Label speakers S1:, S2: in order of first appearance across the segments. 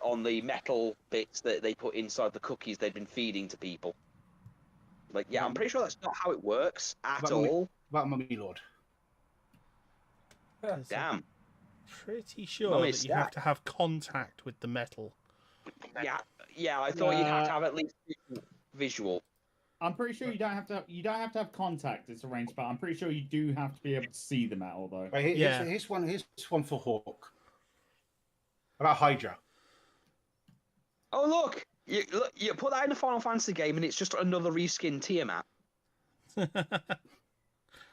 S1: on the metal bits that they put inside the cookies they'd been feeding to people. Like, yeah, I'm pretty sure that's not how it works at all.
S2: About Mummy Lord.
S1: Damn.
S3: Pretty sure that you have to have contact with the metal.
S1: Yeah. I thought you'd have to have at least visual.
S4: I'm pretty sure you don't have to have contact. It's arranged, but I'm pretty sure you do have to be able to see the metal, though.
S2: Right, here's one for Hawk. About Hydra.
S1: Oh look, you put that in a Final Fantasy game, and it's just another reskinned Tiamat.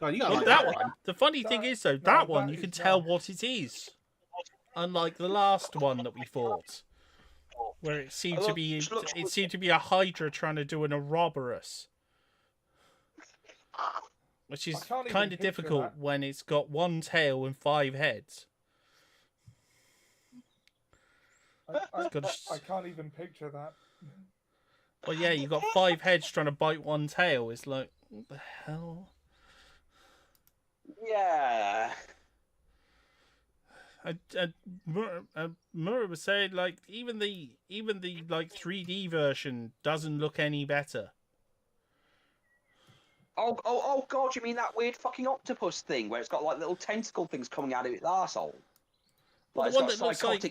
S2: Oh, you got
S3: that one. The funny thing is, though, that one you can tell what it is. Unlike the last one that we fought, where it seemed to be a Hydra trying to do an Ouroboros, which is kind of difficult when it's got one tail and 5 heads.
S5: I can't even picture that.
S3: Well, yeah, you got 5 heads trying to bite one tail. It's like, what the hell?
S1: Yeah.
S3: Murray was saying, like, even the like 3D version doesn't look any better.
S1: Oh God! You mean that weird fucking octopus thing where it's got like little tentacle things coming out of its arsehole? Like,
S3: the one that
S1: looks like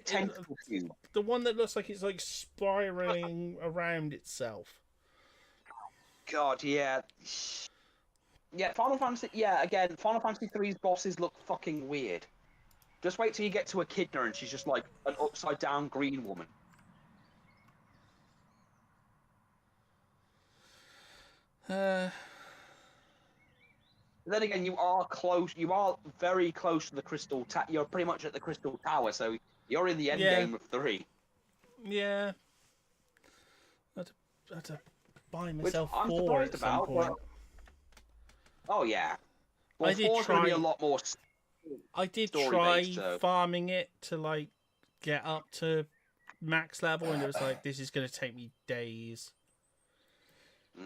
S3: the one that looks like it's like spiraling around itself.
S1: God, yeah. Yeah, Final Fantasy. Yeah, again, Final Fantasy 3's bosses look fucking weird. Just wait till you get to Echidna and she's just like an upside down green woman. Then again, you are close. You are very close to the Crystal Tower. You're pretty much at the Crystal Tower, so you're in the end game of 3.
S3: Yeah. I had to buy myself
S1: I'm
S3: 4
S1: surprised
S3: at some
S1: about.
S3: point.
S1: But... Oh yeah. Well,
S3: I did
S1: 4's
S3: try.
S1: Gonna be a lot more.
S3: I did try farming it to like get up to max level, and it was like, this is going to take me days.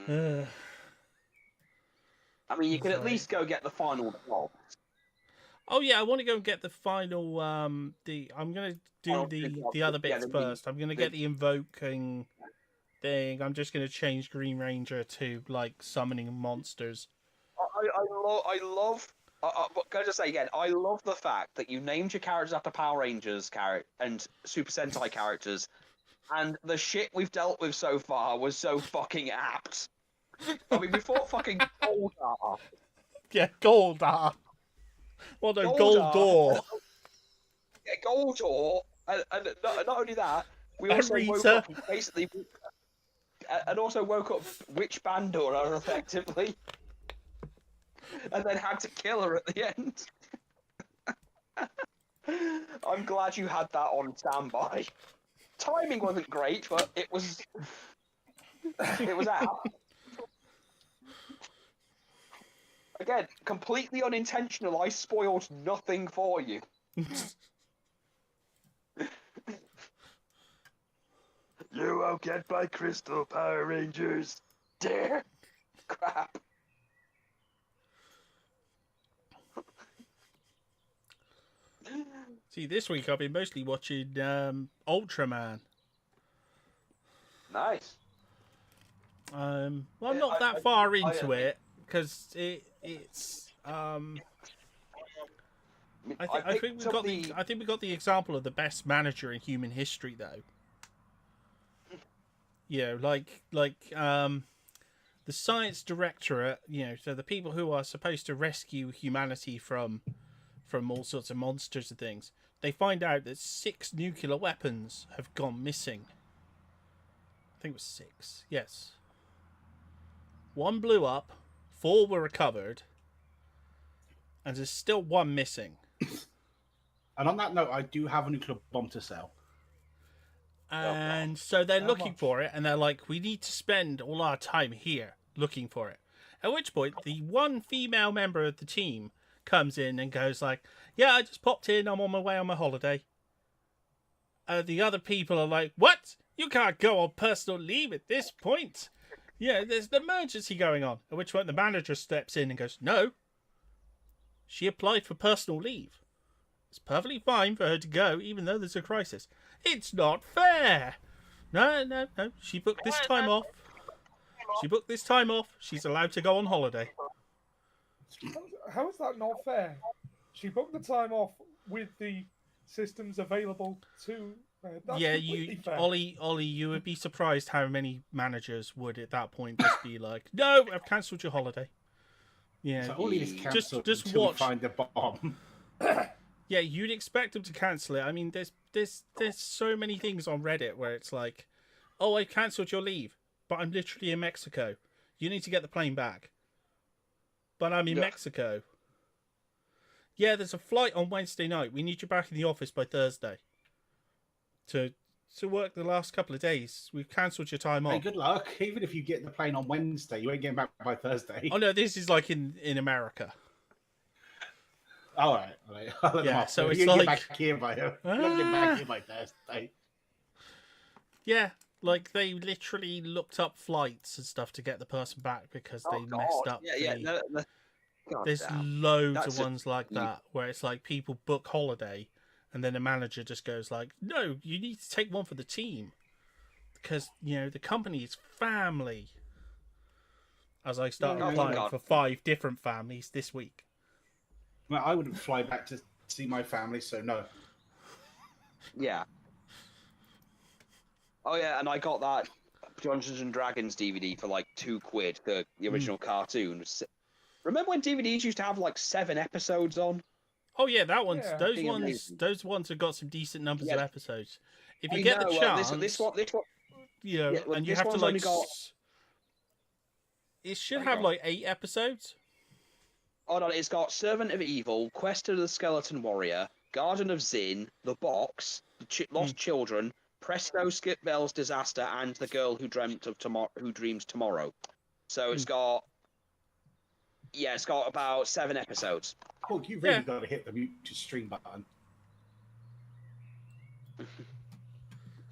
S1: I mean, you could at least go get the final boss.
S3: Oh yeah, I want to go and get the final. I'm gonna do the other bits first. I'm gonna get the invoking thing. I'm just gonna change Green Ranger to like summoning monsters.
S1: I love. But can I just say again, I love the fact that you named your characters after Power Rangers and Super Sentai characters, and the shit we've dealt with so far was so fucking apt. I mean, we fought fucking Goldar.
S3: Yeah, Goldar. Well, no, Goldor.
S1: Yeah, Goldor, and not only that, we also woke up basically, and also woke up Witch Bandora effectively, and then had to kill her at the end. I'm glad you had that on standby. Timing wasn't great, but it was out. Again, completely unintentional. I spoiled nothing for you. You won't get my crystal, Power Rangers. Dare? Crap.
S3: See, this week I've been mostly watching Ultraman.
S1: Nice.
S3: Well, I'm not that far into it because it's. I think we got the example of the best manager in human history, though. You know, the science directorate. You know, so the people who are supposed to rescue humanity from all sorts of monsters and things. They find out that 6 nuclear weapons have gone missing. I think it was 6. Yes. 1 blew up, 4 were recovered, and there's still 1 missing.
S2: And on that note, I do have a nuclear bomb to sell.
S3: And so they're looking for it, and they're like, we need to spend all our time here looking for it. At which point, the one female member of the team comes in and goes like, yeah, I just popped in, I'm on my way on my holiday. The other people are like, what? You can't go on personal leave at this point. Yeah, there's an emergency going on. At which point the manager steps in and goes, no. She applied for personal leave. It's perfectly fine for her to go, even though there's a crisis. It's not fair. No, no, no. She booked this time off. She booked this time off. She's allowed to go on holiday.
S5: How is that not fair? She booked the time off with the systems available to. That's
S3: Yeah,
S5: completely fair.
S3: Ollie, you would be surprised how many managers would at that point just be like, "No, I've cancelled your holiday." Yeah,
S2: So all of this cancelled
S3: just
S2: until we
S3: watch.
S2: find the bomb.
S3: Yeah, you'd expect them to cancel it. I mean, there's so many things on Reddit where it's like, "Oh, I cancelled your leave, but I'm literally in Mexico. You need to get the plane back." But I'm in Mexico. Yeah, there's a flight on Wednesday night. We need you back in the office by Thursday. To work the last couple of days. We've cancelled your time
S2: Hey,
S3: off.
S2: good luck. Even if you get the plane on Wednesday, you ain't getting back by Thursday.
S3: Oh no, this is like in America.
S2: All right. I'll let them
S3: Yeah,
S2: off.
S3: so it's
S2: you
S3: like-
S2: get back here by you'll get back here by Thursday.
S3: Yeah, like they literally looked up flights and stuff to get the person back because they messed up. There's loads
S1: That's
S3: of ones like that where it's like people book holiday and then the manager just goes like, "No, you need to take one for the team because the company is family." As I start
S2: Oh,
S3: applying
S1: God.
S3: for 5 different families this week.
S2: Well, I wouldn't fly back to see my family, so no.
S1: Yeah. Oh yeah, and I got that Dungeons and Dragons DVD for like £2, the original cartoon. Remember when DVDs used to have like 7 episodes on?
S3: Oh yeah, that one's
S5: Yeah.
S3: those ones have got some decent numbers of
S1: Yeah.
S3: episodes. If you get the chance,
S1: this one,
S3: and you
S1: this
S3: have to
S1: one's
S3: like,
S1: only got.
S3: it should
S1: Hang
S3: have
S1: on.
S3: like 8 episodes.
S1: Hold on, it's got Servant of Evil, Quest of the Skeleton Warrior, Garden of Zin, The Box, Lost Children, Presto, Skip Bell's Disaster, and The Girl Who Dreams Tomorrow. So it's got. Yeah, it's got about 7 episodes.
S2: Oh, you really
S3: Yeah.
S2: got to hit the mute to stream button.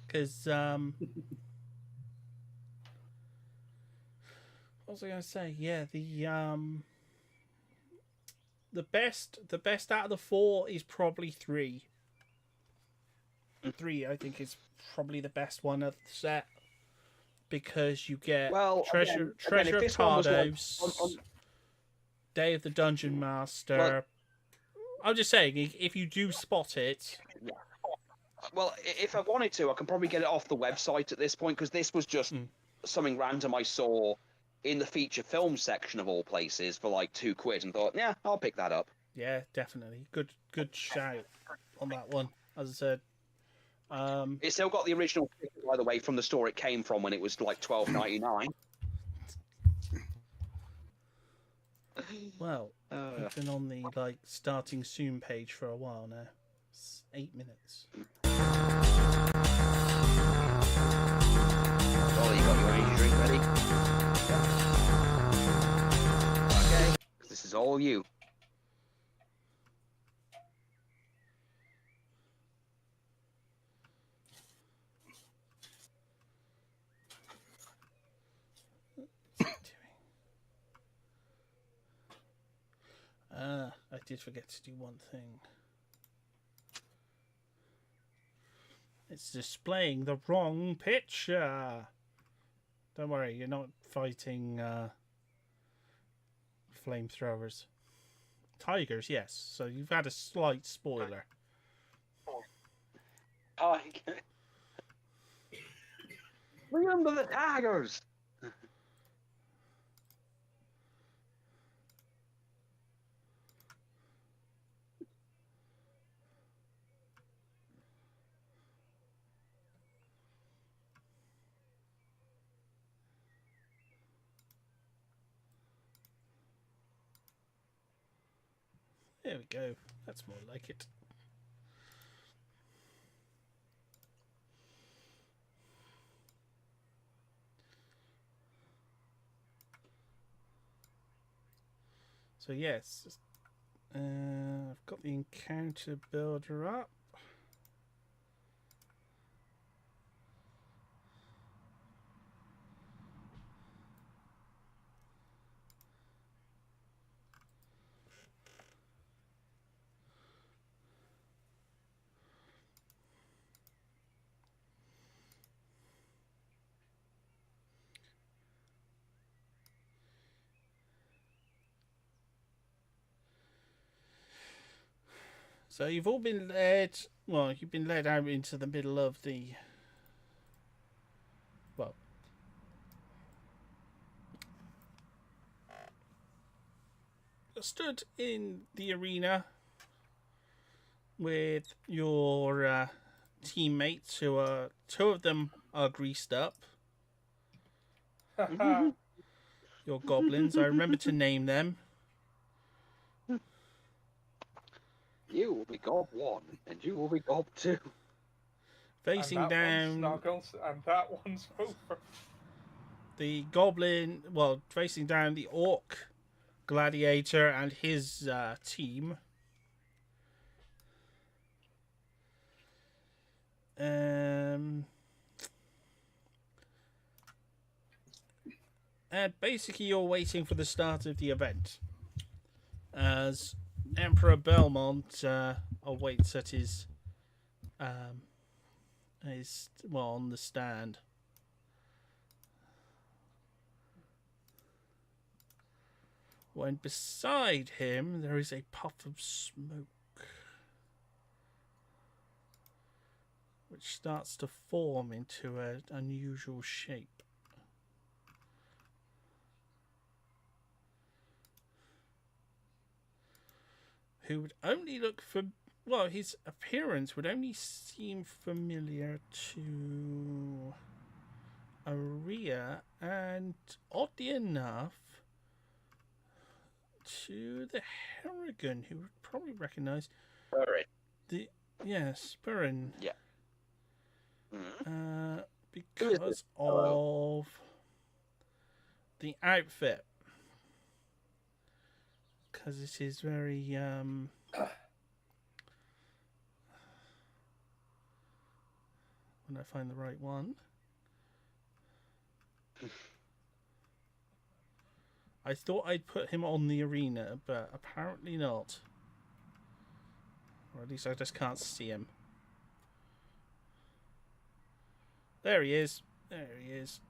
S3: Because what was I going to say? Yeah, the best out of the 4 is probably 3. 3, I think, is probably the best one of the set because you get Treasure
S1: if
S3: of
S1: this one was like
S3: Cardos, Day of the Dungeon Master. I'm just saying, if you do spot it.
S1: Well, if I wanted to, I can probably get it off the website at this point because this was just something random I saw in the feature film section of all places for like £2 and thought, yeah, I'll pick that up.
S3: Yeah, definitely. Good shout on that one. As I said,
S1: It's still got the original ticket, by the way, from the store it came from when it was like $12.99.
S3: well, I've been on the starting soon page for a while now. It's 8 minutes.
S1: Oh, you got your energy drink ready? Okay. This is all you.
S3: I did forget to do one thing. It's displaying the wrong picture. Don't worry, you're not fighting flamethrowers. Tigers, yes. So you've had a slight spoiler.
S1: Oh, remember the tigers.
S3: There we go. That's more like it. So yes, I've got the encounter builder up. So you've all been led. Well, you've been led out into the middle of the. Well. Stood in the arena with your teammates, who are two of them are greased up. Your goblins. I remember to name them.
S1: You will be Gob 1, and you will be Gob 2.
S3: Facing
S5: and that
S3: down.
S5: One's Snuggles, and that one's over.
S3: The goblin, well, facing down the orc gladiator and his team. And basically you're waiting for the start of the event as Emperor Belmont awaits at his on the stand. When beside him there is a puff of smoke which starts to form into an unusual shape. Who would only look for... Well, his appearance would only seem familiar to Aria, and oddly enough, to the Harrigan, who would probably recognise
S1: Burren.
S3: Yes, Burren.
S1: Yeah.
S3: Because of the outfit. Because it is very when I find the right one. I thought I'd put him on the arena, but apparently not. Or at least I just can't see him. There he is. There he is.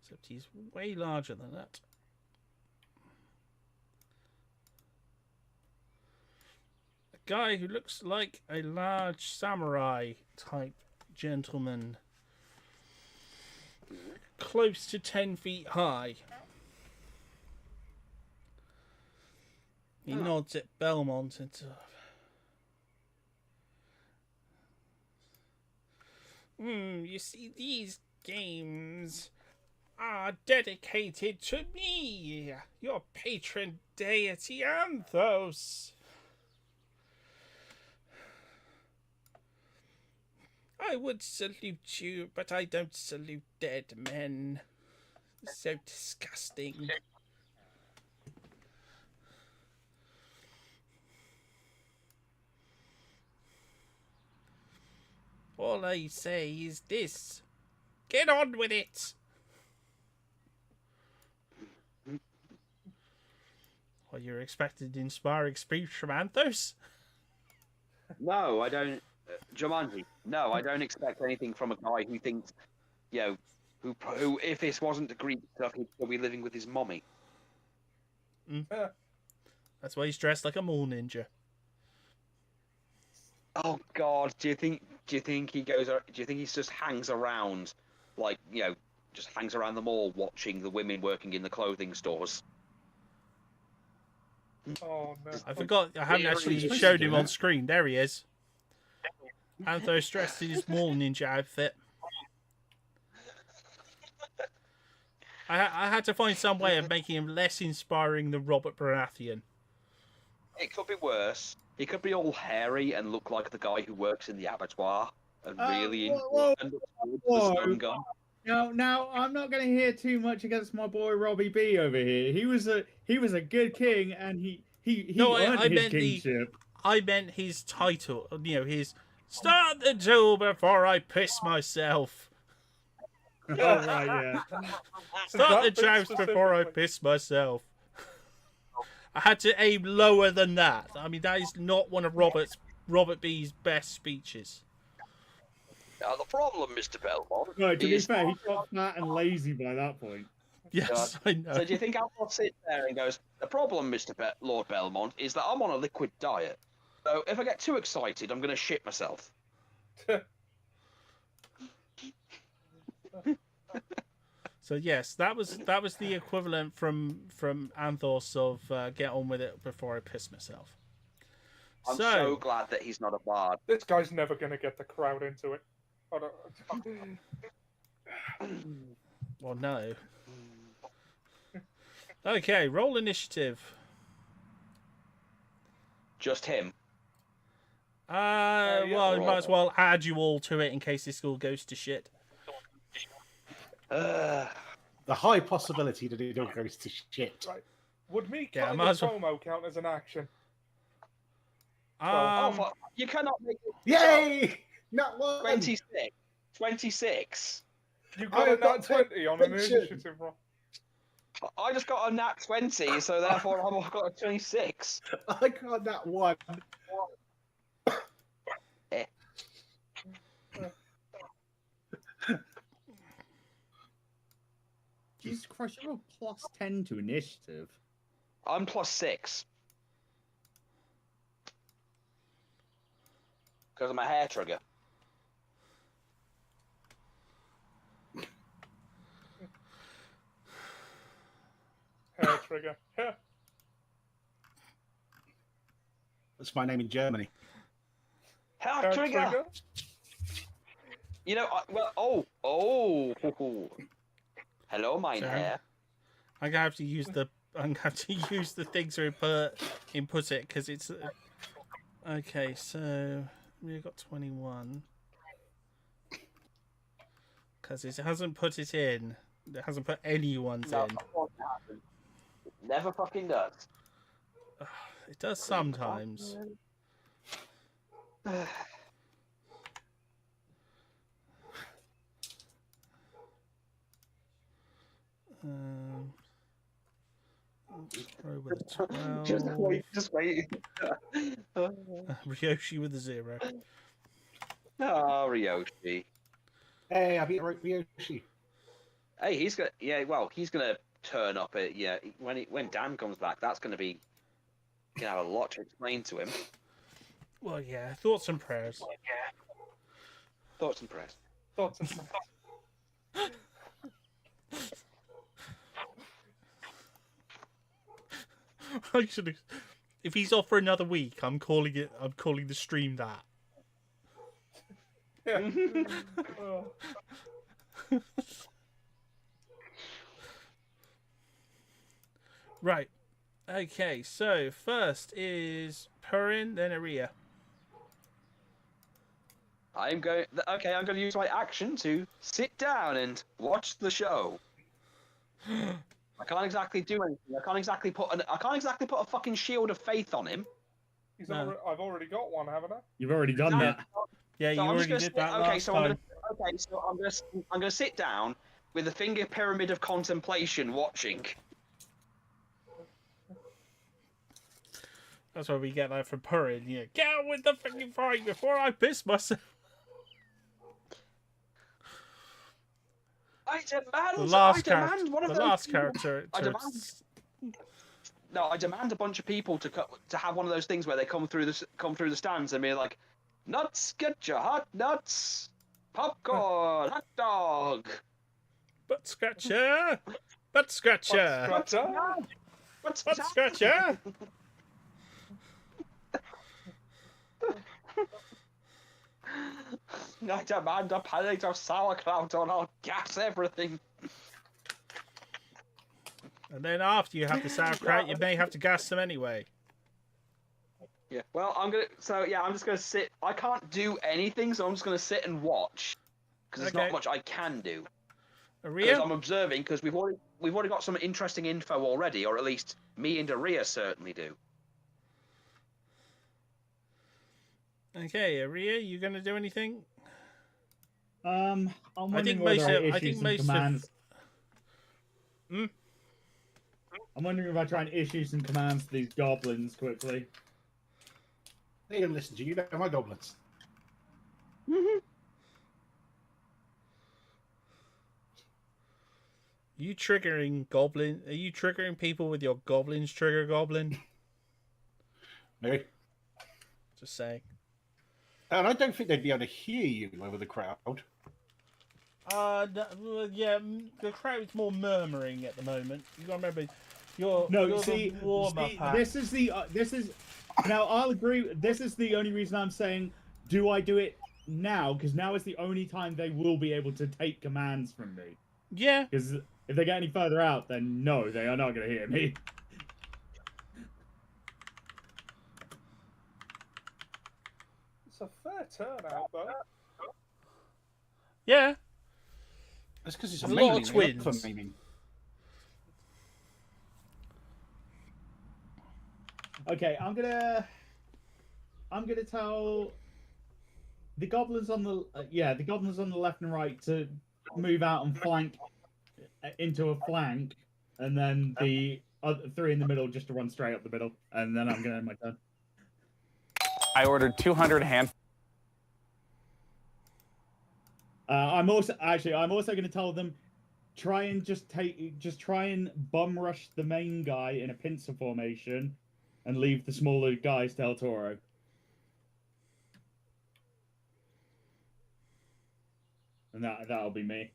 S3: Except he's way larger than that. A guy who looks like a large samurai type gentleman. Close to 10 feet high. He nods at Belmont and you see, these games are dedicated to me, your patron deity Anthos. I would salute you, but I don't salute dead men. So disgusting. All I say is this. Get on with it! Well, you're expected to inspire speech from Anthos?
S1: No, I don't. Jumanji. No, I don't expect anything from a guy who thinks, who if this wasn't the Greek stuff, he'd still be living with his mommy.
S3: That's why he's dressed like a mall ninja.
S1: Oh God, do you think he goes? Do you think he just hangs around, like just hangs around the mall watching the women working in the clothing stores?
S5: Oh no!
S3: I forgot. I haven't actually showed him on screen. There he is. Anthos dressed in his mall ninja outfit. I had to find some way of making him less inspiring than Robert Baratheon.
S1: It could be worse. He could be all hairy and look like the guy who works in the abattoir and really
S4: whoa.
S1: the stun gun.
S4: Now, I'm not going to hear too much against my boy Robbie B over here. He was a good king, and he earned his kingship.
S3: I meant his title. His start the duel before I piss myself.
S4: Oh right, yeah.
S3: Start the joust before I piss myself. I had to aim lower than that. I mean, that is not one of Robert B's best speeches.
S1: Now the problem, Mr. Belmont,
S4: No, to be
S1: is...
S4: fair, he got fat and lazy by that point.
S3: Yes, I know.
S1: So do you think Alphonse sits there and goes, the problem, Lord Belmont, is that I'm on a liquid diet. So if I get too excited, I'm going to shit myself.
S3: So yes, that was the equivalent from Anthos of get on with it before I piss myself.
S1: I'm so glad that he's not a bard.
S5: This guy's never going to get the crowd into it. I don't...
S3: Well, no. Okay, roll initiative.
S1: Just him.
S3: Well, I might as well add you all to it in case this all goes to shit.
S2: The high possibility that it all goes to shit.
S5: Right. Would me
S3: Yeah,
S5: cutting
S3: might
S5: the
S3: as well.
S5: promo count as an action?
S1: You cannot make it.
S2: Yay! Not one!
S1: 26. 26.
S5: You got a nat 20 on an initiative roll.
S1: I just got a nat 20, so therefore I've got a 26.
S2: I got that one.
S4: Jesus Christ, you're a plus 10 to initiative.
S1: I'm plus 6. Because I'm a hair trigger.
S5: Hair trigger.
S2: That's my name in Germany.
S1: Hair trigger. You know, hello, mine hair.
S3: I'm gonna have to use the thing to input it because it's okay. So we got 21 because it hasn't put it in. It hasn't put anyone's in.
S1: It never fucking does.
S3: It does sometimes. Pro with a 12.
S1: Just wait.
S3: Ryoshi with a 0.
S1: Oh, Ryoshi.
S2: Hey, I beat Ryoshi.
S1: Hey, he's gonna turn up at when Dan comes back. That's gonna be, have a lot to explain to him.
S3: Well, yeah. Thoughts and prayers.
S1: Thoughts and prayers.
S5: Thoughts and prayers.
S3: Actually, if he's off for another week, I'm calling the stream that.
S5: Yeah.
S3: Right. Okay, so first is Purin, then Aria.
S1: I'm going to use my action to sit down and watch the show. I can't exactly do anything. I can't exactly put a fucking shield of faith on him.
S5: I've already got one, haven't I?
S4: You've already done that.
S3: Yeah, you already did that last time.
S1: I'm gonna sit down with the finger pyramid of contemplation, watching.
S3: That's where we get that from Purin. Yeah, get out with the fucking fight before I piss myself.
S1: I demand.
S3: The last
S1: character. I demand a bunch of people to have one of those things where they come through the stands and be like, nuts, get your hot nuts, popcorn, hot dog,
S3: butt scratcher, butt scratcher, butt scratcher.
S1: I demand a pallet of sauerkraut or I'll gas everything.
S3: And then after you have the sauerkraut, you may have to gas them anyway.
S1: Yeah. Well, I'm just gonna sit. I can't do anything, so I'm just gonna sit and watch because there's not much I can do. Because I'm observing, because we've already got some interesting info already, or at least me and Aria certainly do.
S3: Okay, Aria, you gonna do anything?
S4: I'm wondering whether I issue some commands.
S3: I'm
S4: wondering if I try and issue some commands to these goblins quickly.
S2: They don't listen to you, they're my goblins.
S3: You triggering goblin? Are you triggering people with your goblins trigger goblin?
S2: Maybe.
S3: Just saying.
S2: And I don't think they'd be able to hear you over the crowd.
S3: Yeah, the crowd's more murmuring at the moment. You gotta remember, you're
S4: see,
S3: the warm-up act.
S4: this is now I'll agree. This is the only reason I'm saying, do I do it now? Because now is the only time they will be able to take commands from me.
S3: Yeah.
S4: Because if they get any further out, then no, they are not going to hear me.
S5: It's a fair turnout, though.
S3: Yeah.
S2: That's because it's
S3: There's
S2: a
S3: a lot of
S2: mailing,
S3: twins.
S2: for maiming.
S4: Okay, I'm gonna tell the goblins on the goblins on the left and right to move out and flank into a flank, and then the other three in the middle just to run straight up the middle, and then I'm gonna end my turn.
S6: I ordered 200 hand.
S4: I'm also going to tell them try and bum rush the main guy in a pincer formation, and leave the smaller guys to El Toro. And that'll be me.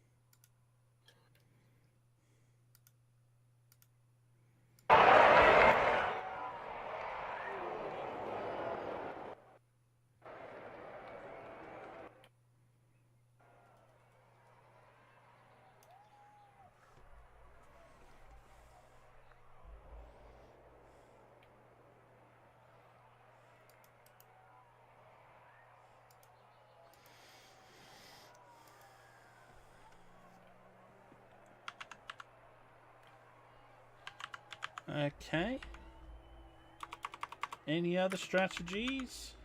S3: Okay. Any other strategies?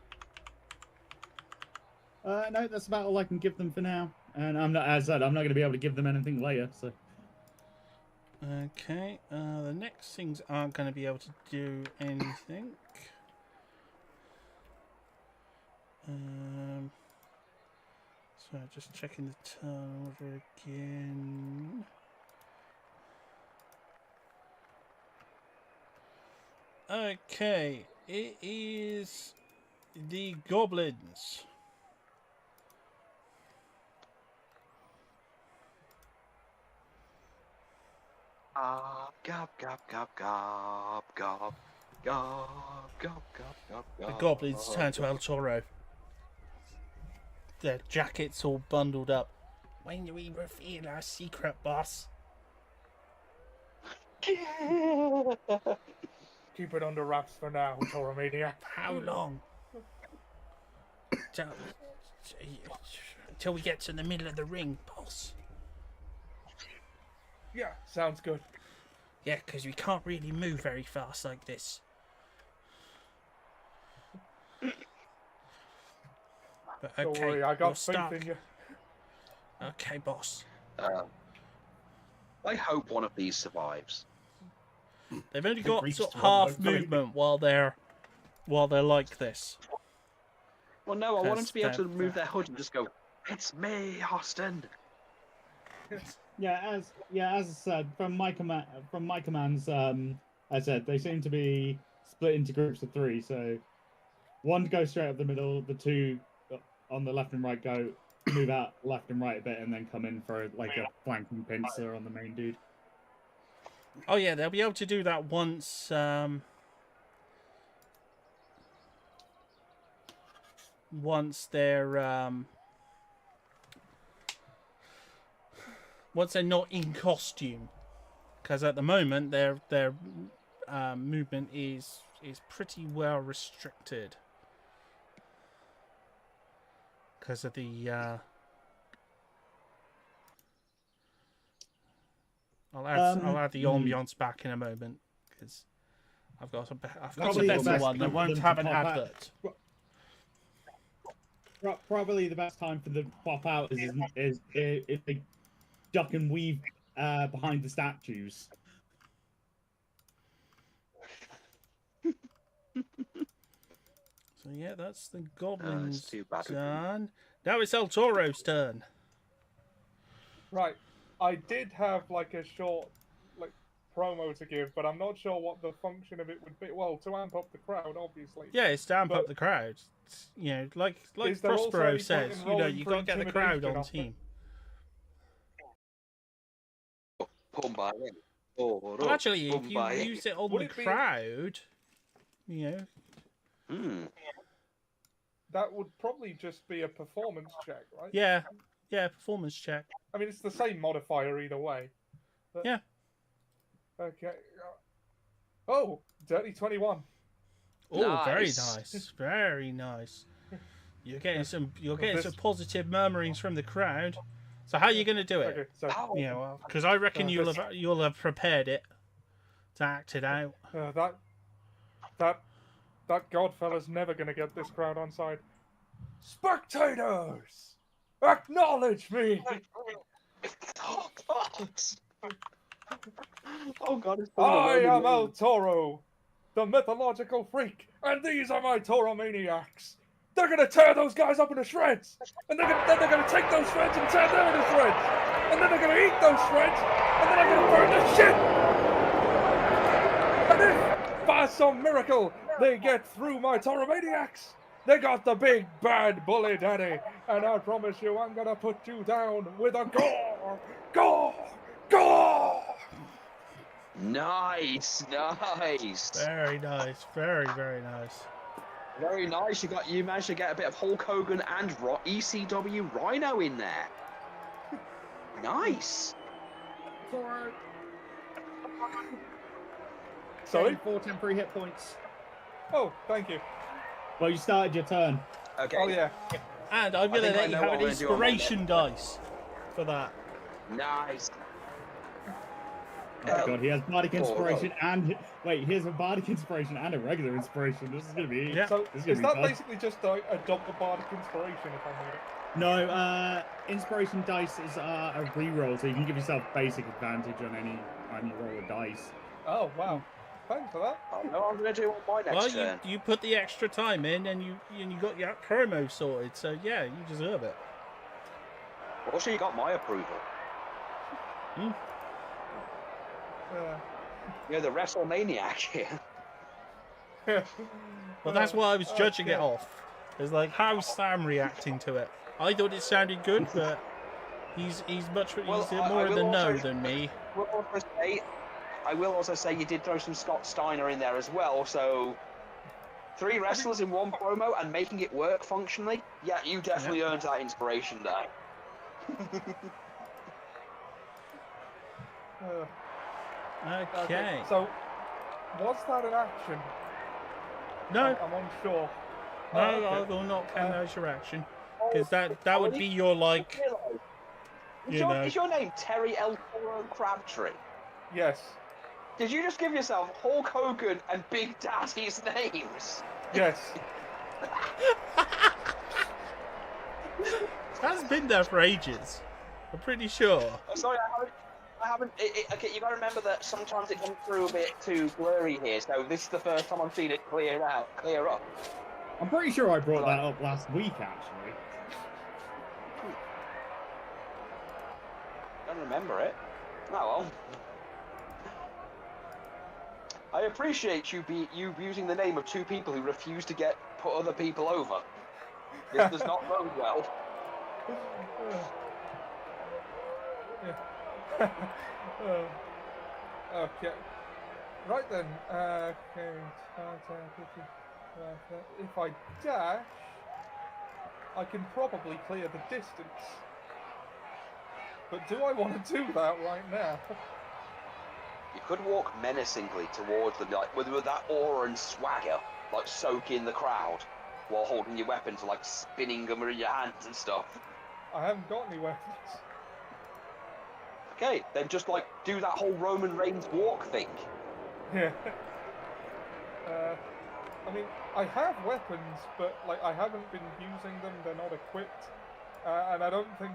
S4: No, that's about all I can give them for now. And I'm not, as I said, I'm not going to be able to give them anything later. So.
S3: Okay. The next things aren't going to be able to do anything. So just checking the turn order again. Okay, it is the goblins.
S1: Gob, gob, gob, gob, gob, gob, gob, gob,
S3: The
S1: gob.
S3: goblins turn to El Toro. Their jackets all bundled up. When do we reveal our secret, boss?
S5: Keep it under wraps for now, Toromania.
S3: How long? Until we get to the middle of the ring, boss.
S5: Yeah, sounds good.
S3: Yeah, because we can't really move very fast like this. But okay,
S5: Don't worry, I
S3: you're
S5: got faith
S3: stuck.
S5: in you.
S3: Okay, boss.
S1: I hope one of these survives.
S3: They've only got
S2: reached
S3: sort of
S2: one,
S3: half
S2: hopefully.
S3: movement while they're like this.
S1: Well, no, I want them to be able to
S3: Because
S1: move their hood and just go, "It's me, Austin."
S4: Yeah, as I said, from my commands, I said they seem to be split into groups of three. So one goes straight up the middle, the two on the left and right go move out left and right a bit, and then come in for like a flanking pincer on the main dude.
S3: Oh yeah, they'll be able to do that once. Once they're not in costume, because at the moment their movement is pretty well restricted because of the. I'll add the ambiance back in a moment because I've got a
S4: Probably the
S3: better
S4: best
S3: one that
S4: time for
S3: won't
S4: them
S3: have
S4: to
S3: an
S4: pop out.
S3: advert.
S4: Probably the best time for them to pop out is if they duck and weave behind the statues.
S3: So yeah, that's the goblins
S1: too bad we
S3: done. Now it's El Toro's turn.
S5: Right. I did have like a short like promo to give, but I'm not sure what the function of it would be. Well, to amp up the crowd, obviously.
S3: Yeah, it's to amp
S5: But
S3: up the crowd. It's, you know, like
S5: is there also
S3: Prospero
S5: any point
S3: says,
S5: in
S3: you know,
S5: rolling
S3: you
S5: for
S3: got to get the crowd
S5: intimidation
S3: on
S5: off
S3: team.
S1: Pumbaye.
S3: Well, actually, if you
S1: Pumbaye.
S3: use it on
S5: Would
S3: the
S5: it be-
S3: crowd, you know,
S5: That would probably just be a performance check, right?
S3: yeah, performance check.
S5: I mean, it's the same modifier either way. But...
S3: Yeah.
S5: Okay. Oh, dirty 21.
S3: Oh, very
S1: Nice.
S3: nice, very nice. You're getting some
S5: This-
S3: positive murmurings from the crowd. So how are you going to do it?
S5: Okay, so
S1: Ow.
S3: You know, because I reckon you'll have prepared it to act it out.
S5: that Godfella's never gonna get this crowd on side. Spectators, acknowledge me.
S1: Oh God! Oh God! It's
S5: I am El Toro, the mythological freak, and these are my Toro maniacs. They're gonna tear those guys up into shreds, and then they're gonna take those shreds and tear them into shreds, and then they're gonna eat those shreds, and then I'm gonna burn the shit. And if, by some miracle, they get through my Toro maniacs, they got the big bad bully daddy, and I promise you, I'm gonna put you down with a gore.
S1: Nice.
S3: Very nice, very nice.
S1: Very nice. You managed to get a bit of Hulk Hogan and ECW Rhino in there. Nice.
S4: Toro.
S5: Sorry?
S4: 4 temporary hit points.
S5: Oh, thank you.
S4: Well, you started your turn.
S1: Okay.
S5: Oh yeah.
S3: And I'm going to
S1: think I
S3: let you
S1: know
S3: have
S1: what
S3: an
S1: I'm gonna do on my
S3: inspiration dice for that.
S1: Nice.
S4: Oh god, he has bardic
S1: Oh,
S4: inspiration and wait, he has a bardic inspiration and a regular inspiration. This is gonna be
S3: Yeah.
S5: So
S4: This is
S5: is
S4: gonna
S5: that
S4: be fun.
S5: basically just a double bardic inspiration if I need it?
S4: No, inspiration dice is a reroll, so you can give yourself basic advantage on any time you roll a dice.
S5: Oh wow. Thanks for that.
S1: I know what I'm going to do on my next
S3: Well,
S1: turn.
S3: you put the extra time in, and you got your promo sorted. So yeah, you deserve it.
S1: Also, you got my approval. You're the WrestleManiac here.
S3: Well, that's why I was judging it
S5: okay.
S3: off. It's like, how's Sam reacting to it? I thought it sounded good, but he's
S1: Well,
S3: more
S1: I
S3: in the
S1: will
S3: know
S1: also-
S3: than me.
S1: I will also say you did throw some Scott Steiner in there as well, so 3 wrestlers in one promo and making it work functionally. Yeah, you definitely earned that inspiration there.
S3: Okay.
S5: So, was that an action?
S3: No,
S5: I'm unsure.
S3: no,
S5: Oh, okay.
S3: I will not count as your action. Because that would be your, like, you know.
S1: Is your name Terry El Toro Crabtree?
S5: Yes.
S1: Did you just give yourself Hulk Hogan and Big Daddy's names?
S5: Yes.
S3: That's been there for ages. I'm pretty sure.
S1: Sorry, I haven't. Okay, you got to remember that sometimes it comes through a bit too blurry here. So this is the first time I've seen it clear up.
S4: I'm pretty sure I brought that up last week, actually.
S1: Don't remember it. Oh well. I appreciate you using the name of 2 people who refuse to put other people over. This does not bode well.
S5: Okay. Right then. Okay. If I dash, I can probably clear the distance. But do I want to do that right now?
S1: You could walk menacingly towards them, like with that aura and swagger, like soak in the crowd, while holding your weapons, like spinning them in your hands and stuff.
S5: I haven't got any weapons.
S1: Okay, then just like do that whole Roman Reigns walk thing.
S5: Yeah. I mean, I have weapons, but like I haven't been using them. They're not equipped, and I don't think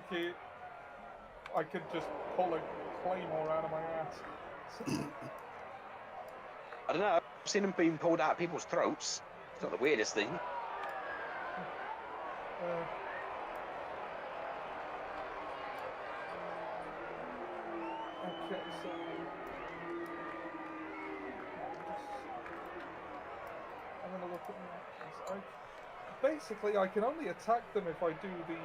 S5: I could just pull a claymore out of my ass.
S1: I don't know. I've seen them being pulled out of people's throats. It's not the weirdest thing.
S5: put in actions? Basically, I can only attack them if I do the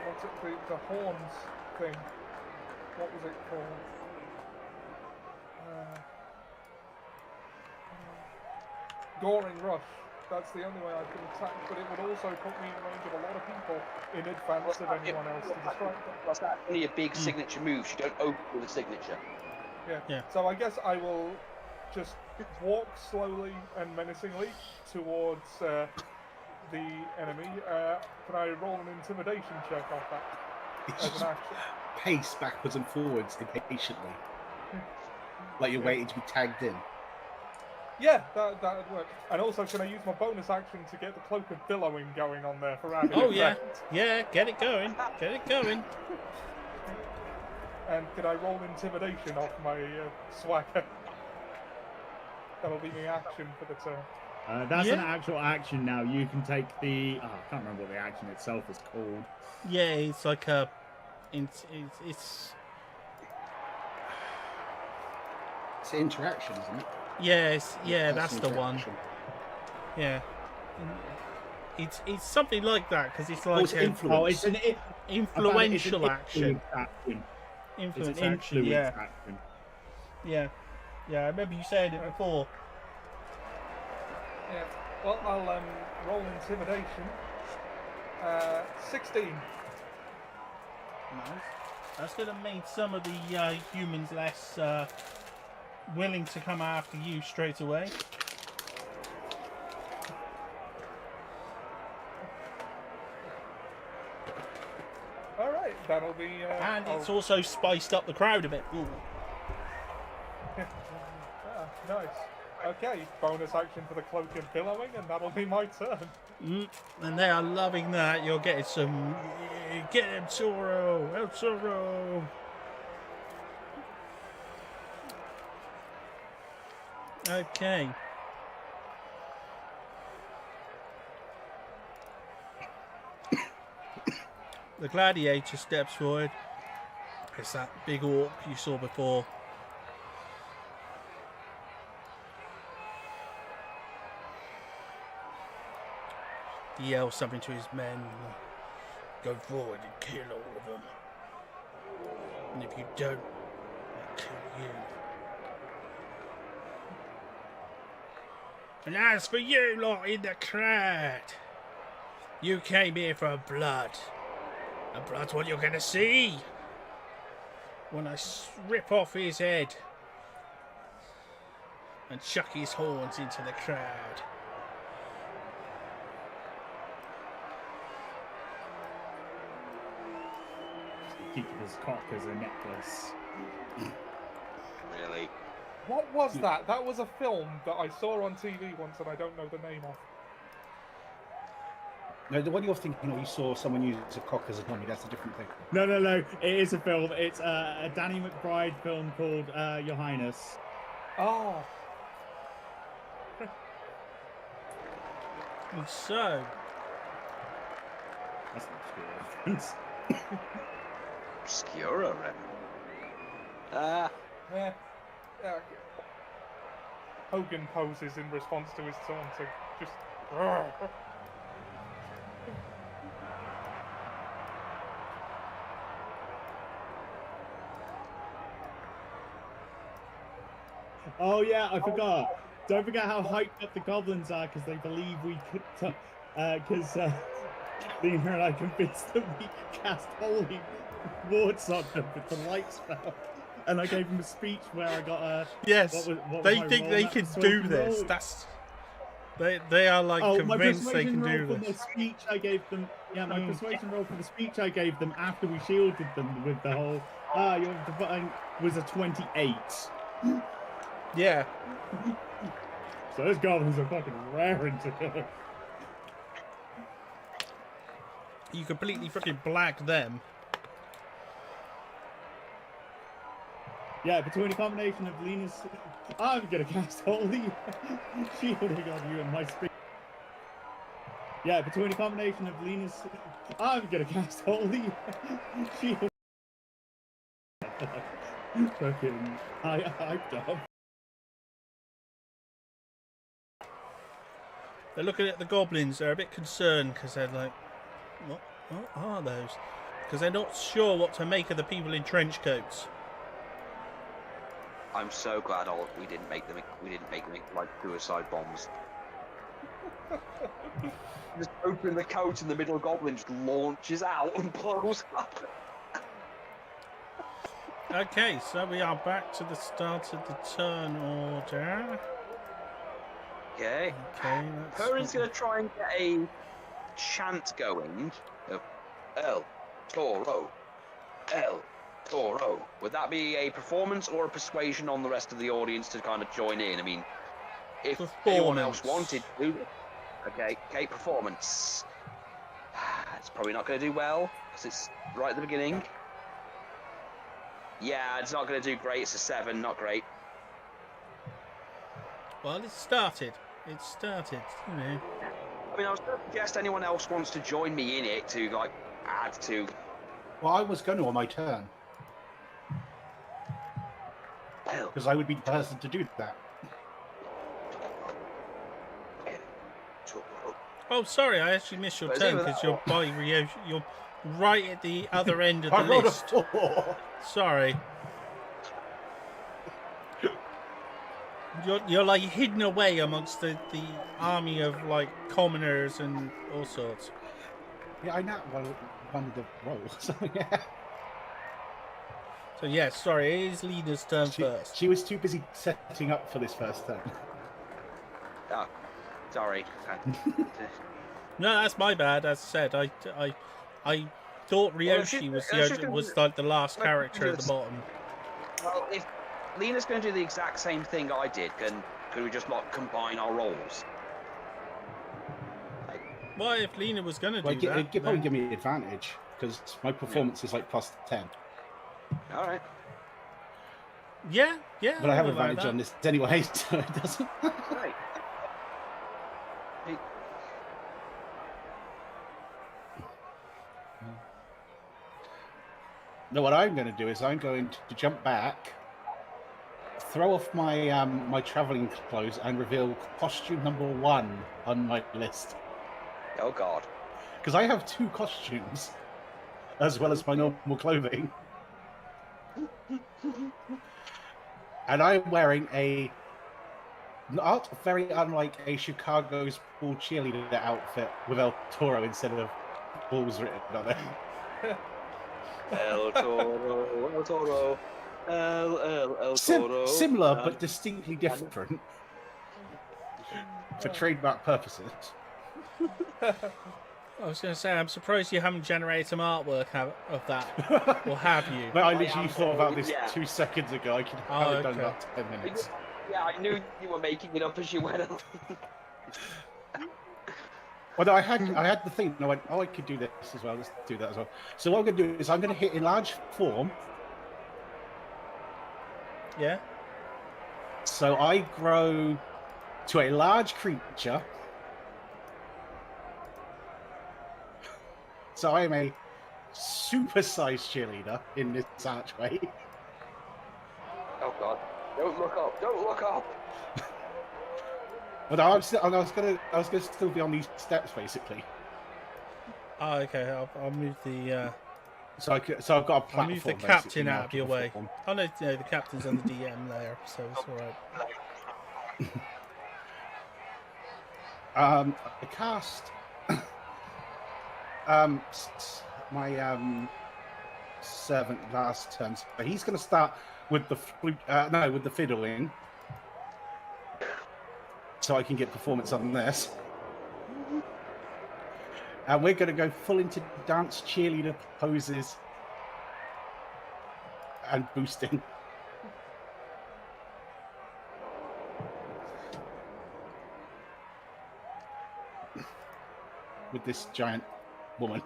S5: what's it, the horns thing. What was it called? Goring Rush. That's the only way I can attack, but it would also put me in range of a lot of people in advance of anyone else to distract them.
S1: Plus, that's only a big signature move. You don't open with a signature.
S5: Yeah. So I guess I will just walk slowly and menacingly towards the enemy. Can I roll an intimidation check off that as an action?
S2: Pace backwards and forwards impatiently, like you're waiting to be tagged in.
S5: Yeah, that would work. And also, can I use my bonus action to get the cloak of billowing going on there for added
S3: Oh yeah,
S5: effect?
S3: yeah. Get it going. Get it going.
S5: And can I roll intimidation off my swagger? That'll be my action for the turn.
S4: That's an
S3: Yeah.
S4: actual action now. You can take the. Oh, I can't remember what the action itself is called.
S3: Yeah, it's like a. It's
S2: It's an interaction, isn't it?
S3: yes, yeah, that's
S2: an
S3: the one.
S2: interaction.
S3: Yeah, it's something like that because it's like
S2: Oh, it's
S3: an
S2: influence.
S4: Oh, it's an
S3: influential action.
S4: action. It's
S3: Influence
S4: an
S3: action.
S4: influence
S3: Yeah,
S4: action.
S3: yeah, yeah. I remember you saying it before.
S5: Yeah. Well, I'll roll intimidation. 16.
S3: Nice. That's going to make some of the humans less willing to come after you straight away.
S5: All right, that'll be.
S3: And it's also spiced up the crowd a bit. Ooh.
S5: Nice. Okay, bonus action for the cloak of billowing, and that'll be my turn.
S3: And they are loving that. You're getting some. Get him, Zorro! El Zorro! Okay. The gladiator steps forward. It's that big orc you saw before. He yells something to his men. Go forward and kill all of them. And if you don't, I'll kill you. And as for you lot in the crowd, you came here for blood. And blood's what you're gonna see when I rip off his head and chuck his horns into the crowd.
S4: Keep his cock as a necklace.
S1: Really?
S5: What was that? That was a film that I saw on TV once, and I don't know the name of.
S2: No, the one you're thinking of, you saw someone use a cock as a dummy. That's a different thing.
S4: No. It is a film. It's a Danny McBride film called Your Highness.
S5: Oh.
S3: And so,
S4: That's an obscure reference.
S1: Obscura, right?
S5: Yeah. Hogan poses in response to his taunting. Just.
S4: Oh yeah, I forgot. Don't forget how hyped up the goblins are because they believe we could. Because Lena and I convinced them we could cast holy wards on them with the light spell, and I gave them a speech where I got a.
S3: yes,
S4: what
S3: they
S4: was my
S3: think
S4: roll?
S3: they
S4: That
S3: can
S4: was
S3: do
S4: 12
S3: this.
S4: roll.
S3: That's they are like
S4: Oh, my
S3: convinced they
S4: persuasion
S3: can
S4: roll
S3: do
S4: for the
S3: this.
S4: speech I gave them. Yeah, my persuasion roll for the speech I gave them after we shielded them with the whole you're divine was a 28.
S3: Yeah.
S4: So those goblins are fucking raring to go.
S3: You completely freaking black them.
S4: Yeah, between a combination of Lena's, I'm gonna cast holy shielding on you and my speech. Yeah, between a combination of Lena's, I'm gonna cast holy shield. Fucking hyped up.
S3: They're looking at the goblins. They're a bit concerned because they're like, what are those? Because they're not sure what to make of the people in trench coats.
S1: I'm so glad we didn't make them like suicide bombs. Just open the coat and the middle goblin just launches out and blows up.
S3: Okay, so we are back to the start of the turn order.
S1: Okay.
S3: Okay,
S1: Perrin's going to try and get a chant going of El Toro. El Toro. Would that be a performance or a persuasion on the rest of the audience to kind of join in? I mean, if anyone else wanted to. Okay, performance. It's probably not going to do well because it's right at the beginning. Yeah, it's not going to do great. It's a 7, not great.
S3: Well, it started. You know.
S1: I mean, I was going to suggest anyone else wants to join me in it to, like, add to...
S2: Well, I was going to on my turn. Because I would be the person to do that.
S3: Oh, sorry, I actually missed your turn because you're you're right at the other end of the
S2: I rolled a
S3: list.
S2: 4.
S3: Sorry. You're like hidden away amongst the army of like commoners and all sorts.
S2: Yeah, I know. One of the rolls. So, yeah.
S3: So yeah, sorry, it is Lena's turn first.
S2: She was too busy setting up for this first turn.
S1: Oh, sorry.
S3: No, that's my bad. As I said, I thought Ryoshi was like the last character at the bottom.
S1: Well, if Lena's going to do the exact same thing I did, could we just like combine our roles? Like,
S3: Well, if Lena was going to do that,
S2: it'd probably give me an advantage because my performance is like plus 10.
S1: all right.
S3: Yeah.
S2: But I have advantage on this anyway, so it doesn't.
S1: Right.
S2: No, what I'm going to do is I'm going to jump back, throw off my my traveling clothes, and reveal costume number 1 on my list.
S1: Oh God.
S2: Because I have 2 costumes, as well as my normal clothing. And I'm wearing a not very unlike a Chicago's Bull cheerleader outfit with El Toro instead of Bulls written on it.
S1: El Toro, El Toro, El Toro.
S2: Similar but distinctly different for trademark purposes.
S3: I was going to say, I'm surprised you haven't generated some artwork of that, or have you?
S2: But I literally thought about this 2 seconds ago. I could have it done
S3: okay.
S2: about 10 minutes.
S1: Yeah, I knew you were making it up as you went along.
S2: Well, no, I had the thing. And I went, oh, I could do this as well. Let's do that as well. So what I'm going to do is I'm going to hit enlarge form.
S3: Yeah.
S2: So I grow to a large creature. So I am a super-sized cheerleader in this archway.
S1: Oh God! Don't look up! Don't look up!
S2: But I was gonna still be on these steps basically.
S3: Oh, okay. I'll move the.
S2: So I've got a platform.
S3: I'll move the captain out of your way. Oh no, the captain's on the DM there, so it's all right.
S2: I cast my servant last turn, so he's going to start with the flute. No, with the fiddling, so I can get performance on this. And we're going to go full into dance cheerleader poses and boosting. With this giant woman.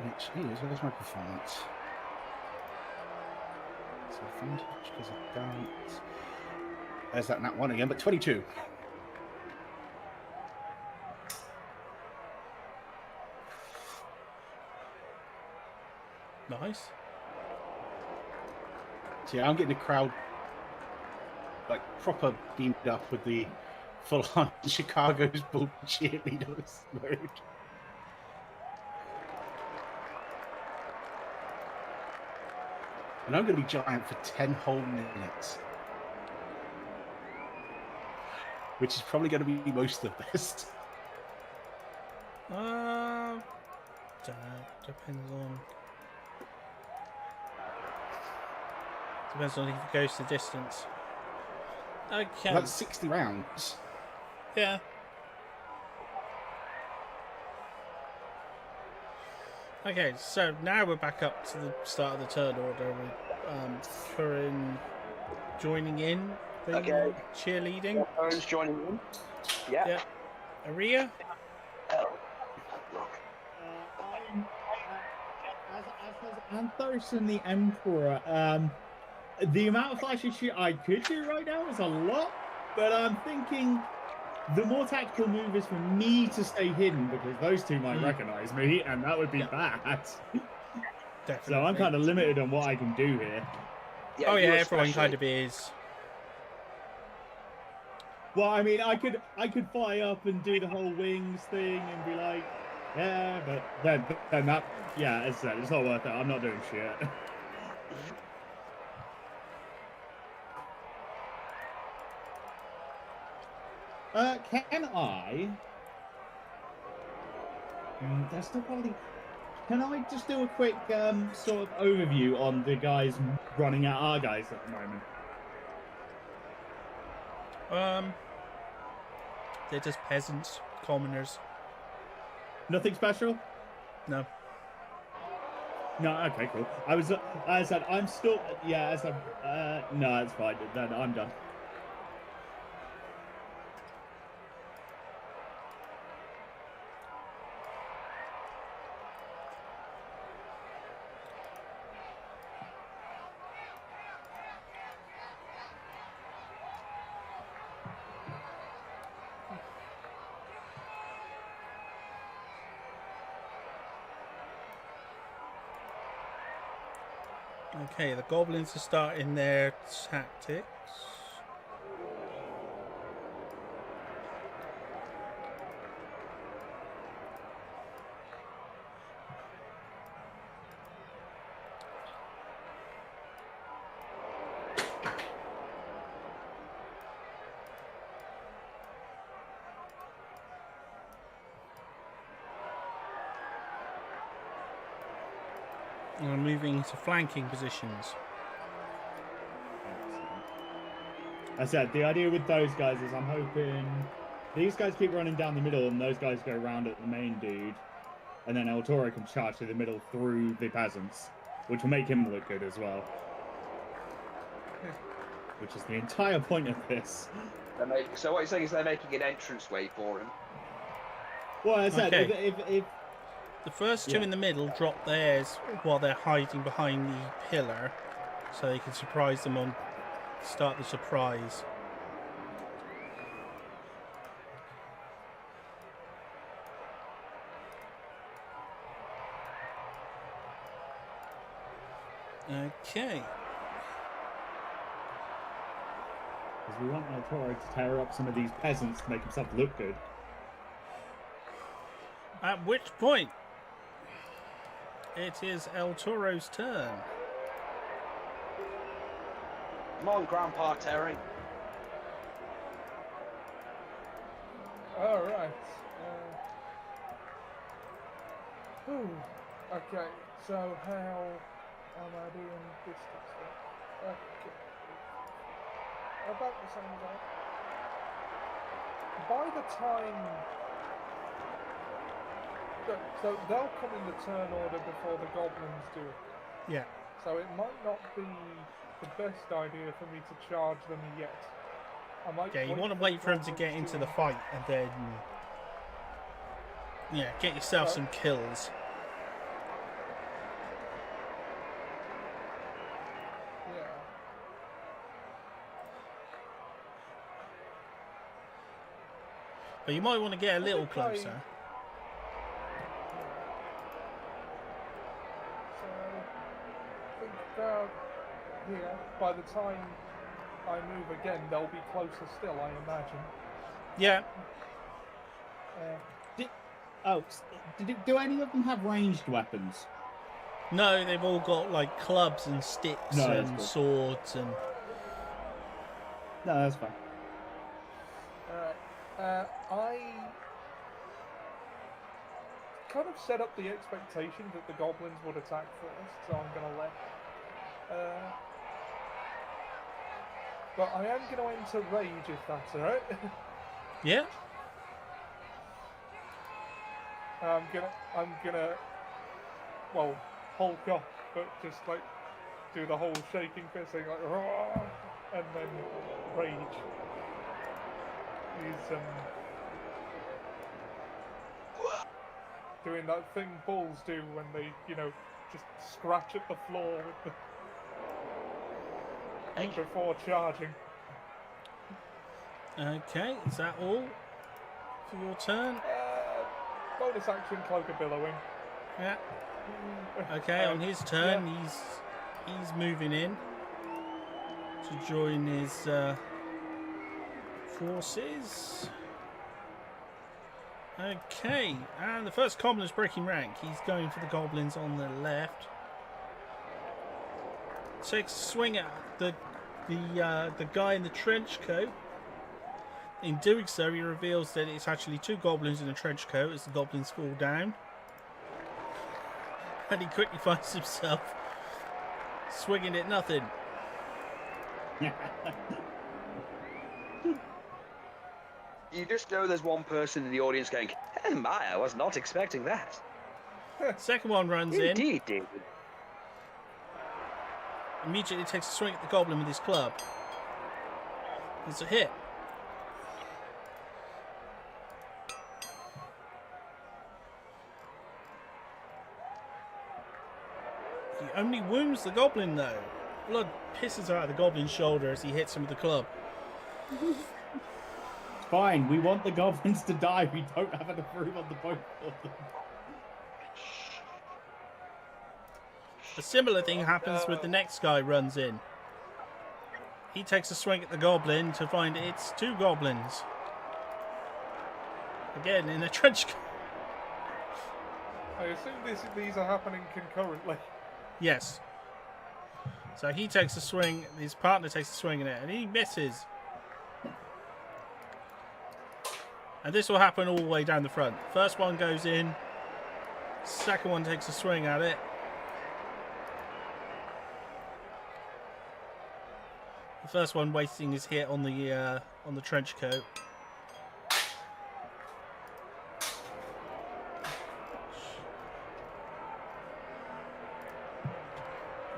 S2: Which is, where's my performance? It's advantage because of dance. There's that nat 1 again, but 22.
S3: Nice.
S2: So yeah, I'm getting the crowd like proper beamed up with the full-on Chicago's Bull cheerleaders mode. And I'm going to be giant for 10 whole minutes. Which is probably going to be most of this.
S3: Don't know. Depends on if it goes the distance. Okay.
S2: That's 60 rounds.
S3: Yeah. Okay, so now we're back up to the start of the turn order with Curran joining in the cheerleading.
S1: Curran's joining in. Yeah.
S3: Yeah. Aria?
S4: As Anthos and the Emperor, the amount of flashy shit I could do right now is a lot, but I'm thinking the more tactical move is for me to stay hidden because those two might recognize me, and that would be bad.
S3: Definitely.
S4: So I'm kind of limited on what I can do here.
S3: Yeah, everyone kind of is.
S4: Well, I mean, I could fly up and do the whole wings thing and be like, yeah, but then that, yeah, as I said, it's not worth it. I'm not doing shit. Can I? That's not quality. Can I just do a quick sort of overview on the guys running at our guys at the moment?
S3: They're just peasants, commoners.
S4: Nothing special?
S3: No.
S4: No, okay, cool. As I said, I'm still, yeah, no, it's fine. Then I'm done.
S3: Okay, the goblins are starting their tactics. And we're moving to flanking positions.
S4: I said, the idea with those guys is I'm hoping these guys keep running down the middle and those guys go around at the main dude. And then El Toro can charge through the middle through the peasants, which will make him look good as well. Which is the entire point of this.
S1: So what you're saying is they're making an entranceway for him?
S4: Well, I said,
S3: Okay.
S4: if
S3: The first two in the middle drop theirs while they're hiding behind the pillar, so they can surprise them on start the surprise. Okay.
S4: because we want El Toro to tear up some of these peasants to make himself look good.
S3: At which point, it is El Toro's turn.
S1: Come on, Grandpa Terry.
S5: All right. Okay. So how am I doing distance? Okay. About the same as that. By the time. So they'll come in the turn order before the goblins do it.
S3: Yeah.
S5: So it might not be the best idea for me to charge them yet. I might
S3: Yeah, you want to wait for him to get into the fight and then, yeah, get yourself some kills.
S5: Yeah.
S3: But you might want to get a little closer.
S5: So think about here. By the time I move again, they'll be closer still, I imagine.
S3: Yeah.
S4: Do any of them have ranged weapons?
S3: No, they've all got like clubs and sticks
S4: No, that's
S3: and
S4: cool.
S3: swords and.
S4: No, that's fine.
S5: Alright. I kind of set up the expectation that the goblins would attack first, so I'm gonna let. But I am gonna enter rage if that's alright.
S3: Yeah.
S5: I'm gonna, well, hulk up, but just like do the whole shaking fist thing, like, "Roar," and then rage. He's doing that thing bulls do when they, just scratch at the floor with the before charging.
S3: Okay, is that all for your turn?
S5: Bonus action, cloak of billowing.
S3: Yeah. Okay, on his turn, he's moving in to join his forces. Okay, and the first goblin is breaking rank. He's going for the goblins on the left. Takes a swing at the guy in the trench coat. In doing so, he reveals that it's actually two goblins in a trench coat as the goblins fall down. And he quickly finds himself swinging at nothing.
S1: You just know there's one person in the audience going, "Oh my, I was not expecting that."
S3: Second one runs in.
S1: Indeed, David.
S3: Immediately takes a swing at the goblin with his club. It's a hit. He only wounds the goblin though. Blood pisses out of the goblin's shoulder as he hits him with the club.
S4: It's fine. We want the goblins to die. We don't have enough room on the boat for them.
S3: A similar thing happens with the next guy runs in. He takes a swing at the goblin to find it's two goblins. Again in a trench coat.
S5: I assume these are happening concurrently.
S3: Yes. So he takes a swing, his partner takes a swing at it, and he misses. And this will happen all the way down the front. First one goes in, second one takes a swing at it. The first one wasting his hit on the trench coat.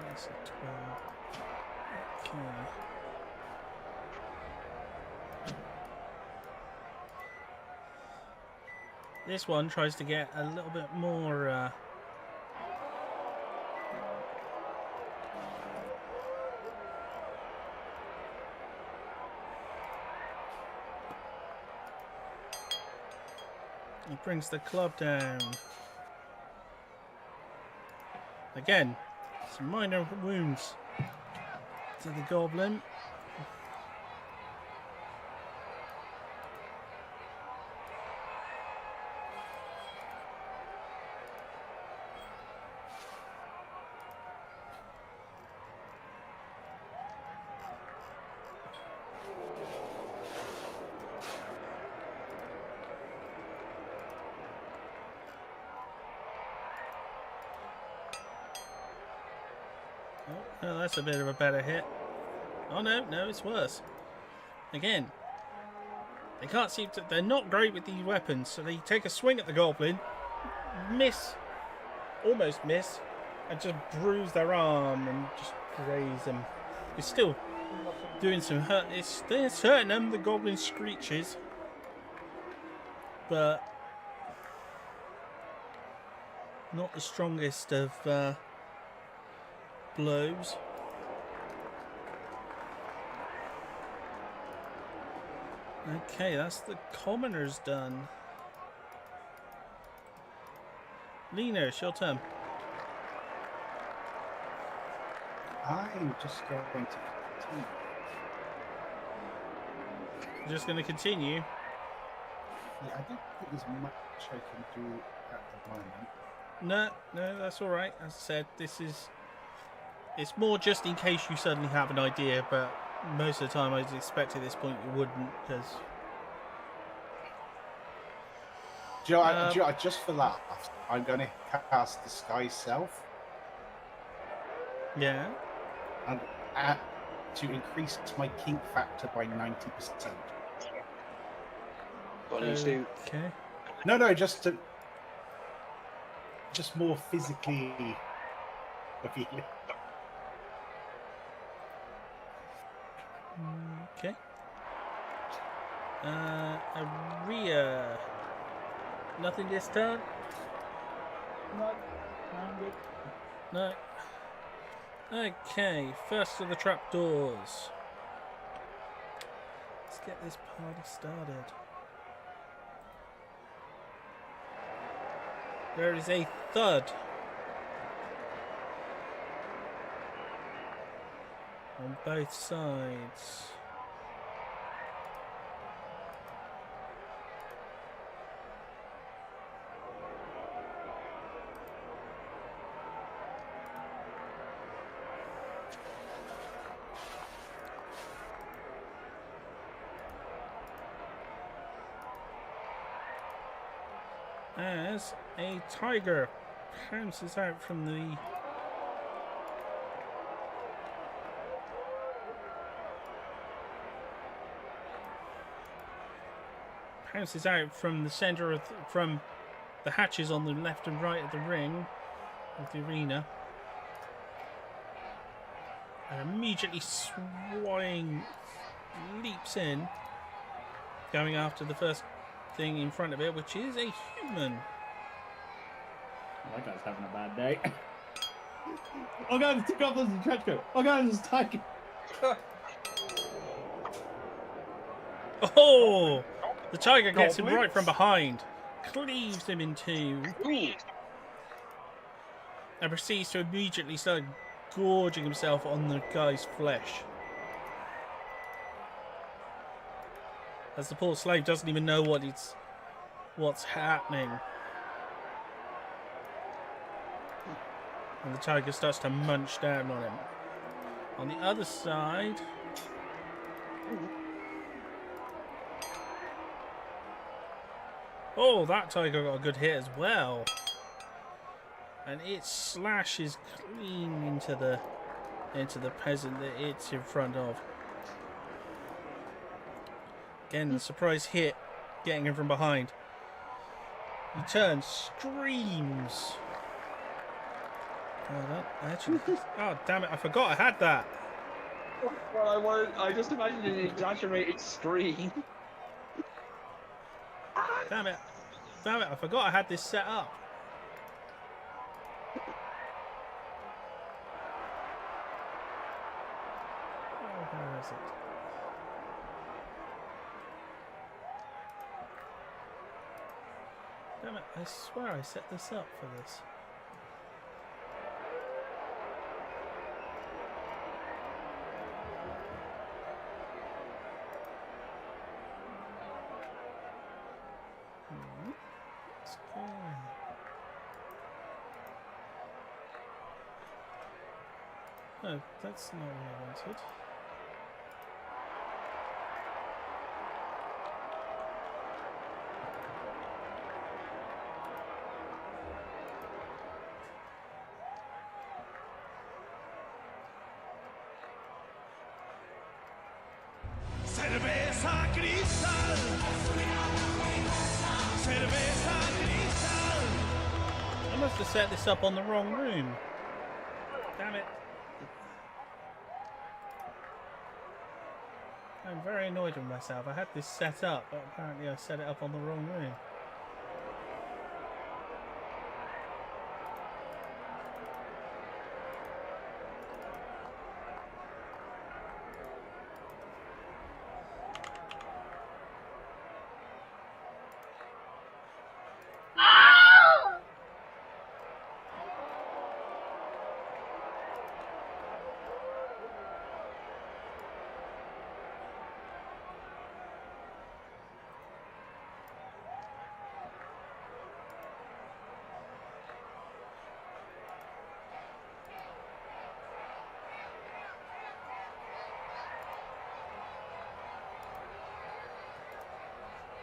S3: That's a 12. Okay. This one tries to get a little bit more. He brings the club down. Again, some minor wounds to the goblin. Oh, that's a bit of a better hit. Oh no, it's worse. Again, they can't seem to. They're not great with these weapons, so they take a swing at the goblin, almost miss, and just bruise their arm and just graze them. It's still doing some hurt. It's hurting them. The goblin screeches, but not the strongest of blows. Okay, that's the commoners done. Lena, it's your turn.
S2: I'm just going to continue.
S3: You're just going to continue.
S2: Yeah, I don't think there's much I can do at the moment.
S3: No, that's all right. As I said, it's more just in case you suddenly have an idea, but most of the time I'd expect at this point you wouldn't, because...
S2: Do you know, just for laughs, I'm going to cast Disguise Self
S3: Yeah.
S2: and to increase my kink factor by 90%.
S1: What do you do?
S3: Okay.
S2: No, just more physically appealing.
S3: Okay. Aria. Nothing this turn?
S4: No, I'm good.
S3: No. Okay, first of the trapdoors. Let's get this party started. There is a thud on both sides. As a tiger pounces out from the center of from the hatches on the left and right of the ring of the arena, and immediately leaps in, going after the first thing in front of it, which is a human.
S4: That guy's having a bad day. Oh god, it's two goblins in trench coat. Oh god, it's a tiger.
S3: Oh! The tiger gets him right
S5: Goblins?
S3: from behind, cleaves him in two, and proceeds to immediately start gorging himself on the guy's flesh. As the poor slave doesn't even know what's happening. And the tiger starts to munch down on him. On the other side... Oh, that tiger got a good hit as well. And it slashes clean into the peasant that it's in front of. Again, the surprise hit, getting him from behind. He turns, screams. Oh, damn it, I forgot I had that.
S1: Well, I just imagined an exaggerated scream.
S3: Damn it, I forgot I had this set up. Oh, where is it? Damn it, I swear I set this up for this. Let's go. Oh, that's not what I wanted.
S7: Cerveza cristal. Cerveza cristal.
S3: I must have set this up on the wrong room. Damn it. I'm very annoyed with myself. I had this set up, but apparently I set it up on the wrong room.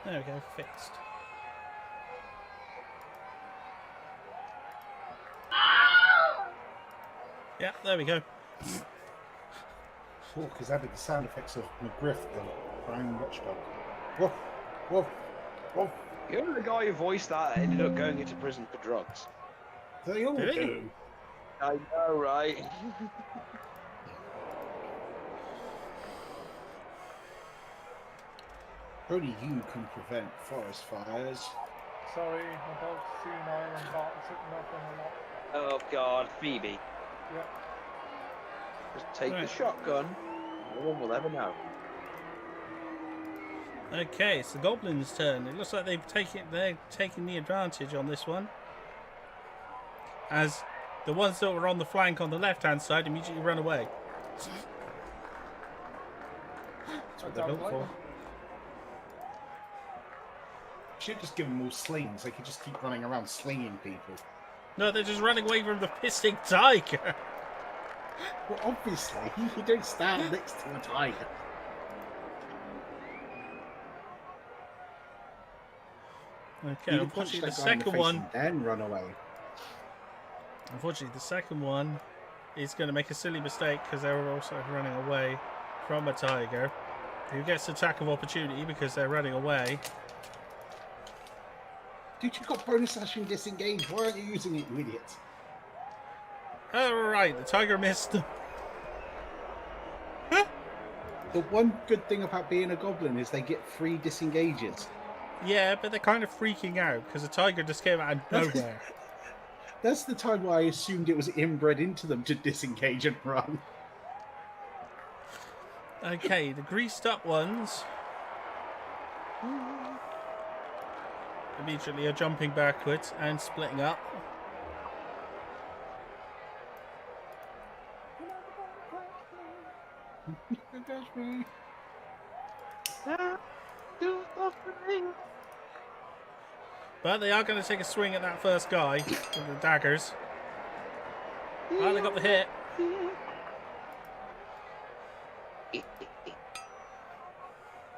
S3: There we go, fixed. Yeah, there we go.
S2: Oh, because that did the sound effects of McGriff, the crying watchdog. Woof, woof, woof.
S1: You're the guy who voiced that ended up going into prison for drugs.
S2: They all
S3: Did he?
S2: do.
S1: I know, right?
S2: Only you can prevent forest fires.
S5: Sorry, my dog's senile and Bart's sitting up on a lot.
S1: Oh God, Phoebe.
S5: Yeah.
S1: Just take
S3: Right.
S1: the shotgun. No one will ever know.
S3: Okay, it's the goblins' turn. It looks like they're taking the advantage on this one. As the ones that were on the flank on the left-hand side immediately run away.
S2: That's what they're built for. Should just give them all slings. They could just keep running around slinging people.
S3: No, they're just running away from the pissing tiger.
S2: Well, obviously, you don't stand next to a tiger.
S3: Okay,
S2: You can punch
S3: unfortunately the
S2: that guy in the
S3: second
S2: face
S3: one.
S2: and then run away.
S3: Unfortunately, the second one is going to make a silly mistake because they were also running away from a tiger, who gets attack of opportunity because they're running away.
S2: Dude, you got bonus action disengage. Why aren't you using it, you idiot?
S3: Alright, the tiger missed them.
S2: The one good thing about being a goblin is they get free disengages.
S3: Yeah, but they're kind of freaking out because the tiger just came out of nowhere.
S2: That's the time where I assumed it was inbred into them to disengage and run.
S3: Okay, the greased up ones immediately are jumping backwards and splitting up. But they are going to take a swing at that first guy with the daggers. Oh, they got the hit.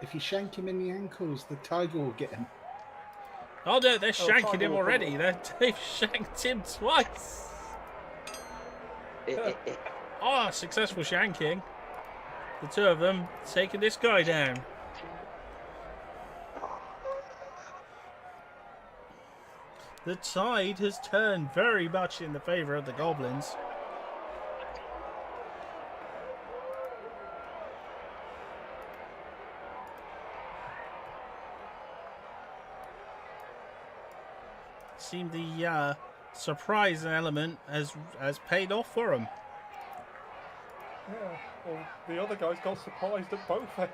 S2: If you shank him in the ankles, the tiger will get him.
S3: Oh no, they're shanking
S5: tiger
S3: him
S5: will
S3: already. They've shanked him twice. Oh, successful shanking. The two of them taking this guy down. The tide has turned very much in the favour of the goblins. Seemed the surprise element has paid off for them.
S5: Yeah. Well, the other guys got surprised at both ends.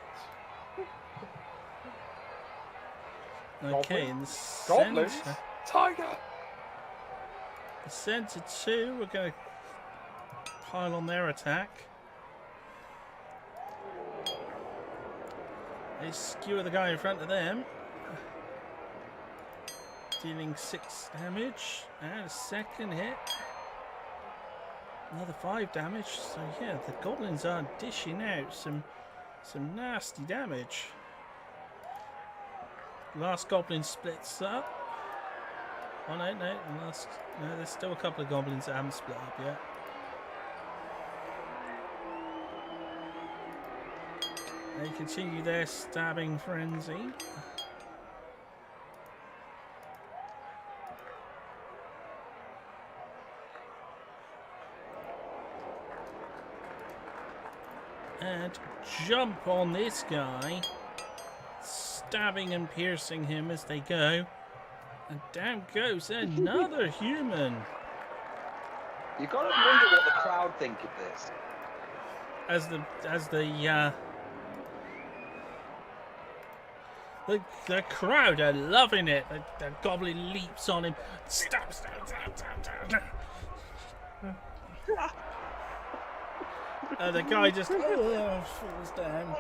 S3: Okay, in the
S5: Goblins?
S3: centre,
S5: Tiger!
S3: the centre two, we're going to pile on their attack. They skewer the guy in front of them, dealing 6 damage and a second hit. Another 5 damage. So yeah, the goblins are dishing out some nasty damage. Last goblin splits up. Oh no, there's still a couple of goblins that haven't split up yet. They continue their stabbing frenzy. And jump on this guy, stabbing and piercing him as they go. And down goes another human.
S1: You gotta wonder what the crowd think of this.
S3: As the crowd are loving it. The goblin leaps on him, stabs. The guy just falls down.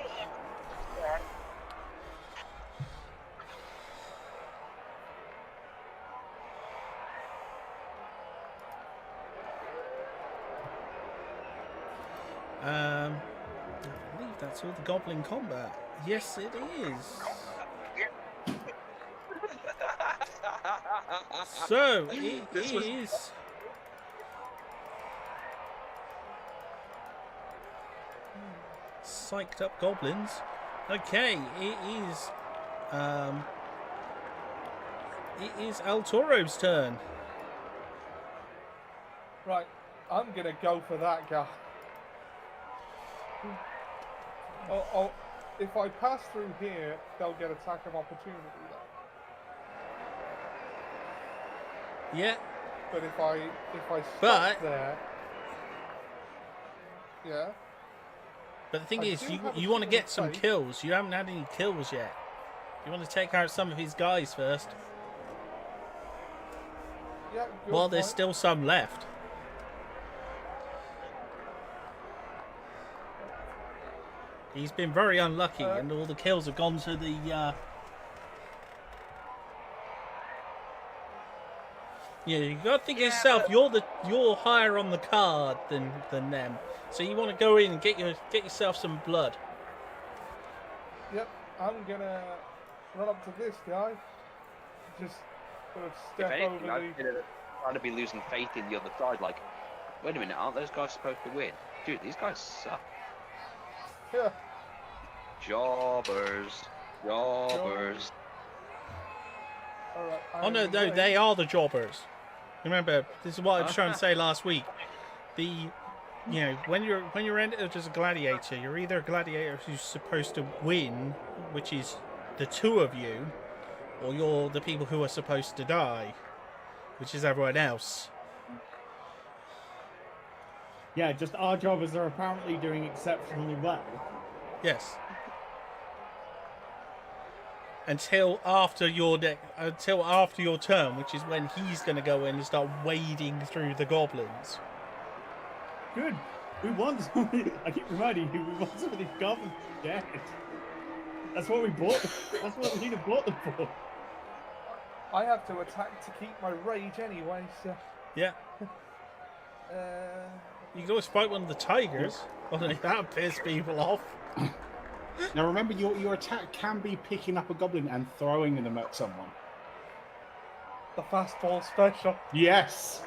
S3: I believe that's all the goblin combat. Yes, it is. So it
S1: This was-
S3: is. Psyched up goblins. Okay, it is. It is El Toro's turn.
S5: Right, I'm gonna go for that guy. Oh, if I pass through here, they'll get attack of opportunity then.
S3: Yeah,
S5: But if I stop
S3: But-
S5: there, yeah.
S3: but the thing
S5: I
S3: is,
S5: do have a
S3: you want to
S5: shield
S3: get
S5: of
S3: some
S5: faith.
S3: kills. You haven't had any kills yet. You want to take out some of his guys first,
S5: Yeah, good
S3: while there's
S5: point.
S3: still some left. He's been very unlucky, and all the kills have gone to the. Yeah, you got to think of yourself. You're higher on the card than them, so you want to go in and get yourself some blood.
S5: Yep, I'm gonna run up to this guy. Just sort of
S1: If
S5: step
S1: anything,
S5: over
S1: I'm trying to be losing faith in the other side. Like, wait a minute, aren't those guys supposed to win? Dude, these guys suck.
S5: Yeah.
S1: Jobbers. Jobbers.
S5: All right.
S3: Oh no, they are the jobbers. Remember, this is what I was trying to say last week. When you're entered as a gladiator, you're either a gladiator who's supposed to win, which is the two of you, or you're the people who are supposed to die, which is everyone else.
S4: Yeah, just our jobbers are apparently doing exceptionally well.
S3: Yes. Until after your turn, which is when he's going to go in and start wading through the goblins.
S4: Good. We want somebody. I keep reminding you, we want some of these goblins dead. That's what we bought. That's what we need to bought them for.
S5: I have to attack to keep my rage anyway, so.
S3: Yeah. You can always fight one of the tigers. Well, that piss people off.
S2: Now remember, your attack can be picking up a goblin and throwing them at someone.
S5: The fastball special.
S2: Yes.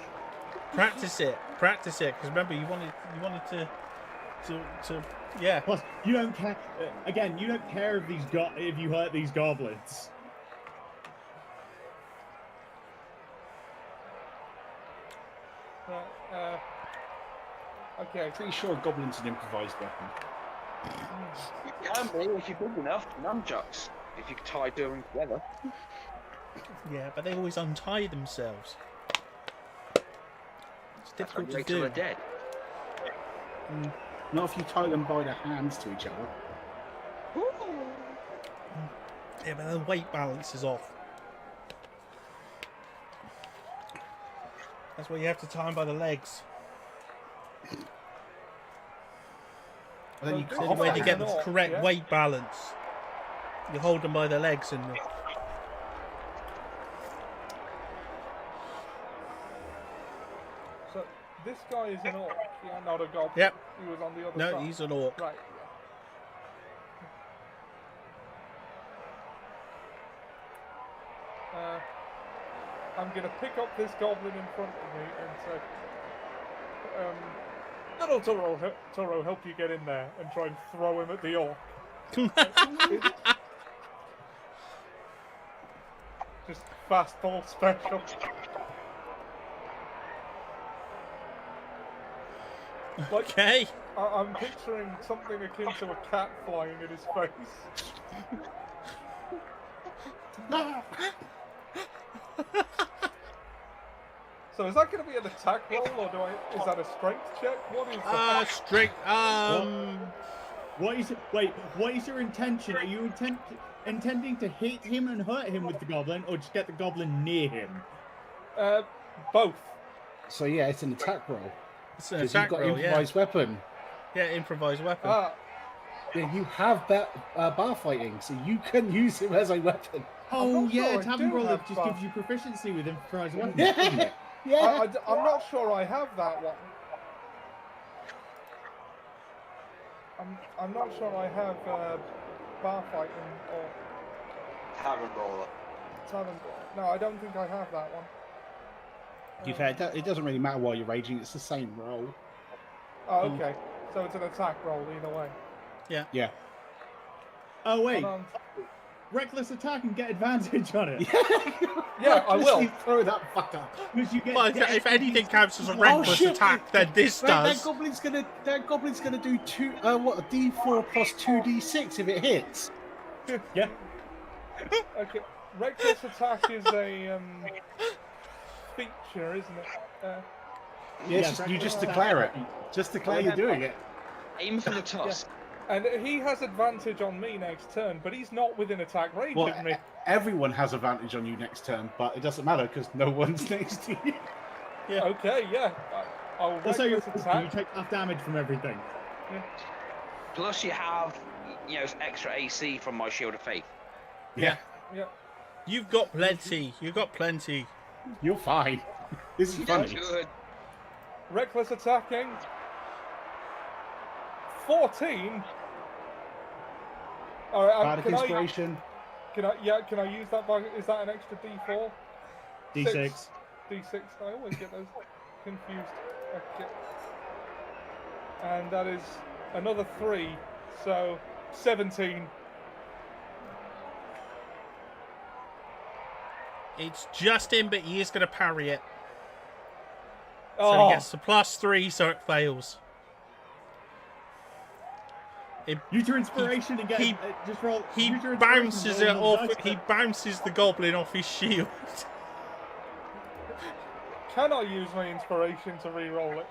S3: Practice it, because remember you wanted to yeah.
S4: Plus, you don't care. Again, you don't care if if you hurt these goblins.
S5: Okay.
S2: Pretty sure a goblin's an improvised weapon.
S1: You can be if you're big enough. Nunchucks. If you tie them together.
S3: Yeah, but they always untie themselves. It's
S1: That's when
S3: difficult
S1: you
S3: to
S1: wait till
S3: do.
S1: they're dead.
S2: Not if you tie them by the hands to each other.
S3: Yeah, but the weight balance is off. That's why you have to tie them by the legs.
S2: And then you
S3: The
S2: cut
S3: only
S2: off
S3: way
S2: the
S3: to get the
S2: hands.
S3: correct
S5: yeah.
S3: weight balance, you hold them by the legs and.
S5: So this guy is an orc, yeah, not a goblin.
S3: Yep.
S5: He was on the other
S3: No,
S5: side.
S3: he's an orc.
S5: Right. Yeah. I'm gonna pick up this goblin in front of me and say, "Little Toro, help you get in there," and try and throw him at the orc. Just fastball special. Like,
S3: Okay.
S5: I'm picturing something akin to a cat flying in his face. So is that going to be an attack roll, or is that a strength check? What is that?
S3: Straight.
S4: What is it? Wait, what is your intention? Are you intending to hit him and hurt him with the goblin, or just get the goblin near him?
S5: Both.
S2: So yeah, it's an attack roll.
S3: It's an
S2: Because
S3: attack
S2: you've got
S3: roll, yeah.
S2: improvised weapon.
S3: Yeah, improvised weapon.
S5: Ah,
S2: Yeah, you have bar fighting, so you can use him as a weapon.
S4: Oh
S5: not
S4: yeah,
S5: sure I
S4: tavern
S5: do
S4: roll
S5: have
S4: just
S5: buff.
S4: gives you proficiency with improvised weapons.
S2: Yeah, yeah.
S5: I'm not sure I have that one. I'm not sure I have bar fighting or.
S1: Tavern roller.
S5: talent. No, I don't think I have that one.
S2: To be fair, it doesn't really matter while you're raging. It's the same roll.
S5: Oh, okay. So it's an attack roll either way.
S2: Yeah.
S4: Oh wait,
S5: Hold on.
S4: reckless attack and get advantage on it.
S5: Yeah, I will.
S2: Recklessly throw that fucker.
S4: Because you get.
S3: Well,
S4: get
S3: if anything counts as a
S2: Oh,
S3: reckless
S2: shit.
S3: attack, then this
S2: That
S3: does.
S2: goblin's gonna do a D4 plus 2D6 if it hits.
S4: Yeah.
S5: Okay. Reckless attack is a feature, isn't it?
S2: Yes, you just declare it. Just declare you're doing it.
S1: Aim for the tusk.
S5: And he has advantage on me next turn, but he's not within attack range
S2: Well,
S5: of me.
S2: everyone has advantage on you next turn, but it doesn't matter because no one's next to you.
S3: Yeah.
S5: Okay, yeah. I'll
S4: Also, you
S5: reckless attack.
S4: take enough damage from everything.
S1: Plus, you have, extra AC from my Shield of Faith.
S2: Yeah,
S5: Yeah.
S3: You've got plenty. You've got plenty.
S2: you're fine. This is funny.
S1: Good.
S5: Reckless attacking. 14. All right.
S2: Bardic inspiration.
S5: Can I use that? Is that an extra D4?
S4: D6.
S5: D6. I always get those confused. Okay. And that is another 3, so 17.
S3: It's just in, but he is going to parry it. So
S5: Oh,
S3: he gets the +3, so it fails.
S4: Use your inspiration and get.
S3: he-
S4: just roll.
S3: He
S4: use your inspiration
S3: bounces
S4: and
S3: it
S4: roll
S3: off.
S4: the dice
S3: He bounces the goblin off his shield.
S5: can I use my inspiration to re-roll it?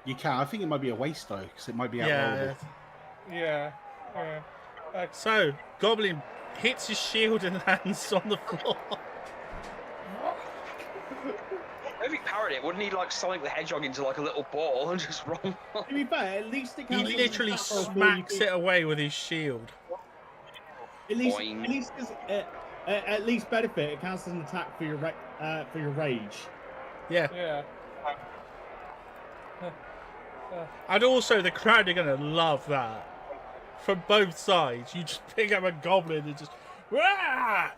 S2: You can. I think it might be a waste though, because it might be
S3: Yeah.
S2: outrollable.
S5: Yeah.
S3: So goblin hits his shield and lands on the floor.
S1: If he parried it, wouldn't he Sonic the Hedgehog into a little ball and just roll?
S4: To be fair, at least it
S3: He
S4: counts as an
S3: literally
S4: attack roll for you
S3: smacks
S4: to-
S3: it away with his shield.
S1: Boing.
S4: At least benefit. It counts as an attack for your rage.
S3: Yeah.
S5: Yeah.
S3: And also, the crowd are going to love that. From both sides. You just pick up a goblin and just... Rah!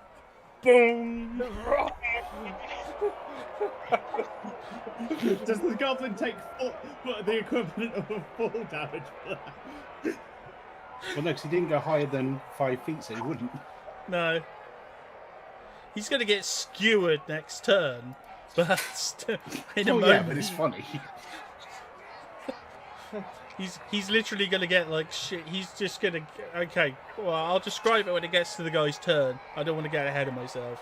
S3: Boom!
S4: Does the goblin take the equivalent of a full damage for that?
S2: Well, no, because he didn't go higher than 5 feet, so he wouldn't.
S3: No. He's going to get skewered next turn. But in a
S2: Oh
S3: moment,
S2: yeah, but it's funny.
S3: he's literally going to get shit. He's just going to... Okay, well, I'll describe it when it gets to the guy's turn. I don't want to get ahead of myself.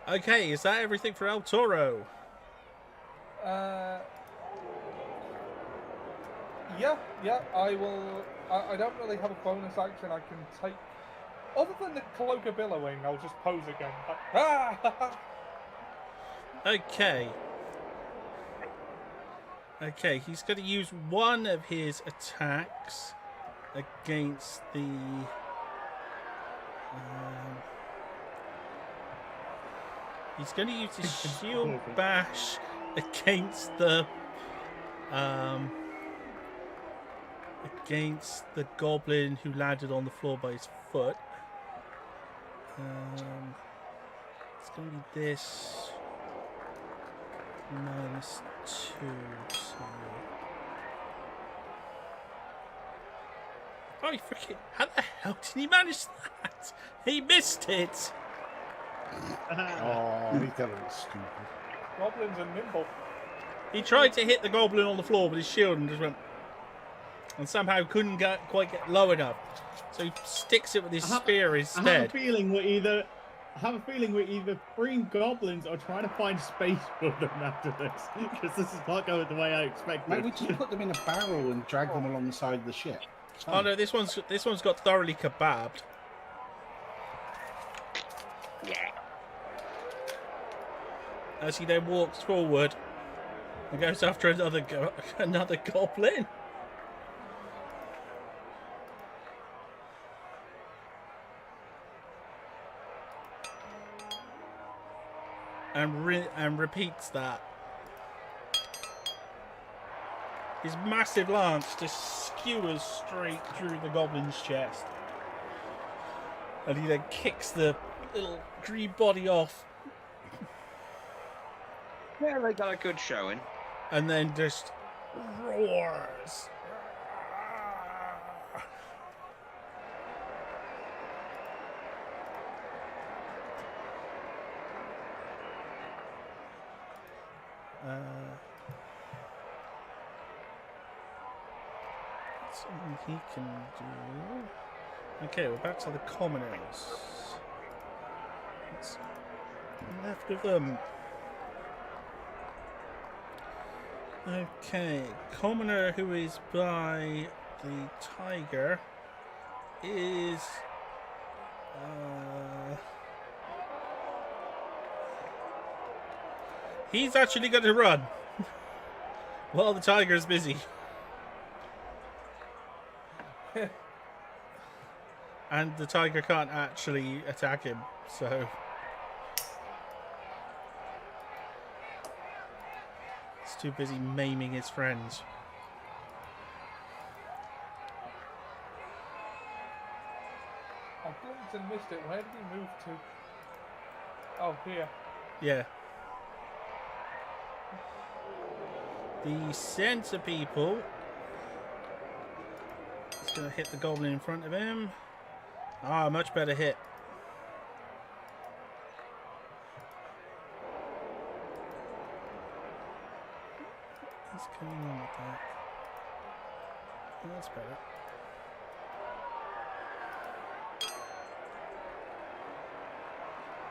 S3: Okay, is that everything for El Toro?
S5: Yeah, I will. I don't really have a bonus action I can take. Other than the cloak of billowing, I'll just pose again.
S3: Okay. Okay, he's going to use one of his attacks against the... he's going to use his shield bash against the... against the goblin who landed on the floor by his foot. It's going to be this... -2. So... Oh, he freaking... How the hell did he manage that? He missed it!
S2: Oh, he's got a bit stupid.
S5: Goblins are nimble.
S3: He tried to hit the goblin on the floor with his shield and just went... And somehow couldn't quite get low enough. So he sticks it with his spear
S4: I
S3: instead.
S4: have a feeling we're either freeing goblins or trying to find space for them after this, because this is not going the way I expected.
S2: Maybe we just put them in a barrel and drag them alongside the ship. It's
S3: Oh
S2: fine.
S3: no, this one's got thoroughly kebabbed.
S1: Yeah.
S3: As he then walks forward and goes after another goblin. And repeats that. His massive lance just skewers straight through the goblin's chest. And he then kicks the little green body off.
S1: Yeah, they got a good showing.
S3: And then just roars. Something he can do. Okay, we're back to the commoners. What's left of them? Okay, commoner who is by the tiger is he's actually going to run while the tiger's busy. And the tiger can't actually attack him, so he's too busy maiming his friends.
S5: I blinked and missed it. Where did he move to? Oh, here.
S3: Yeah. The center people is going to hit the goblin in front of him. Ah, much better hit. What's going on with that? Oh, that's better.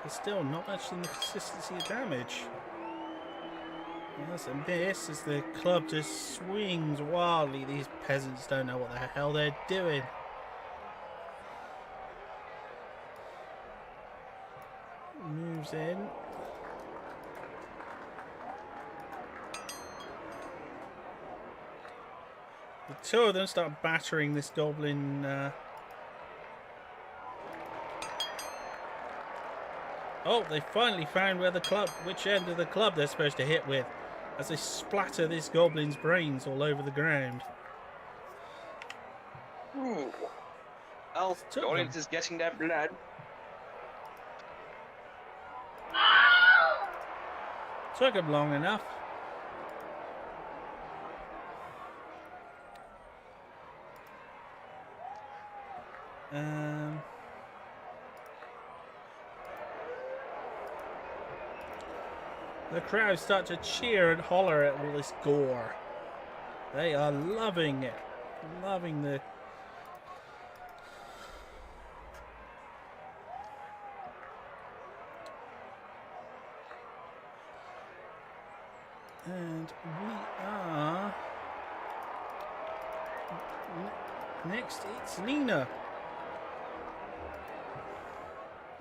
S3: But still, not much in the consistency of damage. That's a miss as the club just swings wildly. These peasants don't know what the hell they're doing. Moves in. The two of them start battering this goblin. Oh, they finally found where the club, which end of the club they're supposed to hit with, as they splatter this goblin's brains all over the ground.
S1: Ooh. Well, the audience is getting their blood.
S3: Took him long enough. The crowd start to cheer and holler at all this gore. They are loving it. Loving the... And we are... Next, it's Lena.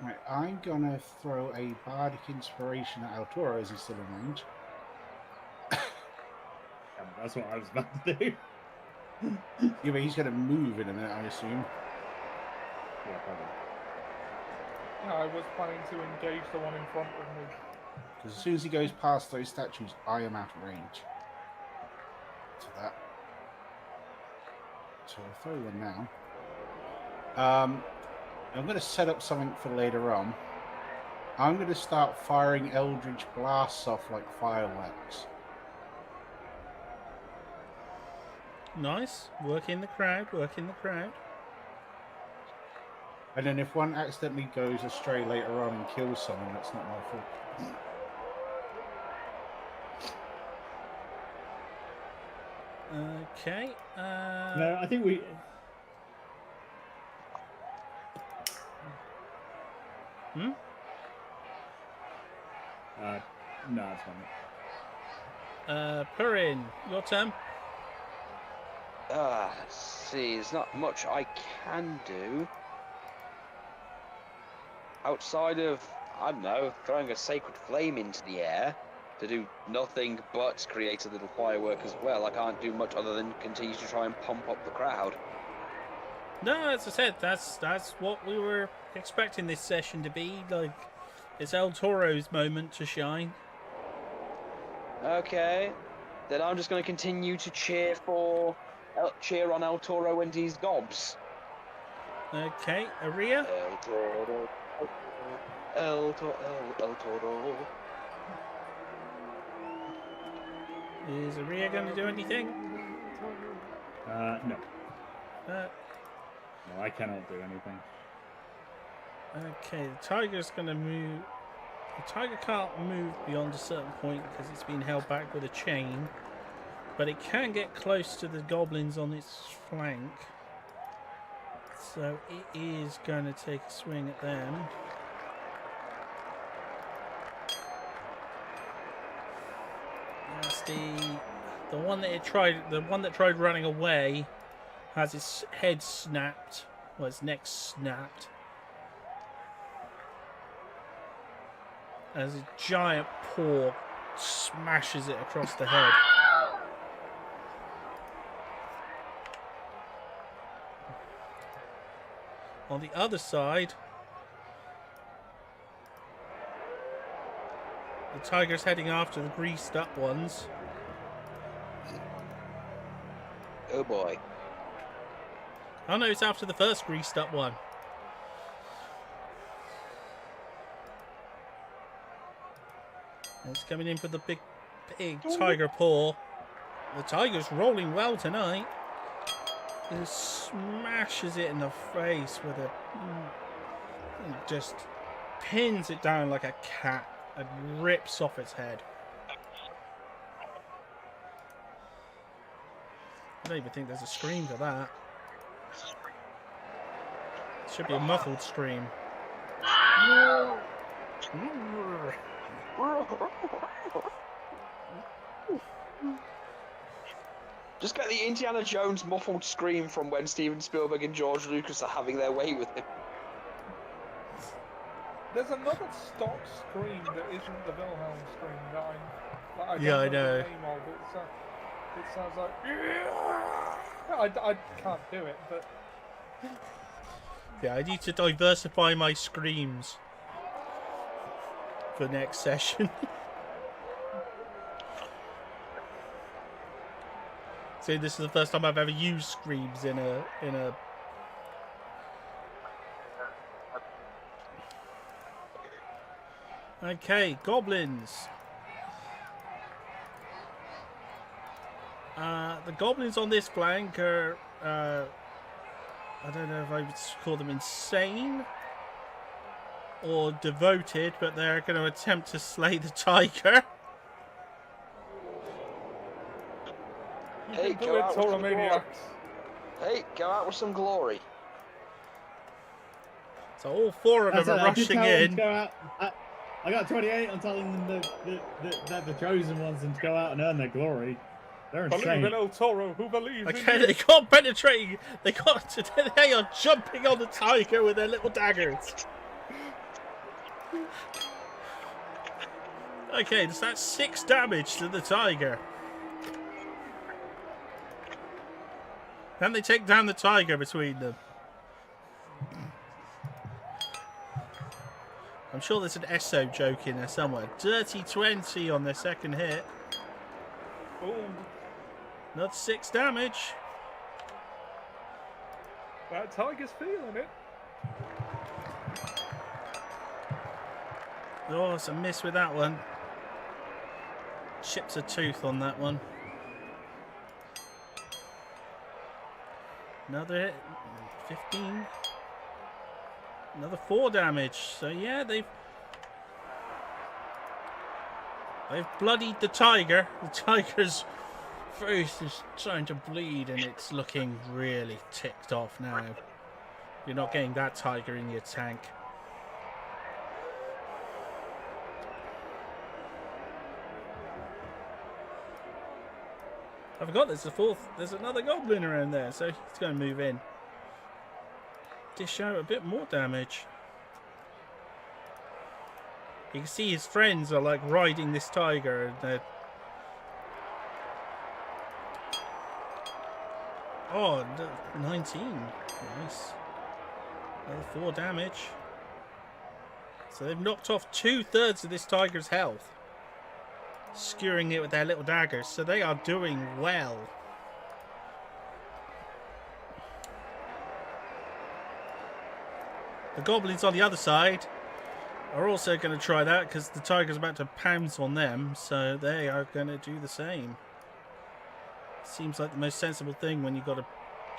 S2: Right, I'm gonna throw a bardic inspiration at Altoro as he's still in range.
S4: That's what I was about to do.
S2: Yeah, but he's gonna move in a minute, I assume.
S4: Yeah, probably.
S5: Yeah, I was planning to engage the one in front of me.
S2: Because as soon as he goes past those statues, I am out of range. To that. So I'll throw one now. I'm going to set up something for later on. I'm going to start firing Eldritch Blasts off like fireworks.
S3: Nice. Work in the crowd, work in the crowd.
S2: And then if one accidentally goes astray later on and kills someone, that's not my fault.
S3: Okay.
S4: No, I think we.
S3: Hmm?
S4: No, it's fine.
S3: Purin, your turn.
S1: See, there's not much I can do. Outside of, I don't know, throwing a sacred flame into the air to do nothing but create a little firework as well. I can't do much other than continue to try and pump up the crowd.
S3: No, as I said, that's what we were expecting this session to be. Like, it's El Toro's moment to shine.
S1: Okay. then I'm just going to continue to cheer on El Toro and his gobs.
S3: Okay, Aria.
S1: El Toro. El Toro.
S3: Is Aria going to do anything?
S4: No.
S3: Uh,
S4: No, I cannot do anything.
S3: okay, the tiger's going to move. The tiger can't move beyond a certain point because it's been held back with a chain, but it can get close to the goblins on its flank. So it is going to take a swing at them. That's the one that tried running away has its head snapped, or its neck snapped, as a giant paw smashes it across the head. On the other side, the tiger's heading after the greased up ones.
S1: Oh boy.
S3: Oh no, it's after the first greased up one. It's coming in for the big tiger paw. The tiger's rolling well tonight. It smashes it in the face with a... just pins it down like a cat and rips off its head. I don't even think there's a scream for that. It should be a muffled scream.
S1: Just get the Indiana Jones muffled scream from when Steven Spielberg and George Lucas are having their way with him.
S5: There's another stock scream that isn't the Wilhelm scream that I
S3: Yeah, I
S5: don't
S3: know.
S5: the name of. It sounds like... I can't do it, but...
S3: Yeah, I need to diversify my screams for next session. So this is the first time I've ever used screams in a Okay, goblins. The goblins on this flank are I don't know if I would call them insane or devoted, but they're going to attempt to slay the tiger.
S1: Hey,
S5: Do
S1: go
S5: it,
S1: out with some glory.
S5: Tauromaniacs.
S1: Hey, go out with some glory.
S3: So all four of them are
S4: I did
S3: rushing
S4: tell them to
S3: in.
S4: go out. I got 28 on telling them that they're the chosen ones and to go out and earn their glory. They're
S5: Believe
S4: insane.
S5: in El Toro, who believes
S3: Okay,
S5: in you.
S3: they got penetrating. They are jumping on the tiger with their little daggers. Okay, so that's 6 damage to the tiger. Then they take down the tiger between them. I'm sure there's an Esso joke in there somewhere. Dirty 20 on their second hit.
S5: Ooh,
S3: Another 6 damage.
S5: that tiger's feeling it.
S3: Oh, it's a miss with that one. Chips a tooth on that one. Another hit. 15. Another 4 damage. So yeah, they've bloodied the tiger. The tiger's face is starting to bleed and it's looking really ticked off now. You're not getting that tiger in your tank. I forgot there's another goblin around there, so he's going to move in. Dish out a bit more damage. You can see his friends are like riding this tiger and they're... Oh, 19. Nice. Another 4 damage. So they've knocked off 2/3 of this tiger's health. skewering it with their little daggers, so they are doing well. The goblins on the other side are also going to try that because the tiger's about to pounce on them, so they are going to do the same. Seems like the most sensible thing when you've got a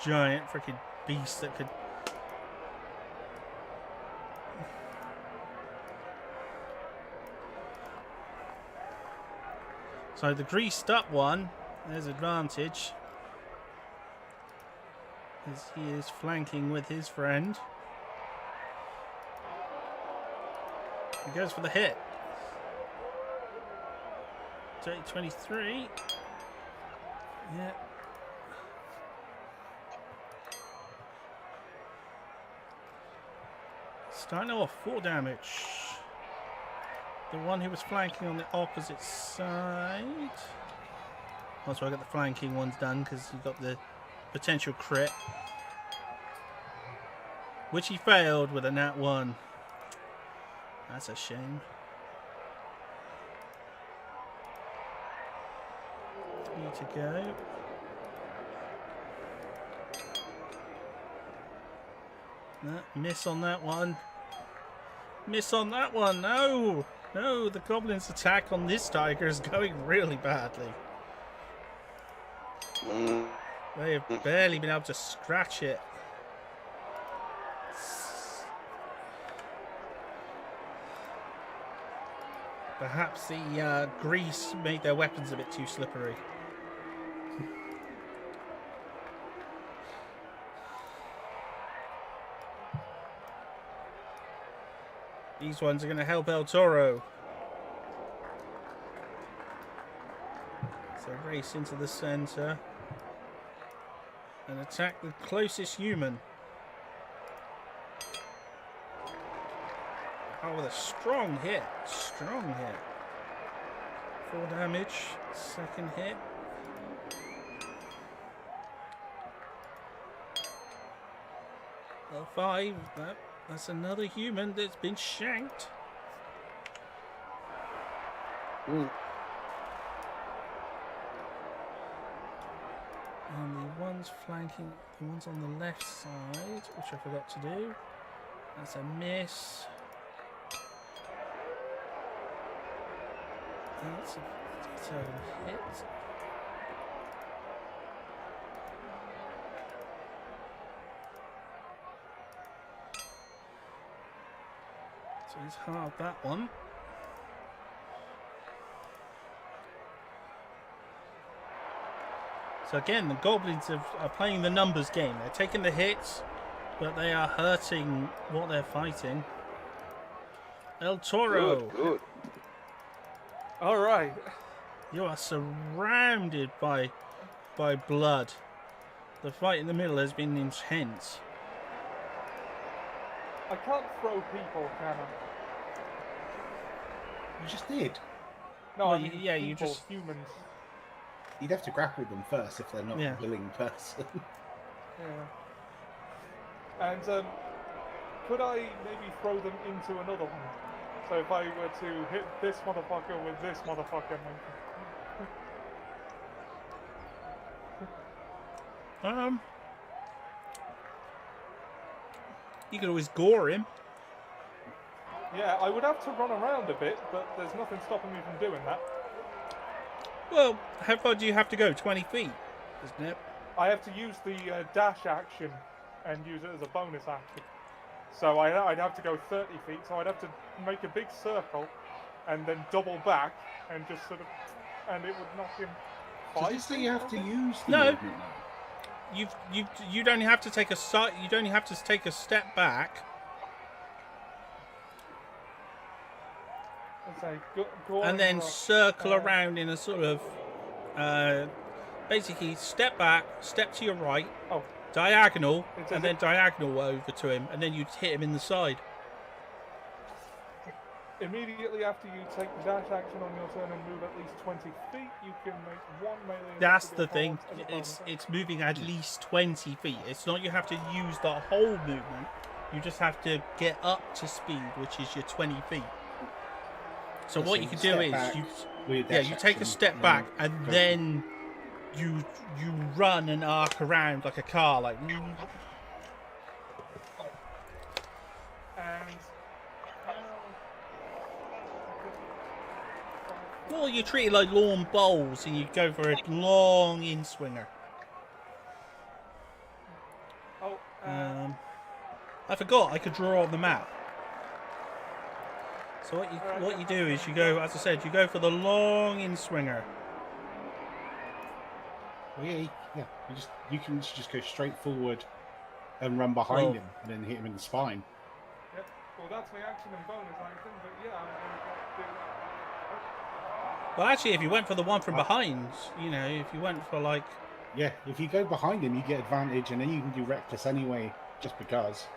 S3: giant freaking beast that could... So the greased up one, there's advantage, as he is flanking with his friend. He goes for the hit. 23. Yeah. Starting off 4 damage. The one who was flanking on the opposite side. That's why I got the flanking ones done, because you got the potential crit, which he failed with a nat 1. That's a shame. 3 to go. No, miss on that one. Miss on that one. No! No, the goblin's attack on this tiger is going really badly. They have barely been able to scratch it. Perhaps the grease made their weapons a bit too slippery. These ones are going to help El Toro. So race into the center and attack the closest human. Oh, with a strong hit. Strong hit. 4 damage. Second hit. Well, 5. That's another human that's been shanked.
S1: Mm.
S3: And the ones flanking, the ones on the left side, which I forgot to do. That's a miss. That's a hit. So he's halved that one. So again, the goblins are playing the numbers game. They're taking the hits, but they are hurting what they're fighting. El Toro.
S1: Good.
S5: All right.
S3: You are surrounded by blood. The fight in the middle has been intense.
S5: I can't throw people, can I?
S2: You just did.
S5: No,
S3: Well,
S5: I mean
S3: yeah, you
S5: people,
S3: just-
S5: humans.
S2: You'd have to grapple them first if they're not
S3: Yeah.
S2: a willing person.
S5: Yeah. And could I maybe throw them into another one? So if I were to hit this motherfucker with this motherfucker,
S3: You could always gore him.
S5: yeah, I would have to run around a bit, but there's nothing stopping me from doing that.
S3: Well, how far do you have to go? 20 feet, isn't it?
S5: I have to use the dash action and use it as a bonus action. So I'd have to go 30 feet, so I'd have to make a big circle and then double back and just sort of, and it would knock him
S2: Does
S5: 5
S2: it say
S5: feet,
S2: you have to
S5: maybe?
S2: use the
S3: No.
S2: movement now?
S3: You don't have to take a side. You don't have to take a step back,
S5: Let's say, go
S3: and then
S5: over,
S3: circle around in a sort of, basically step back, step to your right,
S5: Oh,
S3: diagonal,
S5: It says
S3: and then diagonal over to him, and then you hit him in the side.
S5: immediately after you take the dash action on your turn and move at least 20 feet, you can make 1 melee.
S3: That's
S5: attack
S3: the
S5: against
S3: thing.
S5: opponents as a bonus
S3: It's moving at least 20 feet. It's not you have to use the whole movement. You just have to get up to speed, which is your 20 feet. So
S2: Yeah,
S3: what
S2: so
S3: you could
S2: you
S3: do
S2: step
S3: is
S2: back,
S3: you
S2: With your
S3: Yeah,
S2: dash
S3: you take a
S2: action,
S3: step
S2: and
S3: back
S2: then
S3: and
S2: go-
S3: then you run and arc around like a car, like.
S5: And
S3: Well, you treat it like lawn bowls and you go for a long in swinger.
S5: oh,
S3: I forgot I could draw on the map. So what you do is you go, as I said, you go for the long in swinger.
S2: Oh, yeah. You can just go straight forward and run behind
S3: Oh.
S2: him, and then hit him in the spine.
S5: yep. Well, that's my action and bonus action, but yeah, I'm going to do that.
S3: Well, actually, if you went for the one from behind, you know, if you went for like,
S2: Yeah, if you go behind him, you get advantage, and then you can do reckless anyway, just because.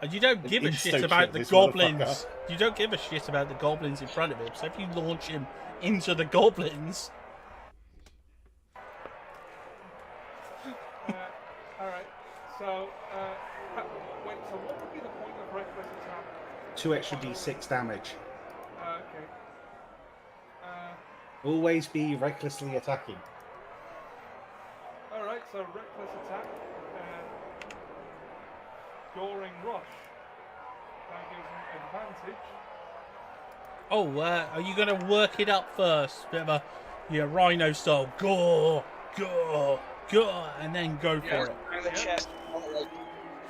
S3: and you don't give a shit
S2: Insta
S3: about
S2: shit
S3: the
S2: this
S3: goblins.
S2: motherfucker.
S3: You don't give a shit about the goblins in front of him. So if you launch him into the goblins,
S5: Alright, so, wait, so what would be the point of reckless attack?
S2: 2 extra d6 damage.
S5: Okay.
S2: Always be recklessly attacking.
S5: Alright, so reckless attack. Goring rush. That gives me advantage.
S3: oh, are you going to work it up first? Bit of a, rhino style, gore, and then go for it.
S1: Bang the chest.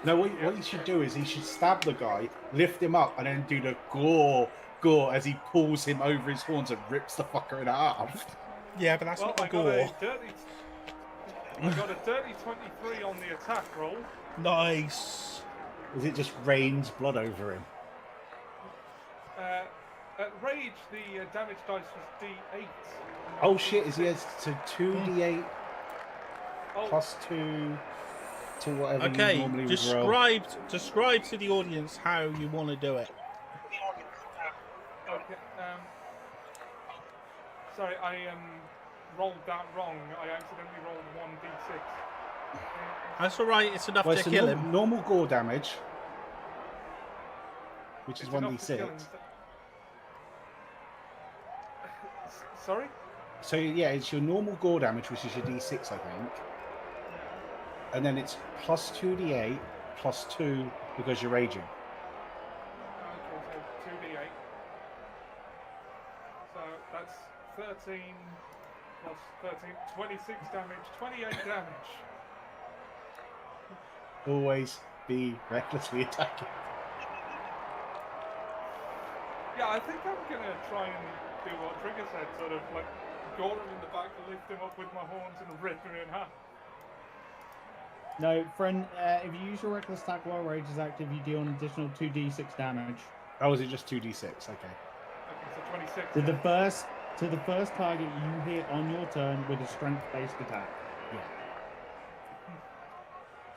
S2: No, what you should do is he should stab the guy, lift him up, and then do the gore as he pulls him over his horns and rips the fucker in half.
S3: Yeah, but that's
S5: Well,
S3: not the
S5: I
S3: gore.
S5: got a dirty 23 on the attack roll.
S3: Nice.
S2: Is it just rains blood over him?
S5: At rage, the damage dice was D8.
S2: Oh shit, is he has to 2d8
S5: Oh,
S2: plus 2 to whatever you
S3: Okay,
S2: normally would roll.
S3: describe to the audience how you want to do it.
S5: okay. Sorry, I rolled that wrong. I accidentally rolled 1d6.
S3: That's all right. It's enough
S2: Well,
S3: to
S2: it's
S3: kill
S2: a
S3: him.
S2: normal gore damage, which is
S5: It's enough to kill
S2: 1d6.
S5: him. Sorry?
S2: So yeah, it's your normal gore damage, which is your d6, I think. And then it's plus 2d8 plus 2 because you're raging.
S5: Okay, so 2d8. So that's 13 plus 13, 26 damage, 28 damage.
S2: Always be recklessly attacking.
S5: Yeah, I think I'm gonna try and do what Trigger said, sort of like gore him in the back, lift him up with my horns and rip him in half.
S4: No, friend, if you use your reckless attack while rage is active, you deal an additional 2d6 damage.
S2: Oh, is it just 2d6? Okay.
S5: Okay, so 26.
S4: To the first target you hit on your turn with a strength-based attack.
S2: Yeah.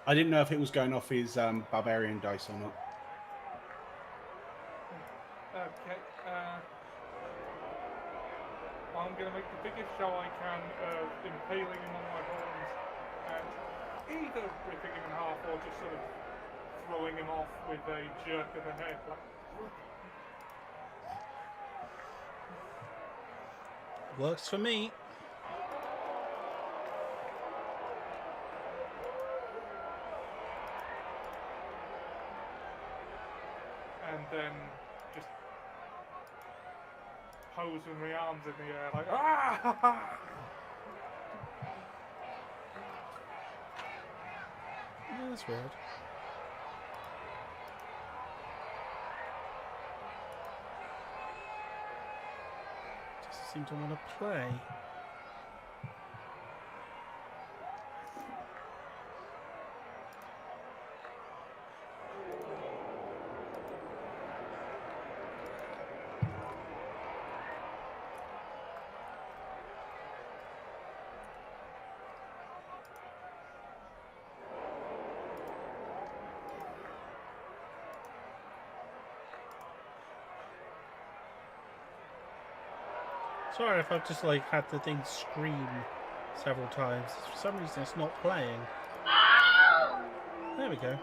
S2: I didn't know if it was going off his barbarian dice or not.
S5: Okay, I'm gonna make the biggest show I can of impaling him on my horns and either ripping him in half or just sort of throwing him off with a jerk of the head. Like,
S3: Works for me.
S5: and then just pose with my arms in the air like ah!
S3: Yeah, that's weird. Doesn't seem to want to play. Sorry if I've just like had the thing scream several times. For some reason it's not playing. There we go.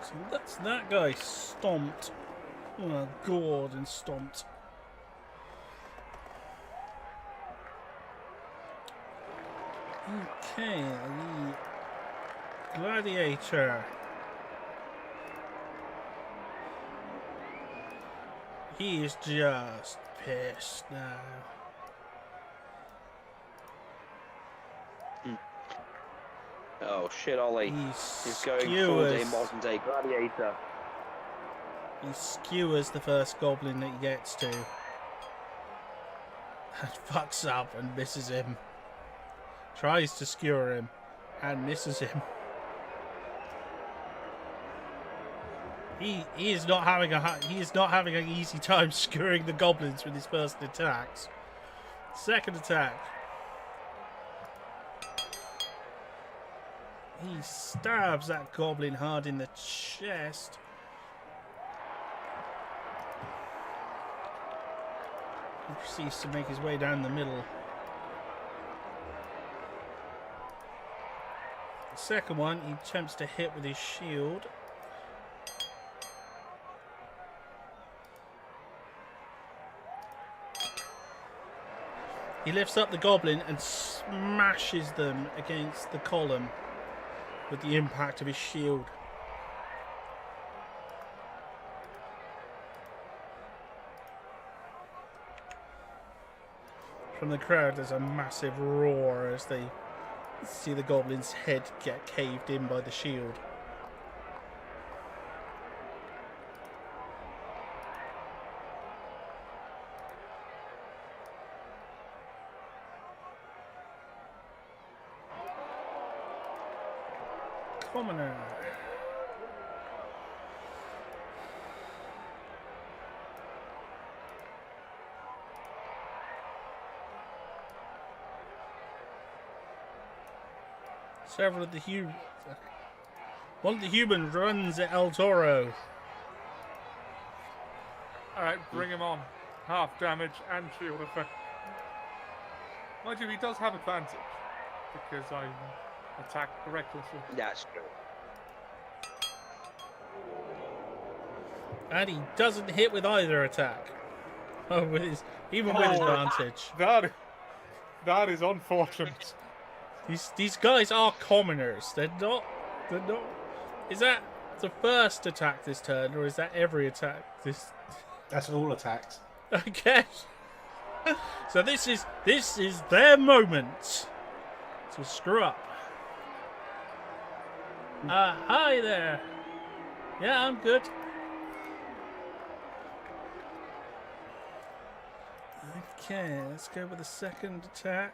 S3: So that's that guy stomped. Oh, gored and stomped. Okay, the Gladiator. He is just pissed now.
S1: Oh shit, Ollie.
S3: He
S1: He's going full day
S3: skewers.
S1: modern day gladiator.
S3: He skewers the first goblin that he gets to. And fucks up and misses him. Tries to skewer him and misses him. He is not having an easy time skewering the goblins with his first attacks. Second attack. He stabs that goblin hard in the chest. He proceeds to make his way down the middle. The second one, he attempts to hit with his shield. He lifts up the goblin and smashes them against the column with the impact of his shield. From the crowd, there's a massive roar as they see the goblin's head get caved in by the shield. Commoner. Several of the humans. One of the humans runs at El Toro.
S5: Alright, bring him on. Half damage and shield effect. Mind you, he does have advantage because I attacked recklessly.
S1: That's true.
S3: And he doesn't hit with either attack. Oh, with his, even with advantage.
S5: That is unfortunate.
S3: These guys are commoners. They're not. Is that the first attack this turn, or is that every attack this?
S2: That's all attacks.
S3: Okay. So this is their moment to screw up. Hi there. Yeah, I'm good. Okay, let's go with the second attack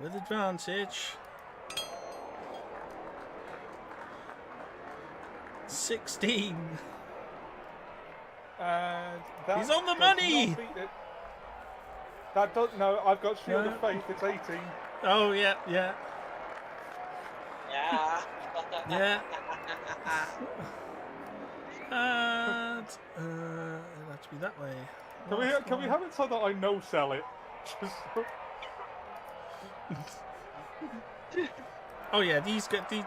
S3: with advantage. 16.
S5: And that
S3: He's on the
S5: does
S3: money!
S5: not beat it. That does no. I've got shield
S3: No.
S5: of faith. It's 18.
S3: Oh yeah.
S1: Yeah.
S3: Yeah. And it'll have to be that way.
S5: Can we have it so that I no sell it? Just
S3: Oh yeah, these get these.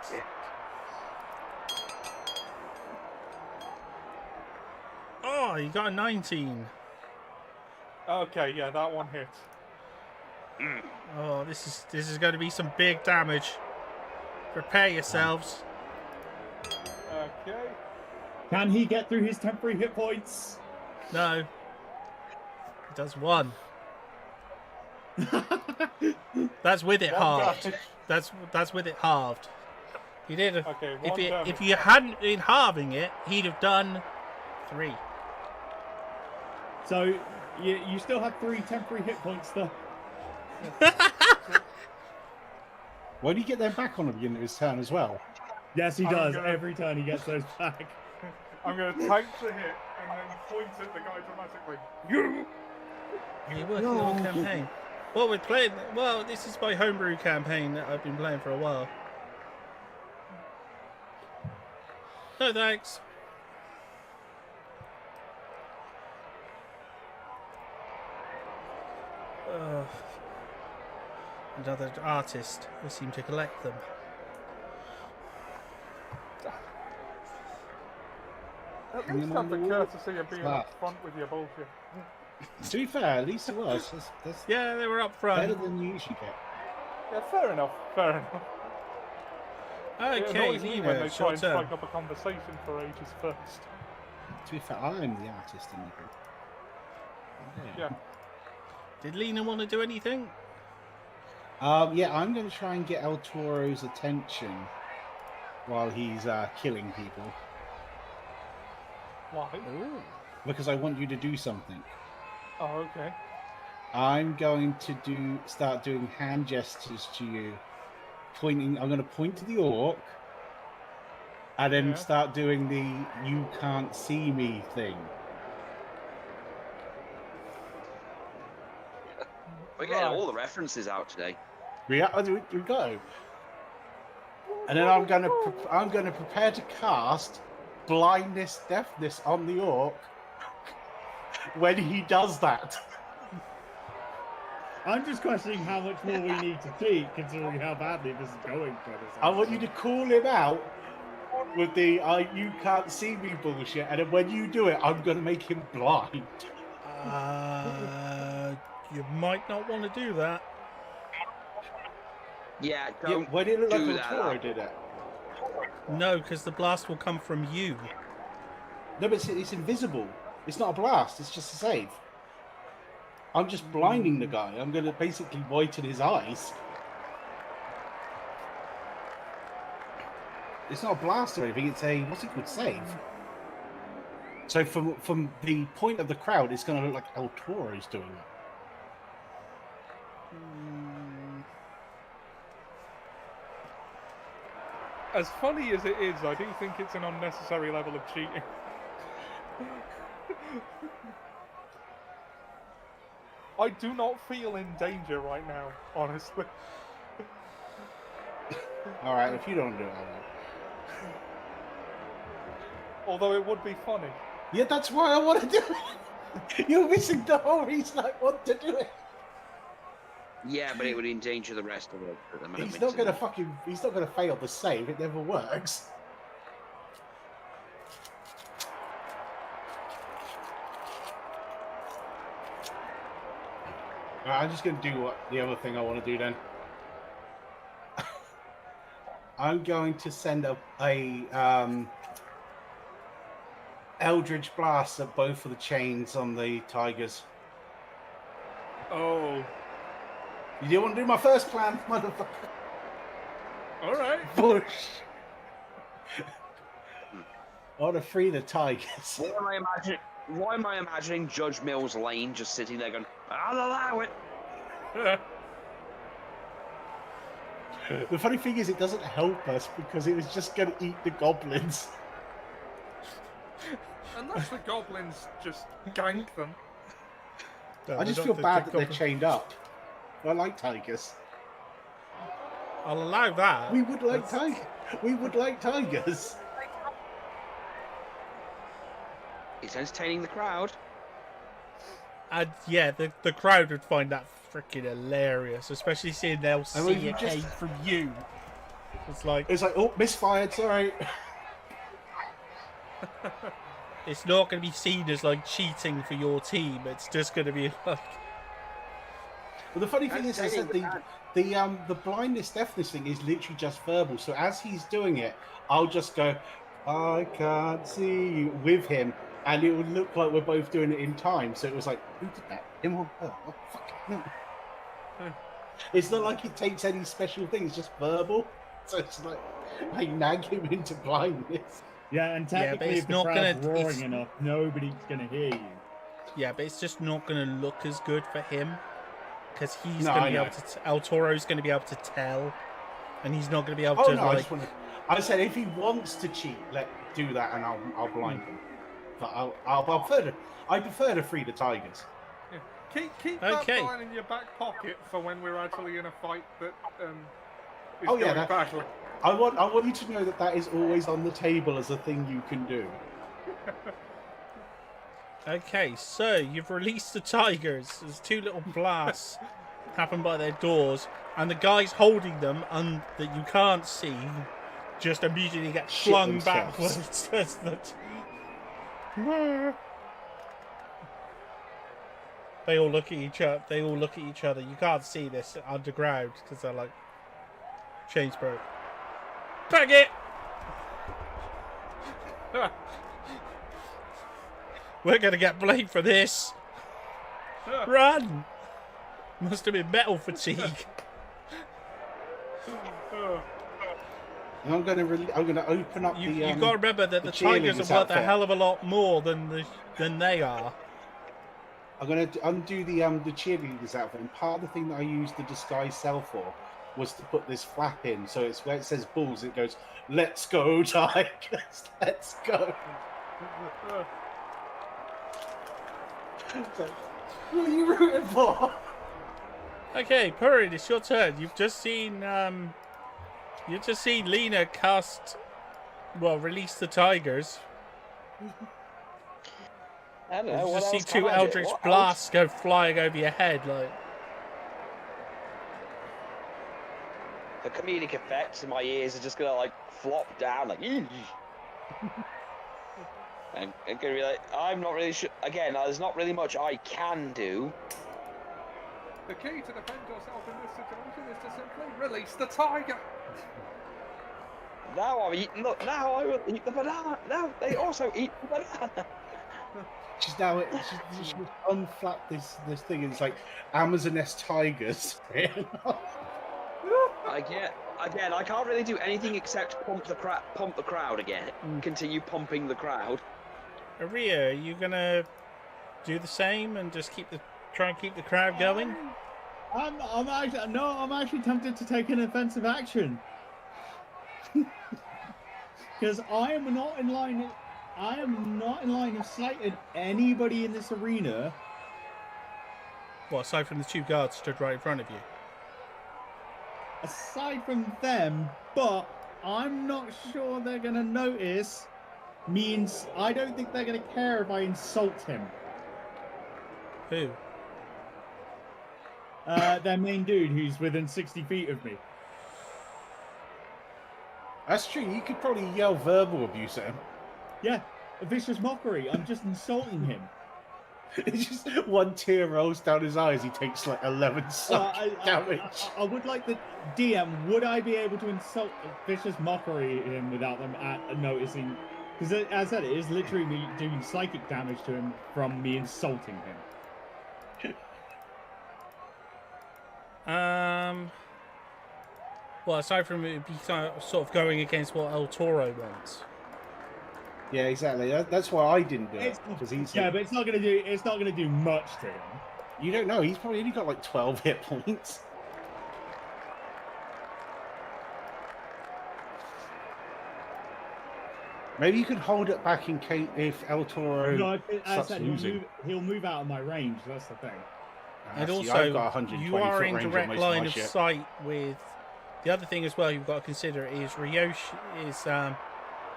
S3: Oh, you got a 19.
S5: okay, yeah, that one hits.
S3: Oh, this is going to be some big damage. Prepare yourselves.
S5: Okay.
S4: Can he get through his temporary hit points?
S3: No. It does one. That's with it
S5: One
S3: halved.
S5: damage.
S3: That's with it halved. He did.
S5: Okay, one damage.
S3: If you hadn't been halving it, he'd have done 3.
S4: So you still have 3 temporary hit points though.
S2: Why do you get them back on the beginning of his turn as well?
S4: Yes, he
S5: I'm
S4: does.
S5: gonna-
S4: Every turn he gets those back.
S5: I'm going to tank the hit and then point at the guy dramatically. You!
S3: You're working on a campaign. Well, we're playing. Well, this is my homebrew campaign that I've been playing for a while. No thanks. Another artist who seem to collect them.
S5: At
S2: Bring
S5: least
S2: him
S5: have
S2: on
S5: the
S2: the wall.
S5: courtesy of being
S2: Smart.
S5: up front with your bullshit.
S2: To be fair, at least it was. That's
S3: Yeah, they were up
S2: better
S3: front.
S2: than you usually get.
S5: Yeah, fair enough. Fair enough. It
S3: Okay,
S5: annoys me when
S3: Lena,
S5: they
S3: it's
S5: try
S3: your
S5: and
S3: turn.
S5: strike up a conversation for ages first.
S2: To be fair, I'm the artist in the group.
S5: Yeah.
S3: Did Lena want to do anything?
S2: Yeah, I'm going to try and get El Toro's attention while he's killing people
S5: Why?
S3: Ooh.
S2: because I want you to do something.
S5: Oh, okay.
S2: I'm going to start doing hand gestures to you, pointing. I'm going to point to the orc, and then
S5: Yeah.
S2: start doing the "you can't see me" thing.
S1: We're getting
S5: Right.
S1: all the references out today.
S2: We go. And then I'm going to prepare to cast blindness, deafness on the orc when he does that.
S4: I'm just questioning how much more we need to tweak, considering how badly this is going for us.
S2: I want you to call him out with the "you can't see me" bullshit, and then when you do it, I'm going to make him blind.
S3: You might not want to do that.
S1: Yeah,
S2: Yeah,
S1: don't
S2: when it looked like
S1: do
S2: El
S1: that.
S2: Toro did it.
S3: No, because the blast will come from you.
S2: No, but it's invisible. It's not a blast. It's just a save. I'm just blinding the guy. I'm going to basically whiten his eyes. It's not a blast or anything. It's a what's it called? Save. So from the point of the crowd, it's going to look like El Toro's doing it.
S5: As funny as it is, I do think it's an unnecessary level of cheating. I do not feel in danger right now, honestly.
S2: All right, if you don't do it, I will.
S5: Although it would be funny.
S2: Yeah, that's why I want to do it. You're missing the whole reason I want to do it.
S1: Yeah, but it would endanger the rest of it.
S2: He's not going to fail the save. It never works. Right, I'm just going to do the other thing I want to do then. I'm going to send a Eldritch Blast at both of the chains on the tigers.
S5: Oh.
S2: You didn't want to do my first plan, motherfucker.
S5: Alright.
S2: Bush. I want to free the tigers.
S1: Why am I imagining Judge Mills Lane just sitting there going, "I'll allow it."
S2: The funny thing is, it doesn't help us because it was just going to eat the goblins.
S5: Unless the goblins just gank them.
S2: I just feel bad that they're chained up. I like tigers.
S3: I'll allow that.
S2: We would like tigers. We would like tigers.
S1: It's entertaining the crowd.
S3: And yeah, the crowd would find that freaking hilarious, especially seeing they'll see
S2: mean, you
S3: it
S2: just-
S3: came from you. It's like
S2: It's like, oh, misfired, sorry.
S3: it's not going to be seen as like cheating for your team. It's just going to be like,
S2: But the funny thing is, I said the blindness, deafness thing is literally just verbal. So as he's doing it, I'll just go, "I can't see you" with him, and it would look like we're both doing it in time. So it was like, who did that? Him or her? Oh, fuck it, no. It's not like it takes any special thing. It's just verbal. So it's like I nag him into blindness.
S4: Yeah, and
S3: Yeah, but
S4: technically,
S3: it's
S4: if the
S3: not
S4: crowd's
S3: gonna-
S4: roaring
S3: it's-
S4: enough, nobody's gonna hear you.
S3: yeah, but it's just not going to look as good for him because he's
S2: No,
S3: going
S2: I
S3: to be
S2: know.
S3: able to. El Toro's going to be able to tell, and he's not going to be able
S2: Oh
S3: to
S2: no, I
S3: like.
S2: just want to. I said if he wants to cheat, do that, and I'll blind him. But I prefer to free the tigers.
S5: Yeah. Keep
S3: Okay.
S5: that line in your back pocket for when we're actually in a fight that is
S2: Oh, yeah,
S5: going
S2: that-
S5: badly.
S2: I want you to know that is always on the table as a thing you can do.
S3: Okay, so you've released the tigers. There's two little blasts happen by their doors, and the guys holding them that you can't see just immediately get
S2: Shit
S3: flung
S2: themselves.
S3: backwards. As the They all look at each other. They all look at each other. You can't see this underground because they're like chains broke. Bag it. We're gonna get blamed for this. Run! Must have been metal fatigue.
S2: And I'm gonna open up
S3: You
S2: the.
S3: got to remember that the Tigers are
S2: cheerleaders
S3: worth a
S2: outfit.
S3: hell of a lot more than they are.
S2: I'm gonna undo the cheerleaders outfit, and part of the thing that I used the disguise cell for was to put this flap in, so it's where it says Bulls, it goes, "Let's go, Tigers, let's go." What are you rooting for?
S3: Okay, Purrin, it's your turn. You've just seen Lena release the Tigers.
S1: I don't know.
S3: You've
S1: What
S3: just
S1: else
S3: seen
S1: can
S3: two
S1: I do?
S3: Eldritch
S1: What
S3: blasts go flying over your head, like.
S1: The comedic effects in my ears are just gonna like flop down, like. And gonna be like, I'm not really sure. Again, there's not really much I can do.
S5: The key to defend yourself in this situation is to simply release the tiger.
S1: Now I'm eating. Look, now I will eat the banana. Now they also eat the banana.
S2: She's unflapped this thing, and it's like Amazoness tigers.
S1: Again, I can't really do anything except pump the crowd again. Continue pumping the crowd.
S3: Aria, are you gonna do the same and just try and keep the crowd going?
S4: I'm actually tempted to take an offensive action. Because I am not in line of sight of anybody in this arena.
S3: Well, aside from the two guards stood right in front of you.
S4: Aside from them, but I'm not sure they're gonna notice. Means I don't think they're gonna care if I insult him.
S3: Who?
S4: Their main dude who's within 60 feet of me.
S2: That's true. You could probably yell verbal abuse at him.
S4: Yeah, a vicious mockery. I'm just insulting him.
S2: It's just one tear rolls down his eyes. He takes like 11 damage.
S4: I would like the DM. Would I be able to insult vicious mockery him without them noticing? Because as I said, it is literally me doing psychic damage to him from me insulting him.
S3: Well, aside from it be sort of going against what El Toro wants.
S2: Yeah, exactly. That's why I didn't do it. Because
S4: But it's not gonna do much to him.
S2: You don't know. He's probably only got like 12 hit points. Maybe you could hold it back in case if El Toro
S4: No, as
S2: starts
S4: I said,
S2: losing.
S4: he'll move out of my range. That's the thing.
S3: And
S2: See,
S3: also,
S2: I've got 120
S3: you are
S2: foot
S3: in
S2: range on
S3: direct
S2: most
S3: line
S2: my
S3: of
S2: shit.
S3: sight with. The other thing as well you've got to consider is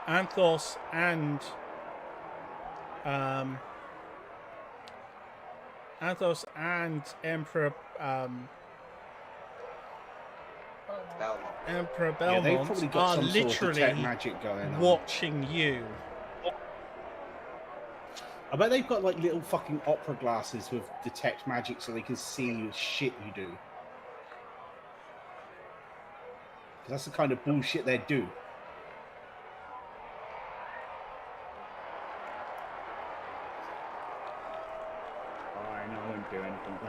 S3: Anthos and Emperor
S2: Yeah, they've
S3: Belmont
S2: probably got
S3: are
S2: some sort of
S3: literally
S2: detect magic going on.
S3: watching you.
S2: I bet they've got like little fucking opera glasses with detect magic so they can see shit you do. 'Cause that's the kind of bullshit they do.
S4: Fine, I won't do anything.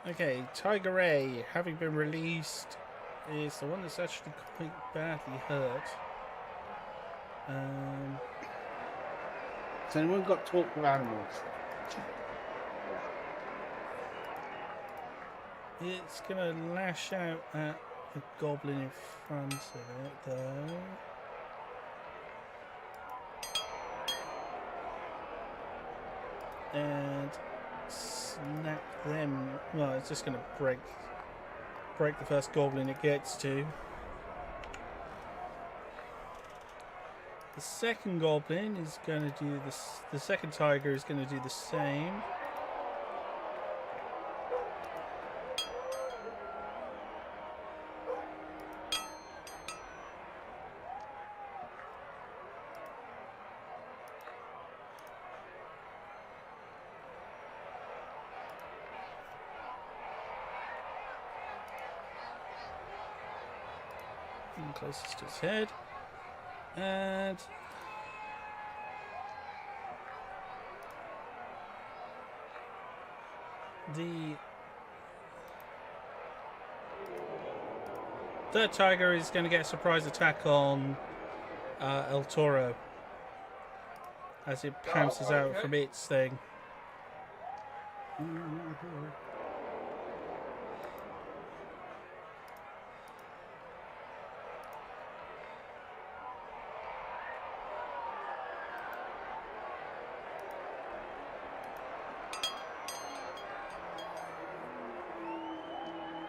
S3: Okay, Tiger A, having been released, is the one that's actually quite badly hurt.
S2: Has anyone got talk with animals?
S3: It's gonna lash out at the goblin in front of it, though. And snap them. Well, it's just gonna break the first goblin it gets to. The second goblin is gonna do this. The second tiger is gonna do the same. Closest to his head. And the third tiger is going to get a surprise attack on El Toro as it pounces out from its thing.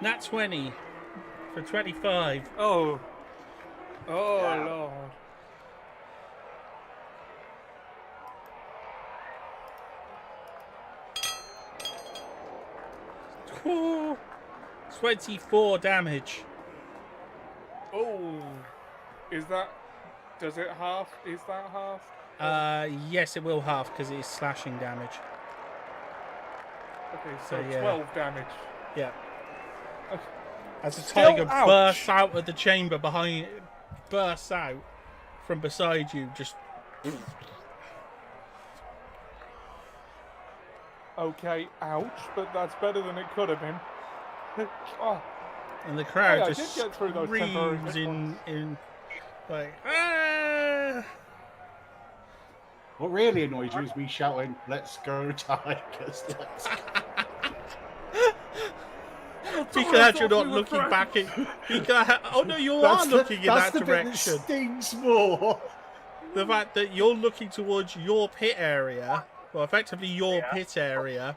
S3: Nat 20 for 25.
S5: Oh. Oh,
S1: Yeah.
S5: Lord.
S3: Ooh, 24 damage.
S5: Oh. Is that... Does it half? Is that half?
S3: Yes, it will half because it is slashing damage.
S5: Okay, so
S3: yeah.
S5: 12 damage.
S3: Yeah. As the
S5: Still
S3: tiger
S5: ouch.
S3: bursts out of the chamber bursts out from beside you, just
S5: Okay, ouch, but that's better than it could have been. Oh,
S3: and the crowd
S5: Hey, I
S3: just
S5: did get through those temporary
S3: screams
S5: hit
S3: in like ah!
S2: What really annoys you is me shouting, "Let's go, Tigers! Let's go."
S3: Be glad you're not looking back at. Be glad. Oh no, you are looking in
S2: that's
S3: that
S2: the bit
S3: direction.
S2: that stings more.
S3: The fact that you're looking towards your pit area, well, effectively your pit area,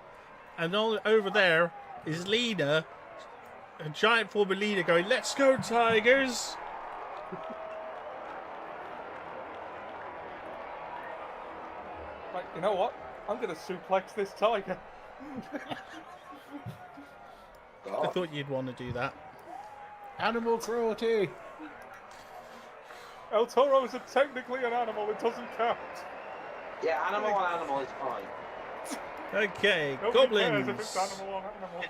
S3: and all over there is Lena, a giant form of Lena, going, "Let's go, Tigers!"
S5: Right, you know what? I'm gonna suplex this tiger.
S3: I thought you'd want to do that.
S2: Animal cruelty.
S5: El Toro is technically an animal, it doesn't count.
S1: Yeah, animal on animal is fine.
S3: Okay,
S5: Nobody cares if
S3: goblins.
S5: it's animal on animal.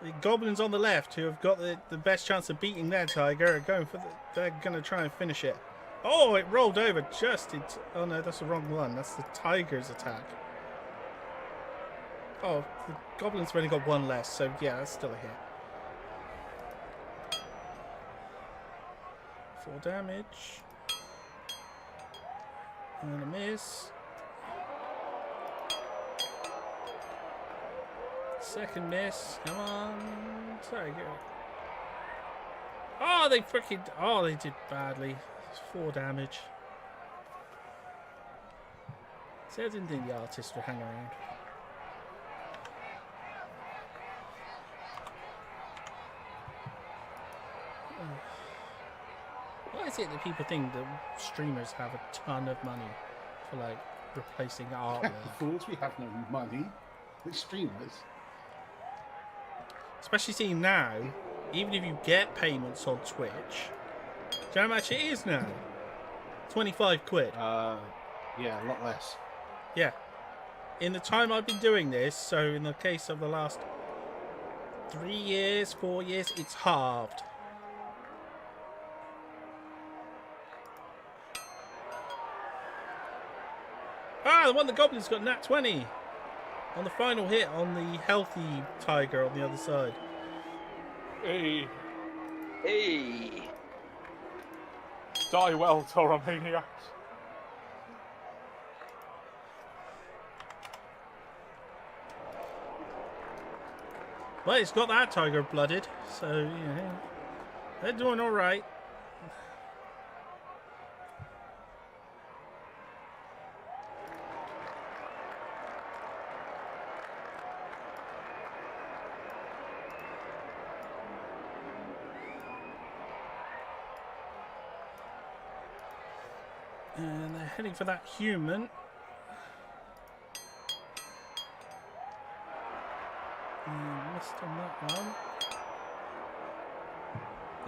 S3: The goblins on the left, who have got the best chance of beating their tiger, are going for they're going to try and finish it. Oh, it rolled over just into... Oh no, that's the wrong one. That's the tiger's attack. Oh, the goblins have only got one less, so yeah, that's still a hit. 4 damage. And a miss. Second miss. Come on. Sorry, go. Oh, they freaking... Oh, they did badly. It's 4 damage. See, I didn't think the artist would hang around. Why is it that people think that streamers have a ton of money for, like, replacing artwork?
S2: Fools, we have no money. We're streamers.
S3: Especially seeing now, even if you get payments on Twitch, do you know how much it is now? 25 quid.
S2: Yeah, a lot less.
S3: Yeah. In the time I've been doing this, so in the case of the last 3 years, 4 years, it's halved. Ah, the one the goblins got nat 20 on the final hit on the healthy tiger on the other side.
S5: Hey,
S1: Hey.
S5: die well, Toromaniacs.
S3: Well, it's got that tiger blooded, so yeah, they're doing all right. And they're heading for that human. Missed on that one.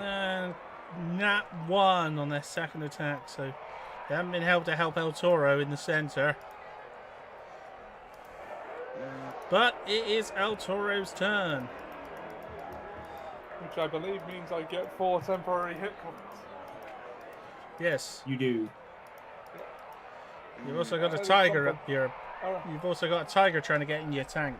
S3: And nat 1 on their second attack, so they haven't been able to help El Toro in the centre. But it is El Toro's turn.
S5: which I believe means I get 4 temporary hit points.
S3: Yes.
S4: You do.
S3: You've also got a
S5: That is
S3: tiger
S5: something.
S3: up here.
S5: Alright.
S3: You've also got a tiger trying to get in your tank.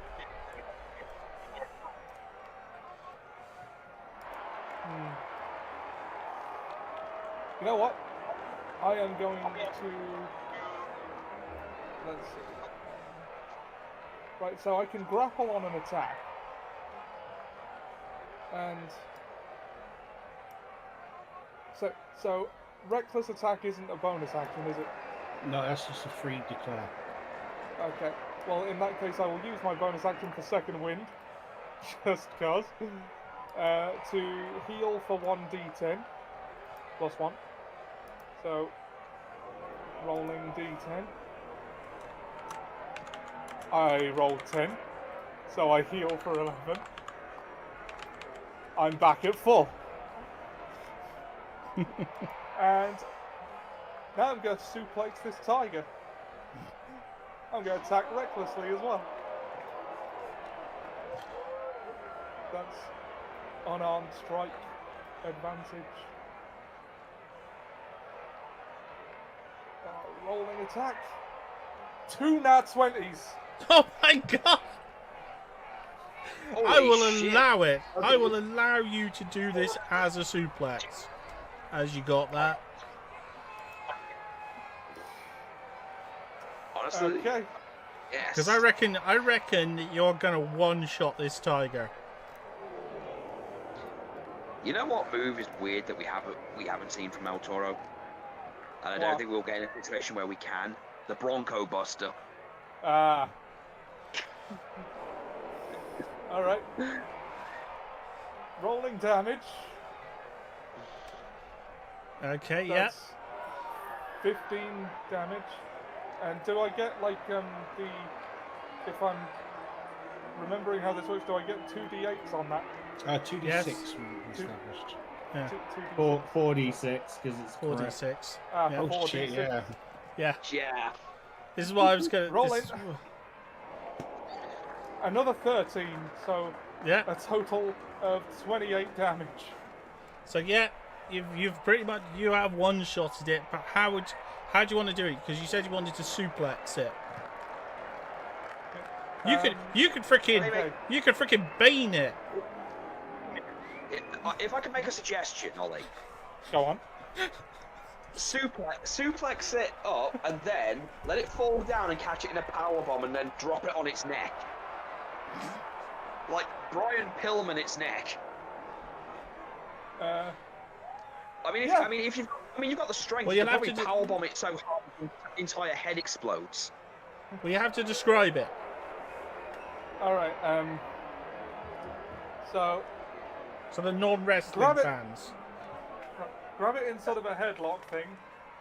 S5: You know what? I am going to... Let's see. Right, so I can grapple on an attack. And... So reckless attack isn't a bonus action, is it?
S2: No, that's just a free declare.
S5: Okay. Well, in that case, I will use my bonus action for second wind, just cause, to heal for 1d10 plus 1. So, rolling d10. I rolled 10, so I heal for 11. I'm back at full. And now I'm going to suplex this tiger. I'm going to attack recklessly as well. That's unarmed strike advantage. Rolling attack. 2 nat 20s.
S3: Oh my god! I
S1: Holy
S3: will
S1: shit.
S3: allow it. I will allow you to do this as a suplex. As you got that.
S1: Honestly,
S5: Okay.
S1: yes.
S3: Because I reckon that you're gonna one-shot this tiger.
S1: You know what move is weird that we haven't seen from El Toro? And I don't
S5: What?
S1: think we'll get in a situation where we can. The Bronco Buster.
S5: Ah. Alright. Rolling damage.
S3: Okay, yeah.
S5: That's 15 damage. And do I get like if I'm remembering how this works, do I get 2d8s on that?
S2: 2d6
S3: Yes.
S2: we established.
S3: Yeah.
S5: 2d6.
S4: 4d6 because it's correct.
S3: 4d6.
S5: Ah,
S3: Yeah.
S2: Oh
S5: 4d6.
S2: shit, yeah.
S3: Yeah.
S1: Yeah.
S3: This is what I was gonna.
S5: Roll
S3: this-
S5: it. Another 13, so
S3: Yeah.
S5: a total of 28 damage.
S3: So yeah, you've pretty much you have one-shotted it. But how do you want to do it? Because you said you wanted to suplex it. You could
S5: okay.
S3: freaking bane it.
S1: If I could make a suggestion, Ollie.
S5: Go on.
S1: Suplex it up and then let it fall down and catch it in a powerbomb and then drop it on its neck. Like Brian Pillman its neck.
S5: Uh,
S1: I mean, if you've got the strength,
S3: Well,
S1: you
S3: you'll
S1: can
S3: have
S1: probably
S3: to
S1: powerbomb it so hard the entire head explodes.
S3: Well, you have to describe it.
S5: Alright, so
S3: So the non-wrestling
S5: Grab it.
S3: fans.
S5: grab it in sort of a headlock thing,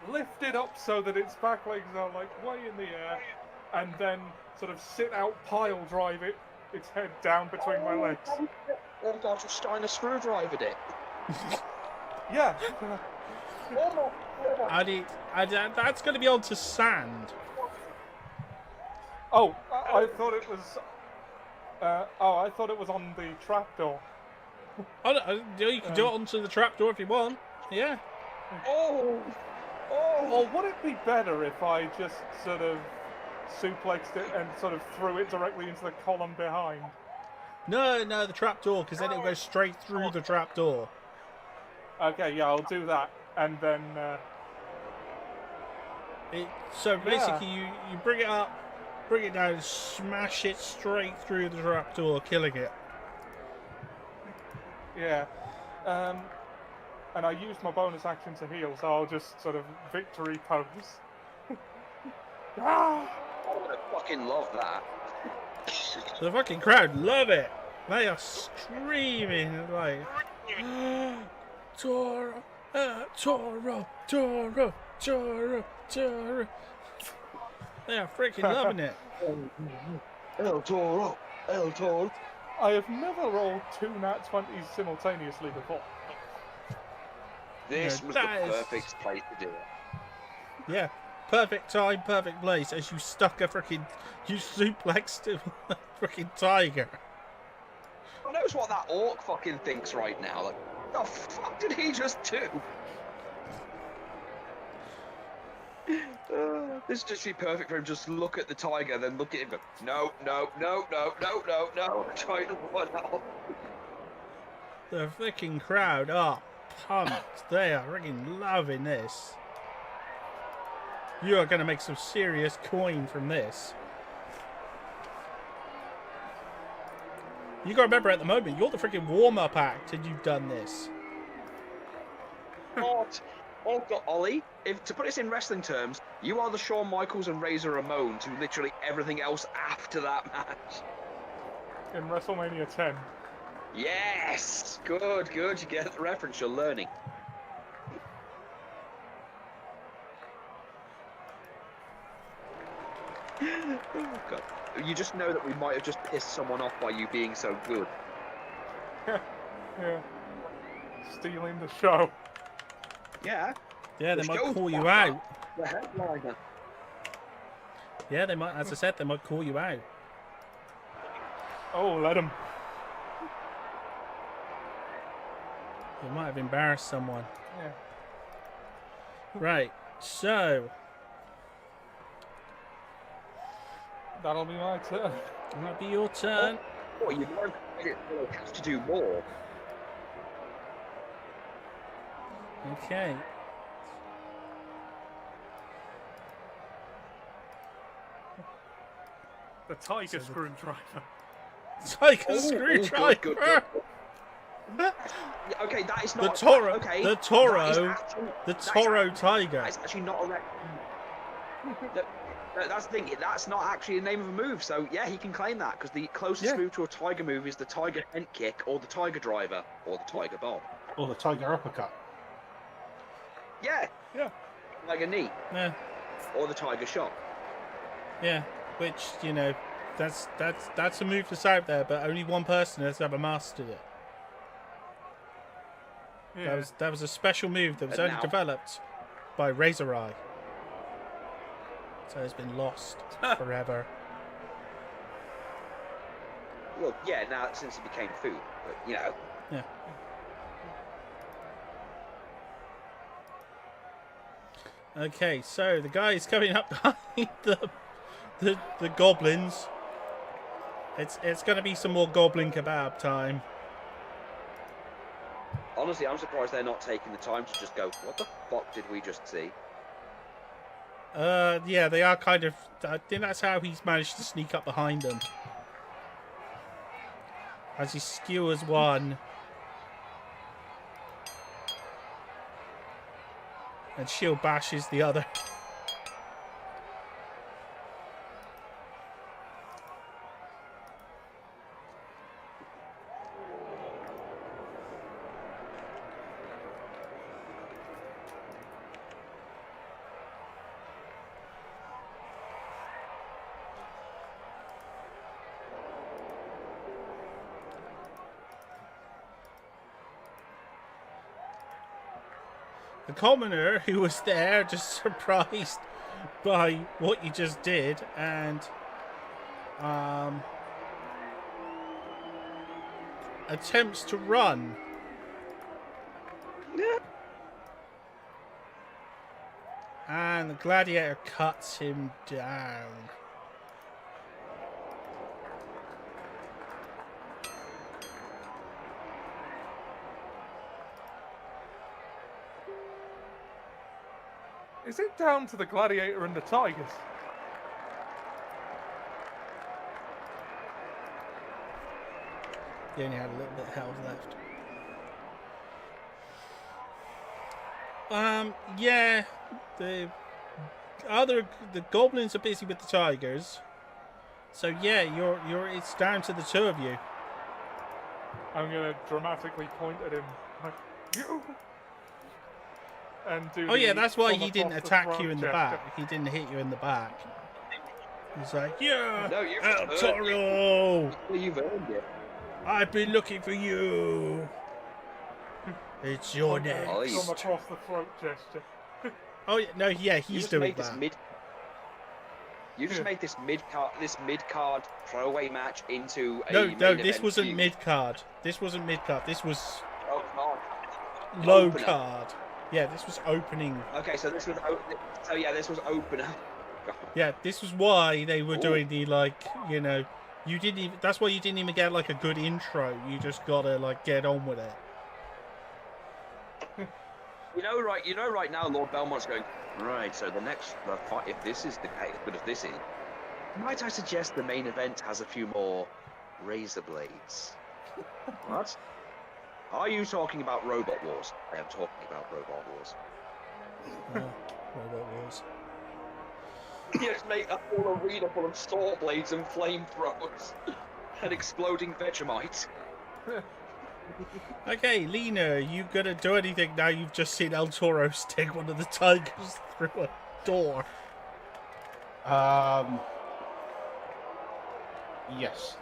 S5: lift it up so that its back legs are like way in the air, and then sort of sit out pile drive its head down between my legs.
S1: Oh god, you Steiner screwdrivered it.
S5: Yeah.
S3: That's going to be onto sand.
S5: Oh, I thought it was. I thought it was on the trapdoor.
S3: Oh, no, you can do it onto the trapdoor if you want. Yeah.
S1: Oh!
S5: Or would it be better if I just sort of suplexed it and sort of threw it directly into the column behind?
S3: No, the trapdoor, because then it'll go straight through the trapdoor.
S5: Okay, yeah, I'll do that, and then.
S3: So basically, you bring it up, bring it down, smash it straight through the trapdoor, killing it.
S5: Yeah. And I used my bonus action to heal, so I'll just sort of victory pose. Ah!
S1: I would fucking love that.
S3: The fucking crowd love it. They are screaming like, Toro, Toro, Toro, Toro, Toro. They are freaking loving it.
S1: El Toro, El Toro.
S5: I have never rolled 2 nat 20s simultaneously before.
S1: This
S3: Yeah,
S1: was the
S3: that is-
S1: perfect place to do it.
S3: Yeah, perfect time, perfect place. As you suplexed a freaking tiger.
S1: Who knows what that orc fucking thinks right now? Like, the fuck did he just do? This would just be perfect for him. Just look at the tiger, then look at him. Go, no, no, no, no, no, no, no. Try to run off.
S3: The freaking crowd are pumped. They are freaking loving this. You are going to make some serious coin from this. You got to remember, at the moment, you're the freaking warm-up act, and you've done this.
S1: What? Oh God, Ollie, if to put this in wrestling terms, you are the Shawn Michaels and Razor Ramon to literally everything else after that match.
S5: In WrestleMania 10.
S1: Yes! Good, good. You get the reference, you're learning. Oh God. You just know that we might have just pissed someone off by you being so good.
S5: Yeah. Stealing the show.
S1: Yeah.
S3: Yeah, they
S1: The
S3: might
S1: show's
S3: call you
S1: fucked
S3: out.
S1: up. The headliner.
S3: Yeah, they might, as I said, they might call you out.
S5: Oh, let him.
S3: You might have embarrassed someone.
S5: Yeah.
S3: Right, so,
S5: That'll be my turn.
S3: that'll be your turn.
S1: Oh, you learned have to do more.
S3: Okay.
S5: The tiger screwdriver.
S3: Tiger
S1: Oh,
S3: screwdriver.
S1: good, good, good. Yeah, okay, that is
S3: The
S1: not
S3: Toro.
S1: Okay,
S3: The Toro.
S1: that is actually-
S3: The
S1: that's
S3: Toro
S1: act-
S3: Tiger.
S1: That's actually not a that's the thing. That's not actually the name of a move. So yeah, he can claim that because the closest move to a tiger move is the tiger tent kick, or the tiger driver, or the tiger bomb.
S2: Or the tiger uppercut.
S1: Yeah,
S5: Yeah.
S1: tiger knee,
S3: Yeah,
S1: or the tiger shot.
S3: yeah. Which, you know, that's a move that's out there, but only one person has ever mastered it.
S5: Yeah.
S3: That was a special move that was
S1: And
S3: only
S1: now-
S3: developed by Razor Eye. So it's been lost forever.
S1: Well, yeah, now since it became food, but you know.
S3: Yeah. Okay, so the guy is coming up behind the goblins. It's going to be some more goblin kebab time.
S1: Honestly, I'm surprised they're not taking the time to just go, what the fuck did we just see?
S3: Yeah, they are kind of. I think that's how he's managed to sneak up behind them. As he skewers one. And shield bashes the other. The commoner who was there, just surprised by what you just did, and attempts to run. And the gladiator cuts him down.
S5: Is it down to the gladiator and the tigers?
S3: He only had a little bit of health left. Yeah, the goblins are busy with the tigers. So yeah, it's down to the two of you.
S5: I'm gonna dramatically point at him like, you! And do
S3: Oh yeah,
S5: the
S3: that's why
S5: come
S3: he didn't
S5: across
S3: attack
S5: throat
S3: you in the
S5: gesture.
S3: back. He didn't hit you in the back. He's like, yeah,
S1: No, you've
S3: El
S1: earned it.
S3: Toro,
S1: Well, you've earned it.
S3: I've been looking for you. It's your
S5: Come
S3: next.
S1: Nice.
S5: across the throat gesture.
S3: Oh yeah, no, yeah,
S1: You
S3: he's
S1: just
S3: doing
S1: made this
S3: that.
S1: You just made this mid card throwaway match into a
S3: No,
S1: main
S3: this
S1: event
S3: wasn't
S1: feud.
S3: mid card. This wasn't mid card. This was
S1: Oh God.
S3: low
S1: Opener.
S3: card. Yeah, this was opening.
S1: Okay, so this was this was opener. God.
S3: Yeah, this was why they were
S1: Ooh.
S3: doing the you know, you didn't even. That's why you didn't even get like a good intro. You just gotta like get on with it.
S1: You know, right now, Lord Belmont's going, right, so the fight, if this is the case, but if this is, might I suggest the main event has a few more razor blades? What? Are you talking about Robot Wars? I am talking about Robot Wars.
S3: Robot Wars.
S1: Yes, mate, a whole arena full of saw blades and flamethrowers and exploding Vegemite.
S3: Okay, Lena, you gonna do anything now? You've just seen El Toro stick one of the tigers through a door.
S2: Yes.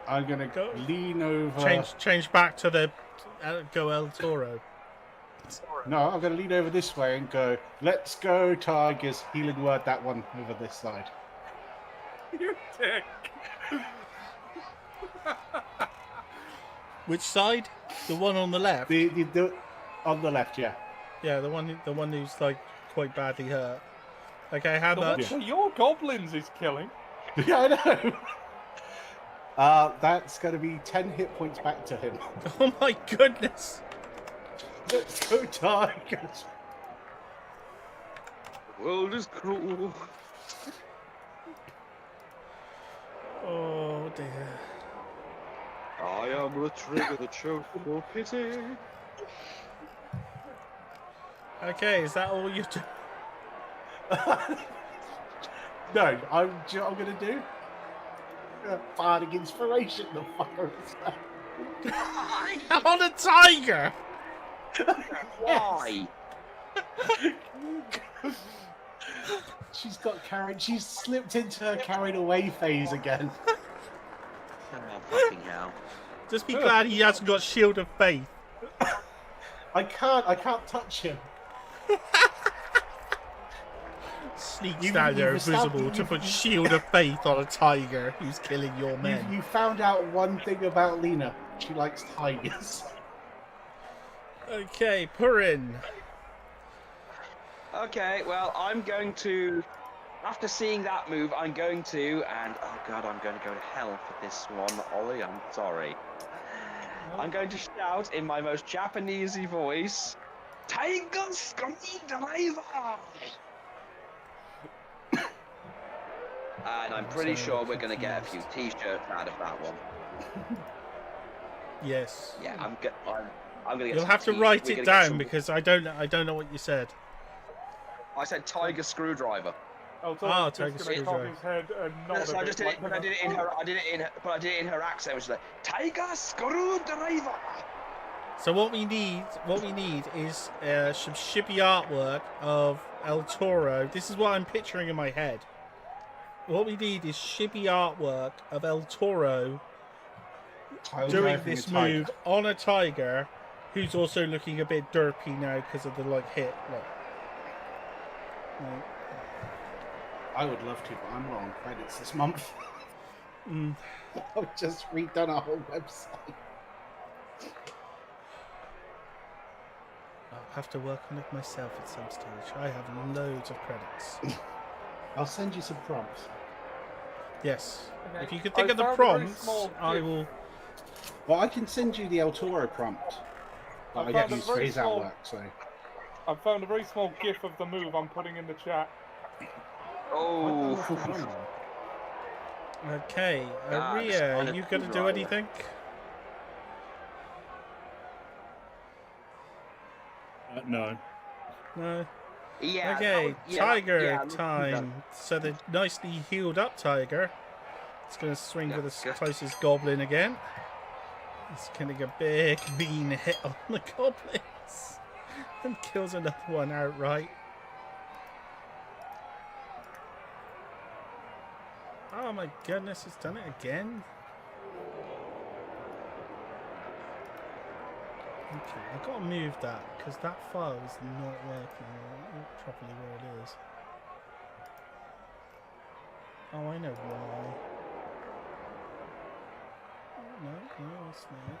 S2: I'm gonna
S3: Go.
S2: lean over.
S3: Change back to the go El Toro.
S2: No, I'm gonna lean over this way and go. Let's go, Tigers. Healing word that one over this side.
S5: You dick.
S3: Which side? The one on the left.
S2: The on the left, yeah.
S3: Yeah, the one who's like quite badly hurt. Okay, how
S5: The
S3: much?
S5: one your goblins is killing.
S2: Yeah, I know. That's gonna be 10 hit points back to him.
S3: Oh my goodness!
S2: Let's go, Tigers.
S1: The world is cruel.
S3: Oh dear.
S1: I am the trigger that shows no pity.
S3: Okay, is that all you do?
S2: No, do you know what I'm gonna do? Bardic inspiration, the fucker.
S3: On a tiger!
S1: Why?
S2: She's got carried. She's slipped into her carried away phase again.
S1: Oh, fucking hell.
S3: Just be glad he hasn't got Shield of Faith.
S2: I can't touch him.
S3: Sneaks
S2: You've-
S3: down there
S2: you've
S3: invisible
S2: established-
S3: to put Shield of Faith on a tiger who's killing your men.
S2: You found out one thing about Lena. She likes tigers.
S3: Okay, Purin.
S1: Okay, well, I'm going to, after seeing that move, I'm going to, and oh god, I'm going to go to hell for this one, Ollie, I'm sorry. I'm going to shout in my most Japanesey voice, Tiger Screwdriver! And I'm pretty sure we're going to get a few t-shirts out of that one.
S3: Yes.
S1: Yeah, I'm going to get
S3: You'll
S1: some
S3: have to
S1: we're
S3: write
S1: gonna
S3: it
S1: get
S3: down
S1: some-
S3: because I don't know what you said.
S1: I said Tiger Screwdriver.
S5: Oh,
S3: Tiger
S5: just gonna cock
S3: screwdriver.
S5: his head and
S1: No,
S5: nod
S1: so
S5: a
S1: I
S5: bit
S1: just did
S5: like
S1: it, but I did it in her. I did it in her accent, which is like Tiger Screwdriver.
S3: So what we need is some shippy artwork of El Toro. This is what I'm picturing in my head. What we need is shippy artwork of El Toro doing this move on a tiger, who's also looking a bit derpy now because of the hit. Look. Right.
S2: I would love to, but I'm not on credits this month.
S3: Mm.
S2: I've just redone our whole website.
S3: I'll have to work on it myself at some stage. I have loads of credits.
S2: I'll send you some prompts.
S3: Yes.
S5: Okay.
S3: If you could think
S5: I
S3: of the
S5: found a very
S3: prompts,
S5: small
S3: I
S5: GIF.
S3: will.
S2: Well, I can send you the El Toro prompt. But
S5: I
S2: I
S5: found
S2: get
S5: a
S2: used for
S5: very
S2: his
S5: small-
S2: artwork, so.
S5: I found a very small GIF of the move I'm putting in the chat.
S1: Oh,
S3: Okay,
S1: God,
S3: Ria,
S1: it's
S3: you
S1: kinda
S3: gonna do
S1: dry.
S3: anything?
S4: No.
S3: No.
S1: yeah.
S3: Okay,
S1: yeah,
S3: tiger
S1: yeah,
S3: time. So the nicely healed up tiger. It's gonna swing
S1: Yeah,
S3: for the
S1: good.
S3: closest goblin again. It's gonna get a big mean hit on the goblins and kills another one outright. Oh my goodness, it's done it again. Okay, I've got to move that because that file is not working properly where it is. Oh, I know why. Oh, no, it's not.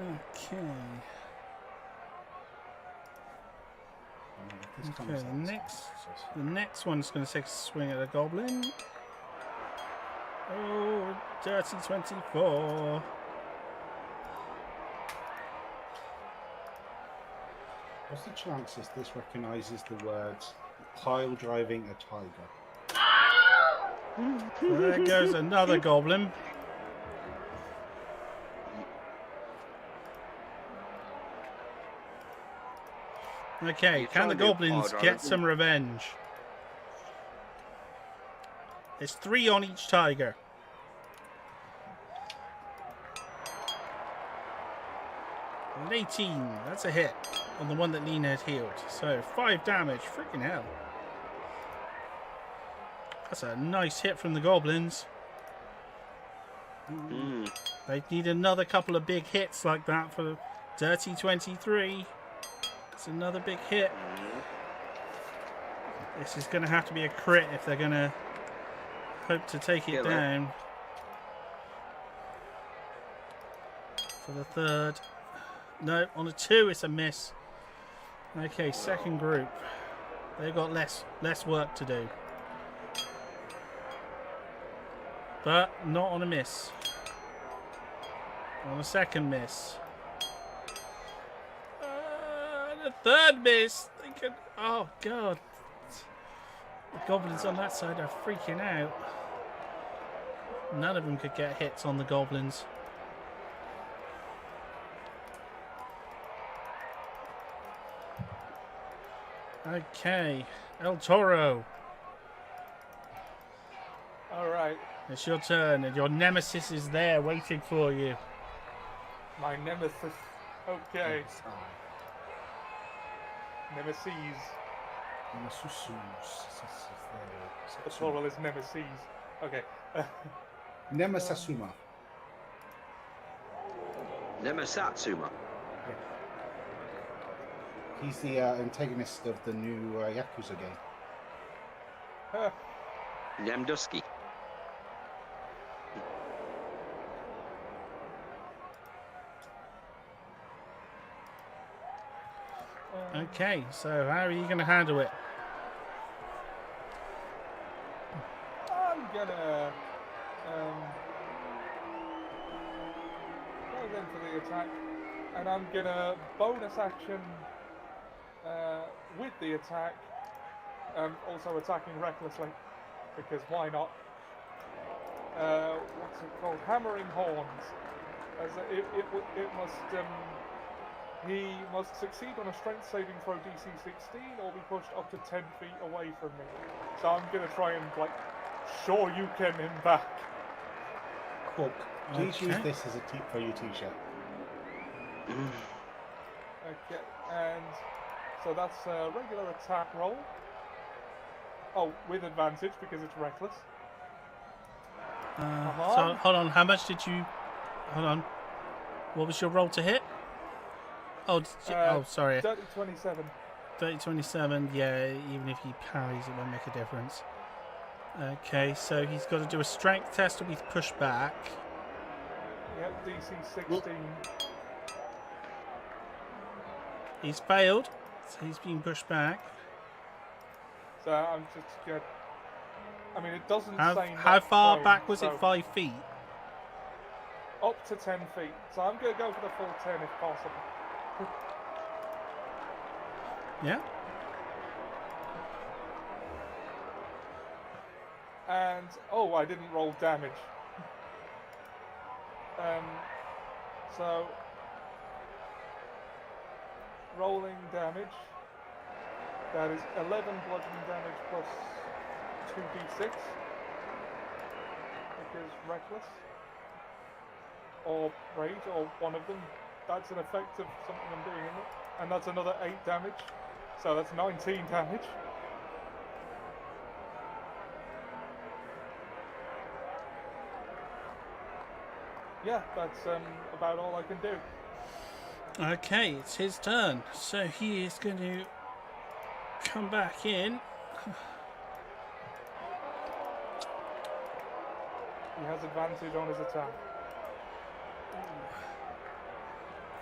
S3: Okay.
S2: This
S3: Okay,
S2: comes out.
S3: the next one's going to take a swing at a goblin. Oh, dirty 24.
S2: What's the chances this recognises the words pile driving a tiger?
S3: So there goes another goblin. Okay,
S1: You
S3: can the
S1: try and do a
S3: goblins
S1: pile
S3: get
S1: driver.
S3: some revenge? It's 3 on each tiger. An 18, that's a hit on the one that Lena had healed. So 5 damage, freaking hell. That's a nice hit from the goblins. They need another couple of big hits like that for Dirty 23. It's another big hit. This is going to have to be a crit if they're going to hope to take it
S1: Kill it.
S3: down. For the third. No, on a 2 it's a miss. Okay, second group. They've got less work to do. But not on a miss. On a second miss. The third miss. They could, oh god. The goblins on that side are freaking out. None of them could get hits on the goblins. Okay, El Toro,
S5: All right,
S3: it's your turn, and your nemesis is there waiting for you.
S5: my nemesis. Okay, nemesis. The plural is nemesis. Okay.
S2: Nemesatsuma.
S1: Nemasatsuma.
S2: He's the antagonist of the new Yakuza game.
S1: Nemdusky.
S3: Okay, so how are you going to handle it?
S5: I'm gonna go in for the attack, and I'm gonna bonus action with the attack, also attacking recklessly, because why not? What's it called? Hammering horns. As it must he must succeed on a strength saving throw DC 16 or be pushed up to 10 feet away from me. So I'm gonna try and sure you can him back.
S2: Cool. Please
S3: Okay.
S2: use this as a tip for your t-shirt.
S5: Okay, and so that's a regular attack roll. Oh, with advantage because it's reckless.
S3: So hold on, how much did you? Hold on. What was your roll to hit? Oh, sorry.
S5: Dirty 27.
S3: 30-27. Yeah, even if he parries, it won't make a difference. Okay, so he's got to do a strength test or be pushed back.
S5: Yep, DC 16.
S3: He's failed, so he's being pushed back.
S5: So I'm just good. I mean, it doesn't say.
S3: How
S5: not
S3: far
S5: prone,
S3: back was
S5: so
S3: it? 5 feet.
S5: Up to 10 feet. So I'm going to go for the full 10 if possible.
S3: Yeah.
S5: And oh, I didn't roll damage. So rolling damage. That is 11 bludgeoning damage plus 2d6. Because reckless or rage or one of them. That's an effect of something I'm doing in it. And that's another 8 damage. So that's 19 damage. Yeah, that's about all I can do.
S3: Okay, it's his turn. So he is going to come back in.
S5: He has advantage on his attack.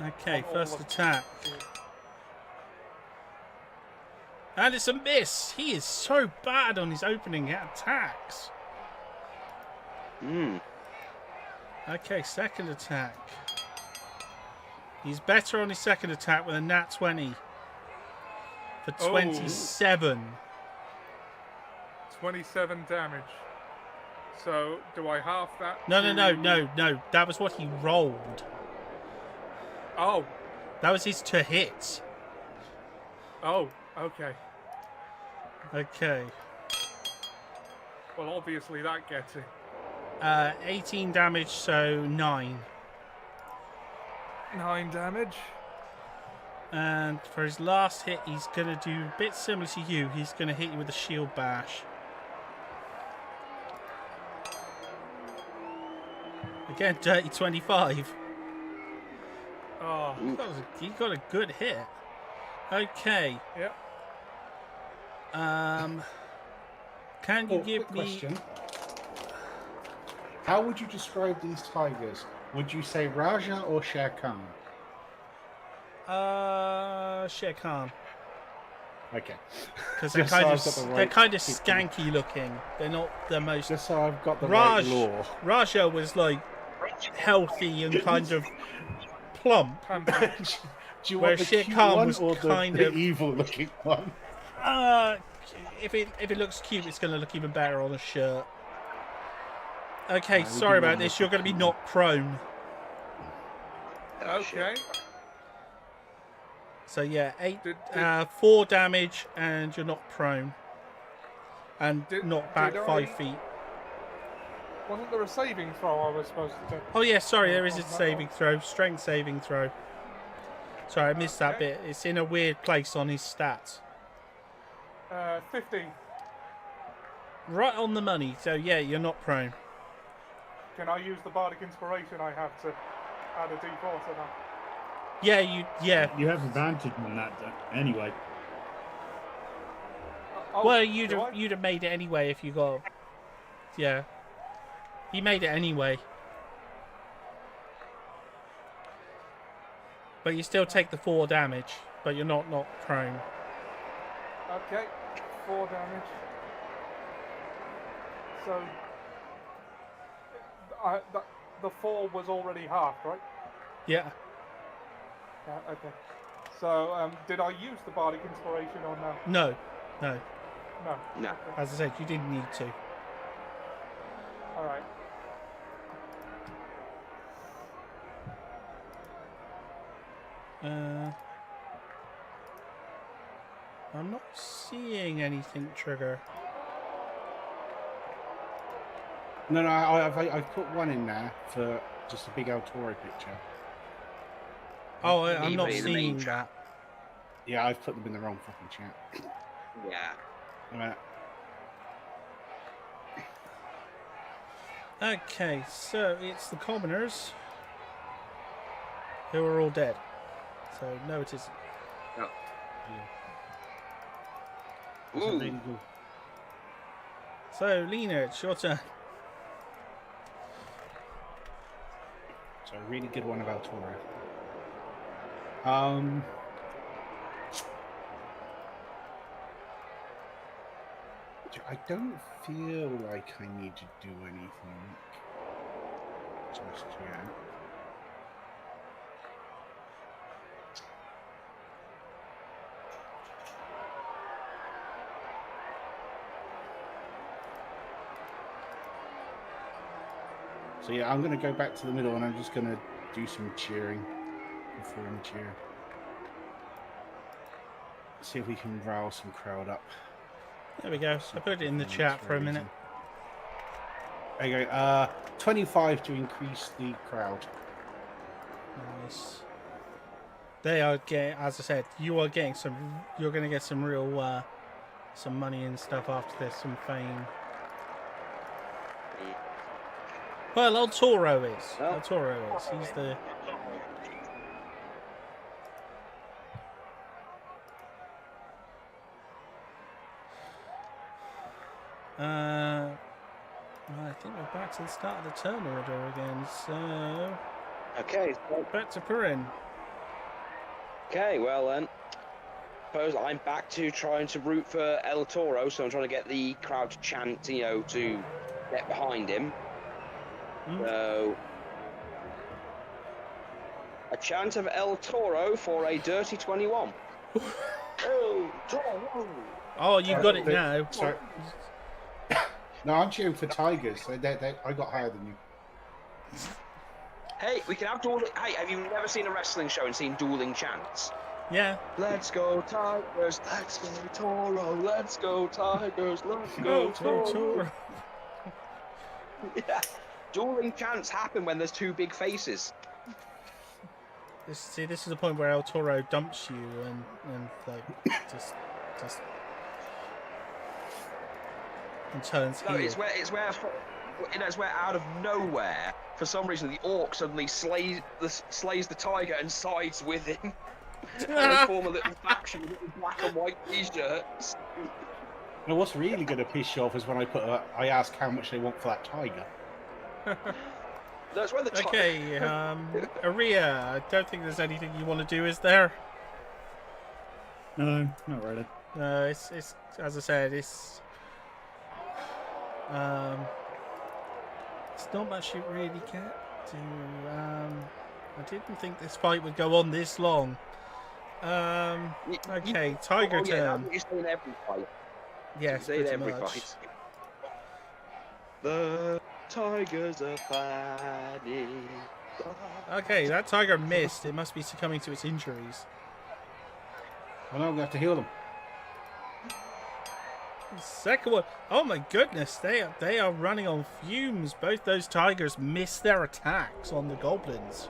S3: Okay,
S5: On all
S3: first
S5: of
S3: attack.
S5: them.
S3: And it's a miss. He is so bad on his opening attacks. Okay, second attack. He's better on his second attack with a nat 20 for 27.
S5: 27 damage. So, do I half that?
S3: No. That was what he rolled.
S5: Oh,
S3: That was his to hit.
S5: oh, okay.
S3: Okay.
S5: Well, obviously that gets it.
S3: 18 damage, so 9.
S5: 9 damage.
S3: And for his last hit, he's going to do a bit similar to you. He's going to hit you with a shield bash. Again, dirty 25.
S5: Oh,
S3: He got a good hit. Okay.
S5: yep.
S3: Can you give
S2: quick
S3: me...
S2: question. How would you describe these tigers? Would you say Raja or Shere Khan?
S3: Shere Khan.
S2: Okay.
S3: Because
S2: Just so I've got the
S3: they're
S2: right
S3: kind of
S2: people.
S3: skanky looking. They're not the most...
S2: Just so I've got the right
S3: Raj,
S2: law.
S3: Raja was like healthy and kind of plump.
S2: Do you
S3: Where
S2: want the
S3: Shere
S2: cute
S3: Khan
S2: one
S3: was
S2: or the
S3: kind of-
S2: evil-looking one?
S3: If it looks cute, it's going to look even better on a shirt. Okay,
S2: we
S3: sorry
S2: do
S3: about
S2: want
S3: this.
S2: the
S3: You're going to be
S2: cute
S3: knocked prone.
S5: Okay.
S3: So yeah,
S5: Did-
S3: 4 damage, and you're knocked prone, and
S5: Did-
S3: knocked back
S5: did
S3: 5
S5: I-
S3: feet.
S5: Wasn't there a saving throw I was supposed to do?
S3: Oh yeah, sorry, there is a
S5: Oh, no.
S3: saving throw, strength saving throw. Sorry, I missed that
S5: Okay.
S3: bit. It's in a weird place on his stats.
S5: 15.
S3: Right on the money. So yeah, you're not prone.
S5: Can I use the bardic inspiration I have to add a d4 to that?
S3: Yeah.
S4: You have advantage on that anyway.
S5: Oh,
S3: Well,
S5: do I?
S3: you'd have made it anyway if you got. Yeah. He made it anyway. But you still take the 4 damage, but you're not prone.
S5: Okay, 4 damage. So, the 4 was already halved, right?
S3: Yeah.
S5: Yeah, okay. So, did I use the bardic inspiration or no?
S3: No.
S5: No.
S1: No.
S3: As I said, you didn't need to.
S5: Alright.
S3: I'm not seeing anything trigger.
S2: No, I've put one in there for just a big El Toro picture.
S3: Oh, I'm not
S1: Maybe the
S3: seeing
S1: mage.
S3: that.
S2: Yeah, I've put them in the wrong fucking chat.
S1: Yeah.
S3: Okay, so it's the commoners who are all dead. So no, it isn't.
S2: It's a
S1: Ooh.
S2: really good.
S3: So Lena, it's your turn.
S2: So a really good one of El Toro. I don't feel like I need to do anything just yet. So yeah, I'm going to go back to the middle and I'm just going to do some cheering before we cheer. See if we can rile some crowd up.
S3: There we go. I put it in the chat for a minute.
S2: There you go. 25 to increase the crowd.
S3: Nice. They are getting, as I said, you are getting some. You're going to get some real, some money and stuff after this, some fame. Well, El Toro is. El Toro is. He's the. I think we're back to the start of the turn order again. So.
S1: Okay. So,
S3: Back to Purin.
S1: okay. Well then, suppose I'm back to trying to root for El Toro. So I'm trying to get the crowd to chant, to get behind him. So. A chant of El Toro for a dirty 21. El Toro.
S3: Oh, you've got it now.
S2: Sorry. No, I'm cheering for Tigers. I got higher than you.
S1: Hey, we can have dueling. Hey, have you never seen a wrestling show and seen dueling chants?
S3: Yeah.
S1: Let's go Tigers, let's go Toro, let's go Tigers, let's go Toro. Yeah. Dueling chants happen when there's two big faces.
S3: This is the point where El Toro dumps you and like just and turns
S1: No,
S3: heel.
S1: it's where out of nowhere, for some reason, the orc suddenly slays the tiger and sides with him. And they form a little faction with little black and white t-shirts.
S2: Now, what's really going to piss you off is when I ask how much they want for that tiger.
S1: That's where the tiger.
S3: Okay, Aria, I don't think there's anything you want to do, is there?
S4: No, not really.
S3: No, it's as I said, it's not much you really can do. I didn't think this fight would go on this long. Okay, Tiger turn.
S1: You're saying every fight.
S3: Yes,
S1: You're saying
S3: pretty
S1: every
S3: much.
S1: fight. The tigers are fighting.
S3: Okay, that tiger missed. It must be succumbing to its injuries.
S2: Well, now I'm going to have to heal them.
S3: Second one. Oh my goodness, they are running on fumes. Both those tigers missed their attacks on the goblins.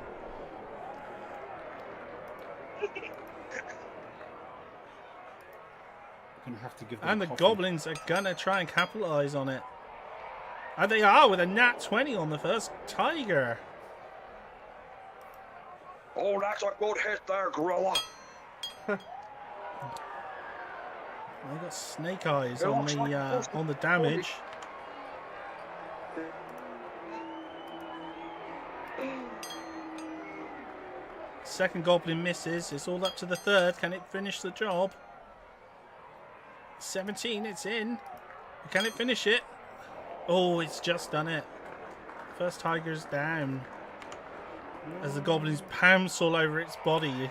S2: I'm going to have to give them
S3: And the
S2: coffee.
S3: goblins are gonna try and capitalize on it. And they are with a nat 20 on the first tiger.
S1: Oh, that's a good hit there, gorilla.
S3: They got snake eyes on the damage. Second goblin misses. It's all up to the third. Can it finish the job? 17. It's in. Can it finish it? Oh, it's just done it. First tiger's down. As the goblins pounce all over its body.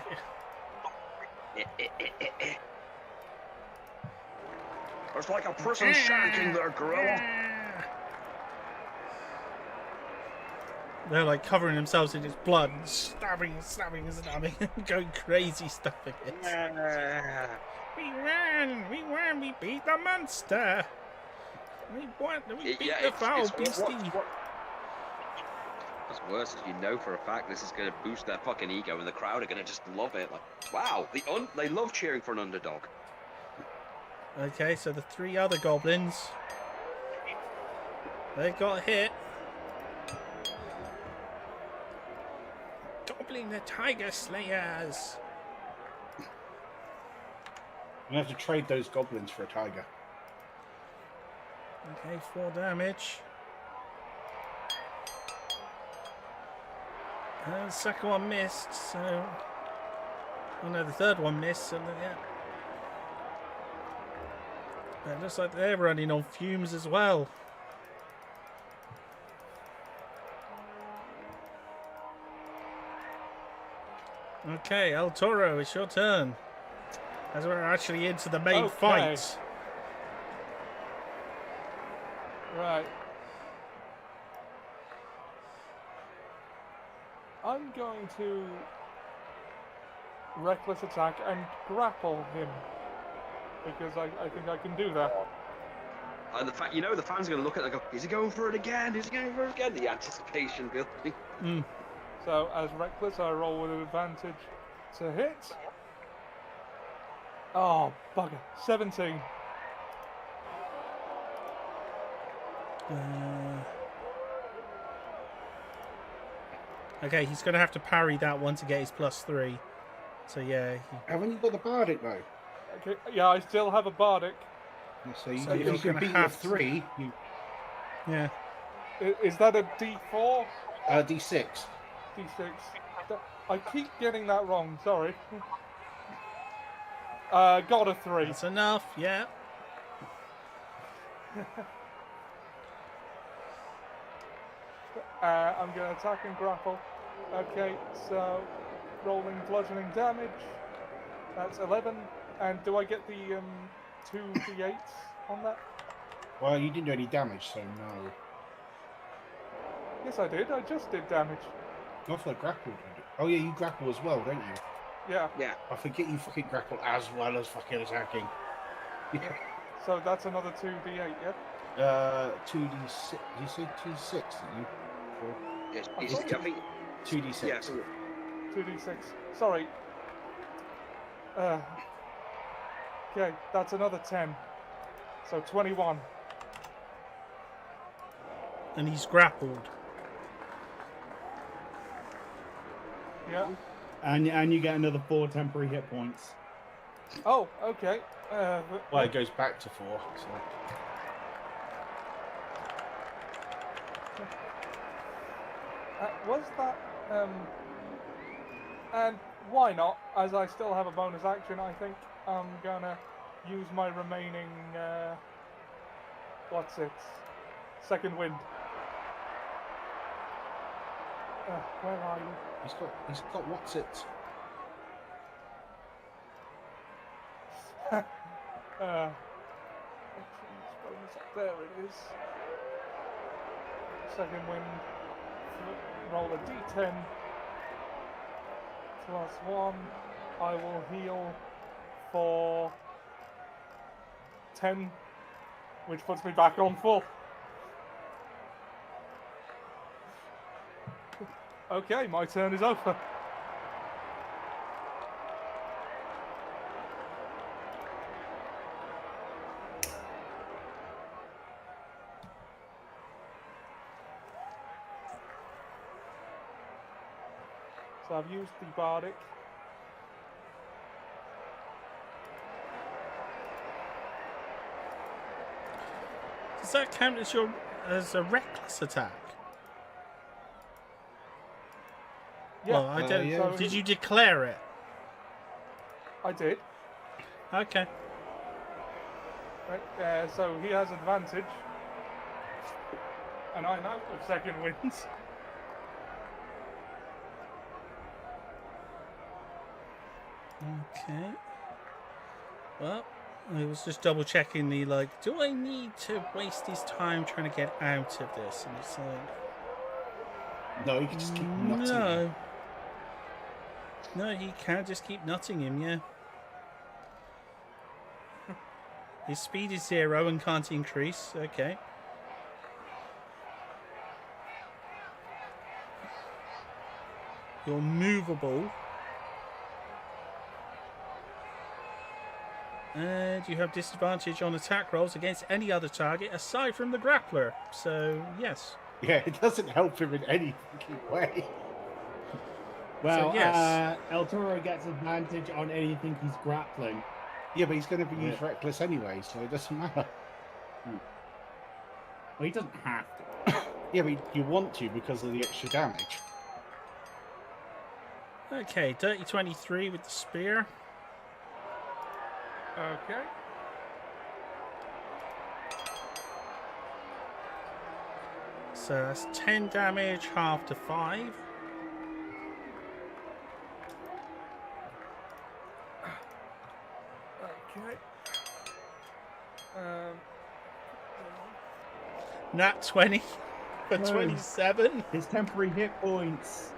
S1: It's like a prison shanking there, gorilla.
S3: They're like covering themselves in its blood, stabbing, going crazy stuffing it. We won, we beat the monster. We beat the foul beastie.
S1: What's worse is you know for a fact this is going to boost their fucking ego, and the crowd are going to just love it. Like, wow, they love cheering for an underdog.
S3: Okay, so the three other goblins, they got hit. Goblin the Tiger Slayers.
S2: I'm going to have to trade those goblins for a tiger.
S3: Okay, 4 damage. The second one missed, so... Oh no, the third one missed, so yeah. But it looks like they're running on fumes as well. Okay, El Toro, it's your turn. As we're actually into the main fight.
S5: Right. I'm going to reckless attack and grapple him because I think I can do that.
S1: And the fact, the fans are going to look at it and go, is he going for it again? Is he going for it again? The anticipation building.
S5: So as reckless, I roll with an advantage to hit. Oh, bugger. 17.
S3: Okay, he's going to have to parry that one to get his +3. So yeah.
S2: Haven't you got the bardic though?
S5: Okay, yeah, I still have a bardic.
S2: So,
S3: So
S2: if
S3: you're
S2: you can
S3: gonna
S2: beat
S3: have
S2: your 3, you
S3: Yeah.
S5: Is that a D4?
S2: D6.
S5: D6. I keep getting that wrong, sorry. Got a 3.
S3: That's enough, yeah.
S5: I'm going to attack and grapple. Okay, so rolling bludgeoning damage. That's 11. And do I get the 2 D8s on that?
S2: Well, you didn't do any damage, so no.
S5: Yes, I did. I just did damage.
S2: Not for the grapple. Oh yeah, you grapple as well, don't you?
S5: Yeah.
S1: Yeah.
S2: I forget you fucking grapple as well as fucking attacking. Yeah.
S5: So that's another 2 D8, yeah?
S2: 2d6. Did you say 2d6? Did you? Or
S1: Yes,
S5: I
S1: I
S5: thought
S1: think.
S2: 2d6.
S1: Yeah.
S5: 2d6. Sorry. Okay, that's another 10. So 21.
S3: And he's grappled.
S5: Yeah.
S4: And you get another 4 temporary hit points.
S5: Oh, okay.
S2: Well, it goes back to 4. So.
S5: Was that... And why not? As I still have a bonus action, I think I'm gonna use my remaining... what's it? Second wind. Where are you?
S2: He's got what's it?
S5: There it is. Second wind. Roll a d10. +1. I will heal for 10, which puts me back on full. Okay, my turn is over. So I've used the bardic.
S3: Does that count as a reckless attack?
S5: Yeah,
S3: Well, I don't.
S2: yeah.
S3: Did you declare it?
S5: I did.
S3: Okay.
S5: Right, so he has advantage. And I'm out of second winds.
S3: Okay. Well, I was just double checking the do I need to waste his time trying to get out of this? And it's like,
S2: No, you can just keep nutting.
S3: no. No, he can't just keep nutting him, yeah. His speed is 0 and can't increase. Okay. You're movable. And you have disadvantage on attack rolls against any other target aside from the grappler. So, yes.
S2: Yeah, it doesn't help him in any fucking way.
S4: Well,
S3: yes.
S4: El Toro gets advantage on anything he's grappling.
S2: Yeah, but he's going to be used reckless anyway, so it doesn't matter.
S4: Well, he doesn't have to.
S2: Yeah, but you want to because of the extra damage.
S3: Okay, Dirty 23 with the spear.
S5: Okay.
S3: So that's 10 damage, half to 5.
S5: Okay.
S3: Nat 20 for
S4: No.
S3: 27.
S4: His temporary hit points.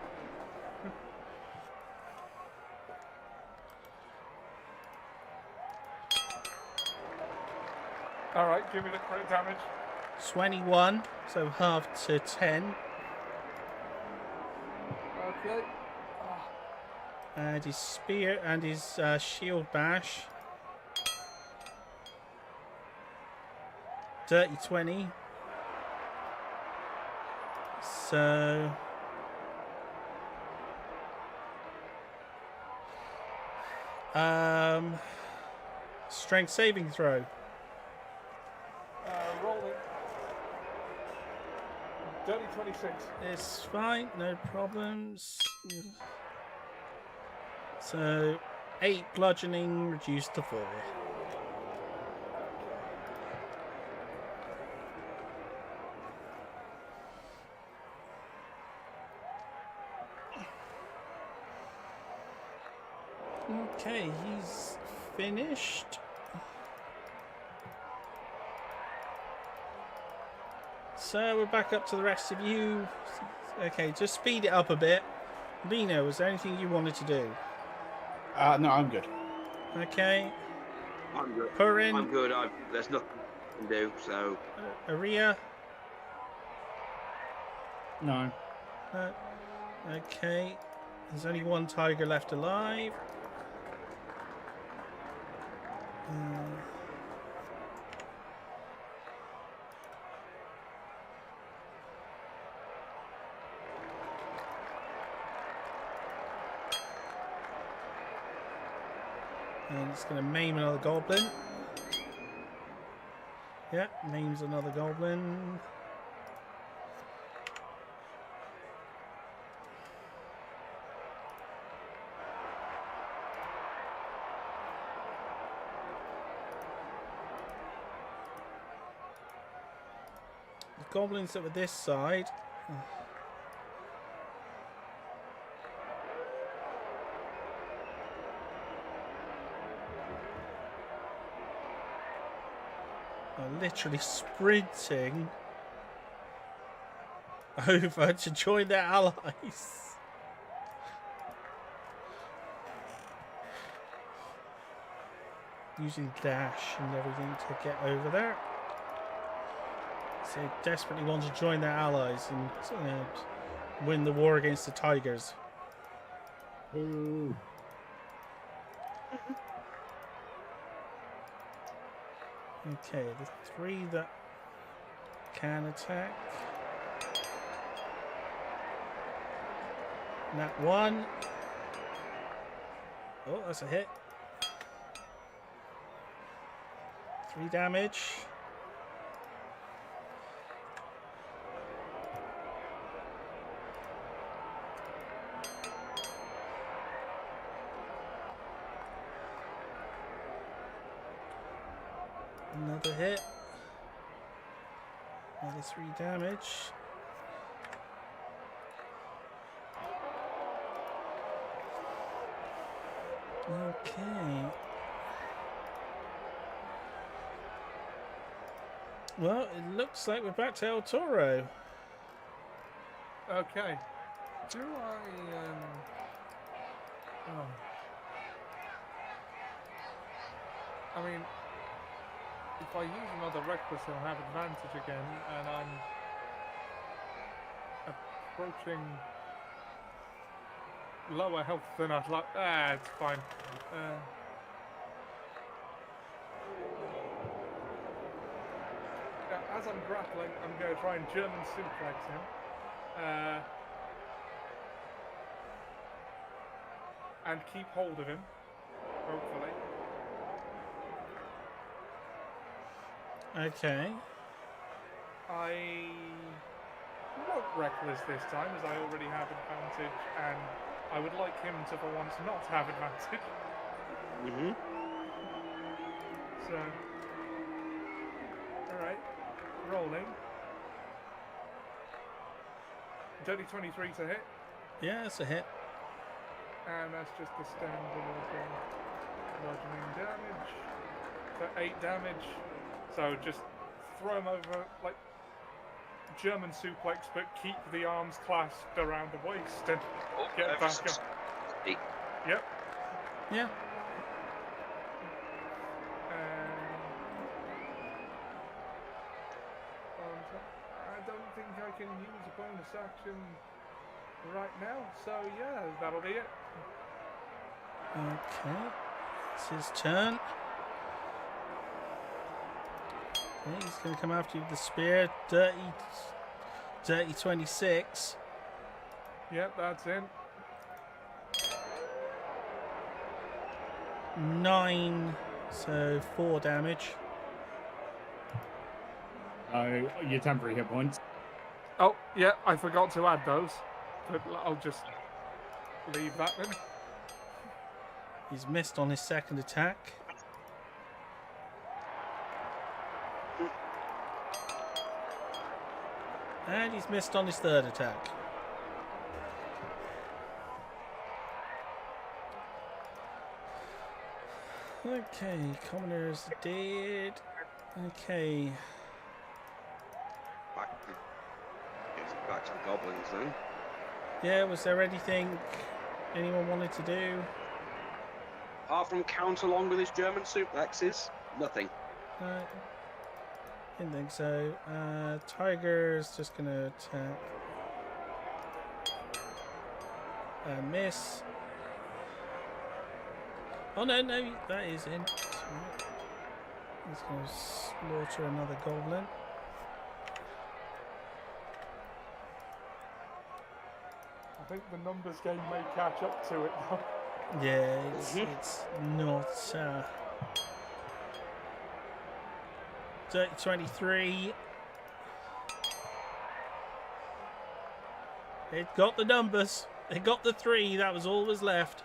S5: All right, give me the crit damage.
S3: 21, so half to 10.
S5: Okay.
S3: And his spear and his shield bash. Dirty 20. So... strength saving throw.
S5: Rolling. Dirty 26.
S3: It's fine, no problems. So, 8 bludgeoning reduced to 4. Okay, he's finished. So we're back up to the rest of you. Okay, just speed it up a bit. Lino, was there anything you wanted to do?
S2: No, I'm good.
S3: Okay.
S1: I'm good.
S3: Purin,
S1: I'm good. There's nothing I can do, so...
S3: Aria.
S2: No.
S3: Okay. There's only one tiger left alive. And it's going to maim another goblin. Yeah, maims another goblin. The goblins that were this side. Are literally sprinting over to join their allies. Using dash and everything to get over there. So they desperately want to join their allies and win the war against the tigers.
S2: Ooh.
S3: Okay, the 3 that can attack. That 1. Oh, that's a hit. 3 damage. Another hit. Another 3 damage. Okay. Well, it looks like we're back to El Toro.
S5: Okay. Do I, oh. I mean, if I use another reckless, I'll have advantage again, and I'm approaching lower health than I'd like. Ah, it's fine. As I'm grappling, I'm going to try and German suplex him. And keep hold of him, hopefully.
S3: Okay.
S5: I won't reckless this time, as I already have advantage, and I would like him to, for once, not have advantage.
S1: Mm-hmm.
S5: So, alright, rolling. Dirty 23 to hit,
S3: Yeah, that's a hit.
S5: and that's just the standard bludgeoning damage. So 8 damage. So just throw him over, like, German suplex, but keep the arms clasped around the waist and get back up. Yep.
S3: Yeah.
S5: can use a bonus action right now. So yeah, that'll be it.
S3: Okay. It's his turn. Okay, he's going to come after you with the spear. Dirty 26.
S5: Yep, that's in.
S3: 9, so 4 damage.
S4: Your temporary hit points.
S5: Oh, yeah, I forgot to add those. But I'll just leave that then.
S3: He's missed on his second attack. And he's missed on his third attack. Okay, commoners are dead. Okay.
S1: Back to the goblins then.
S3: Yeah, was there anything anyone wanted to do?
S1: Apart from count along with his German suplexes, nothing.
S3: No. Didn't think so. Tiger's just gonna attack. Miss. Oh no, that is in. He's gonna slaughter another goblin.
S5: I think the numbers game may catch up to it though.
S3: Yeah, it's not. 23. It got the numbers. It got the 3. That was all was left.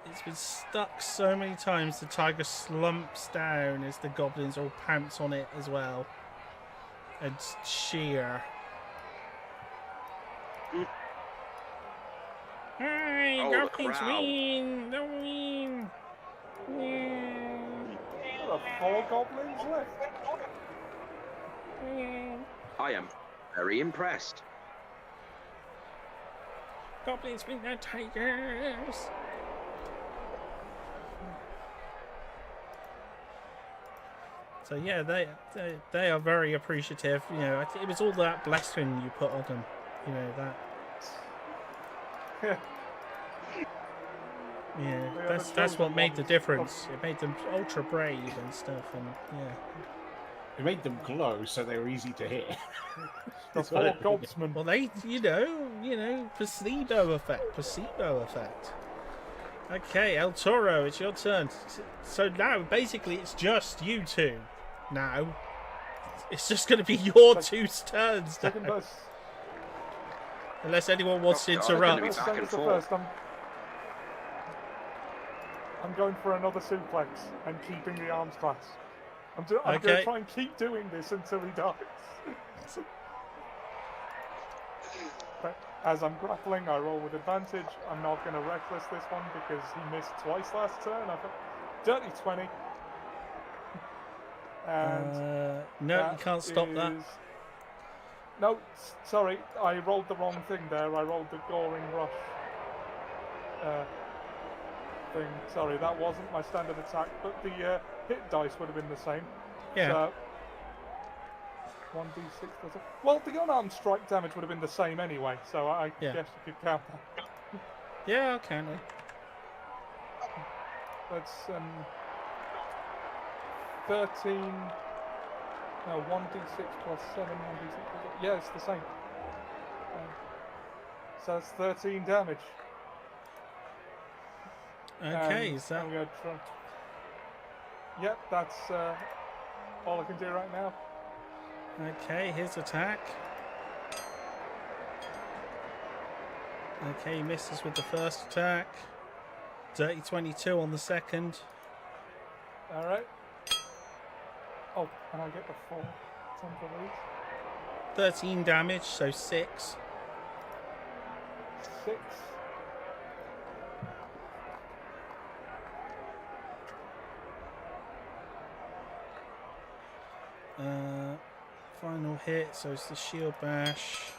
S3: It's been stuck so many times the tiger slumps down as the goblins all pounce on it as well. And cheer. Hey,
S1: Oh, the
S3: goblins
S1: crowd.
S3: win! They win! Yeah.
S5: There are 4 goblins left.
S1: I am very impressed.
S3: Goblins win the tigers! So yeah, they are very appreciative. You know, it was all that blessing you put on them. You know that. Yeah, that's what made the difference. It made them ultra brave and stuff, and yeah.
S2: It made them glow, so they were easy to hit.
S5: The 4 gobsmen.
S3: Well, they, you know, placebo effect. Okay, El Toro, it's your turn. So now, basically, it's just you two. Now, it's just going to be your 2 turns now.
S5: Second best.
S3: Unless anyone wants to
S1: Oh, God,
S3: interrupt.
S1: Be back and
S5: First,
S1: forth.
S5: I'm going for another suplex and keeping the arms class. I'm going
S3: Okay.
S5: to try and keep doing this until he dies. But as I'm grappling, I roll with advantage. I'm not going to reckless this one because he missed twice last turn. I've got dirty 20. And
S3: No, you can't stop that.
S5: No, sorry, I rolled the wrong thing there. I rolled the goring rush thing. Sorry, that wasn't my standard attack, but the hit dice would have been the same.
S3: Yeah.
S5: So, 1d6 plus a... Well, the unarmed strike damage would have been the same anyway, so I
S3: Yeah.
S5: guess you could count that.
S3: Yeah, okay.
S5: That's 13... No, 1d6 plus 7, 1d6 plus 8. Yeah, it's the same. So that's 13 damage.
S3: Okay,
S5: And
S3: is that...
S5: I'm going to try... Yep, that's all I can do right now.
S3: Okay, his attack. Okay, he misses with the first attack. Dirty 22 on the second.
S5: Alright. Oh, and I get the 4 temporaries.
S3: 13 damage, so 6.
S5: 6.
S3: Final hit, so it's the shield bash.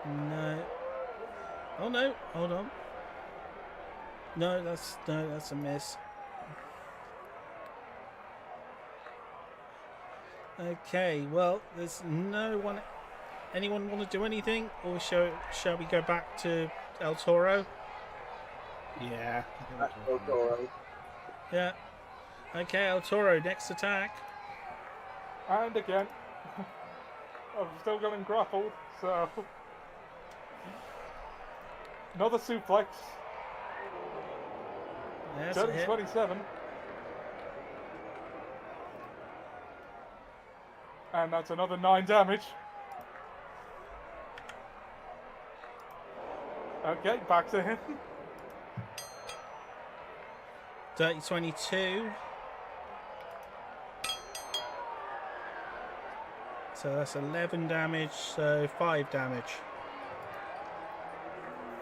S3: No. Oh no, hold on. No, that's a miss. Okay, well, there's no one. Anyone want to do anything, or shall we go back to El Toro?
S2: Yeah.
S1: That's so cool.
S3: Yeah. Okay, El Toro, next attack.
S5: And again, I'm still getting grappled, so another suplex.
S3: That's a
S5: Dirty
S3: hit.
S5: 27. And that's another 9 damage. Okay, back to him.
S3: Dirty 22. So that's 11 damage, so 5 damage.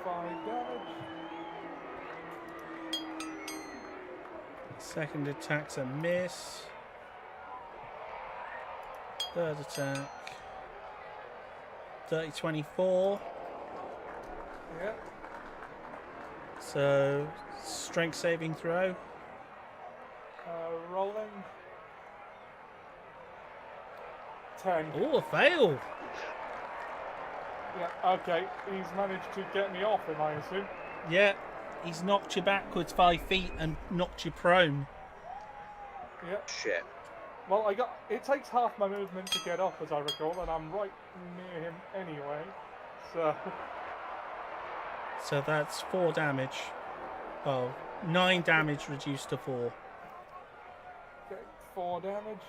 S5: 5 damage.
S3: Second attack's a miss. Third attack. Dirty 24.
S5: Yeah.
S3: So strength saving throw.
S5: Rolling. 10.
S3: Oh, a fail.
S5: Yeah, okay. He's managed to get me off him, I assume.
S3: Yeah, he's knocked you backwards 5 feet and knocked you prone.
S5: Yeah.
S1: Shit.
S5: Well, it takes half my movement to get up, as I recall, and I'm right near him anyway.
S3: So that's 4 damage. Oh, 9 damage reduced to 4.
S5: Okay, 4 damage.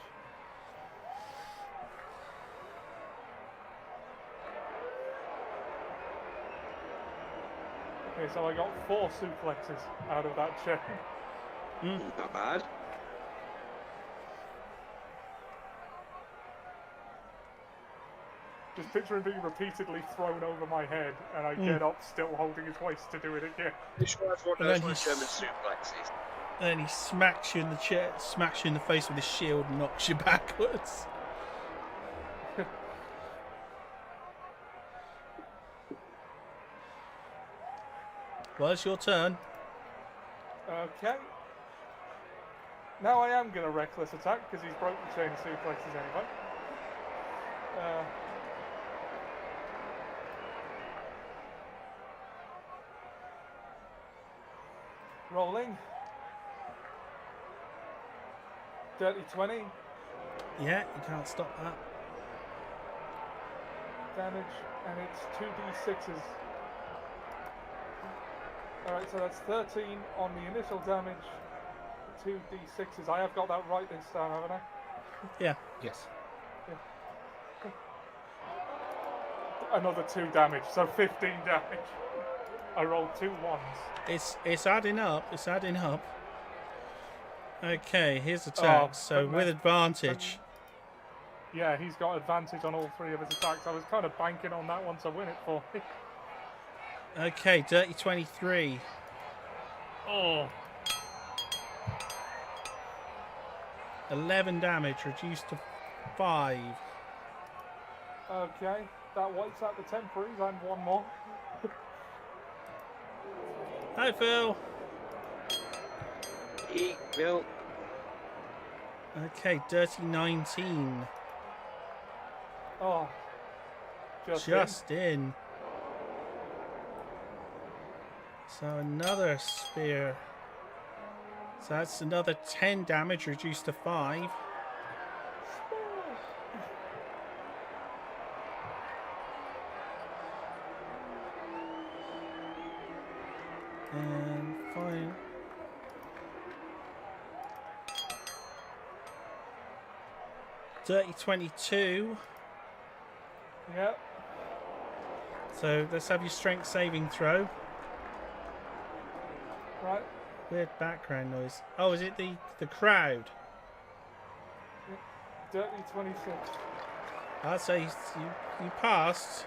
S5: Okay, so I got 4 suplexes out of that chain.
S1: Not bad.
S5: Just picturing being repeatedly thrown over my head, and I get up still holding his waist to do it again.
S1: This was one
S3: And
S1: of
S3: then
S1: those
S3: he's-
S1: German suplexes.
S3: And then he smacks you in the chair, smacks you in the face with his shield and knocks you backwards. Well, it's your turn.
S5: Okay. Now I am going to reckless attack, because he's broke the chain of suplexes anyway. Rolling. Dirty 20.
S3: Yeah, you can't stop that.
S5: Damage, and it's 2d6s. Alright, so that's 13 on the initial damage, 2d6s. I have got that right this time, haven't I?
S3: Yeah.
S2: Yes.
S5: Another 2 damage, so 15 damage. I rolled 2 ones.
S3: It's adding up. It's adding up. Okay, here's attacks. So with advantage.
S5: Yeah, he's got advantage on all 3 of his attacks. I was kind of banking on that one to win it for me.
S3: Okay, dirty 23.
S5: Oh.
S3: 11 damage, reduced to 5.
S5: Okay, that wipes out the temporaries and 1 more.
S3: Hi, Phil.
S1: Eat, Bill.
S3: Okay, dirty 19.
S5: Oh.
S3: Just in. So another spear. So that's another 10 damage, reduced to 5. And fine. Dirty 22.
S5: Yep.
S3: So let's have your strength saving throw.
S5: Right.
S3: Weird background noise. Oh, is it the crowd?
S5: Dirty 26.
S3: I'd say you passed.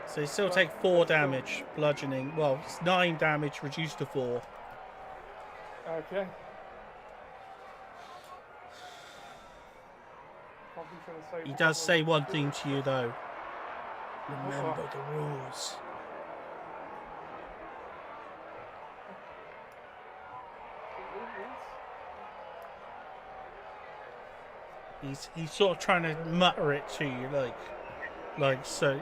S3: So you still take 4 damage, bludgeoning. Well, it's 9 damage reduced to 4.
S5: Okay. Probably should have saved
S3: He
S5: a
S3: does
S5: couple
S3: say
S5: of-
S3: one thing to you though. Remember the rules. He's sort of trying to mutter it to you, like so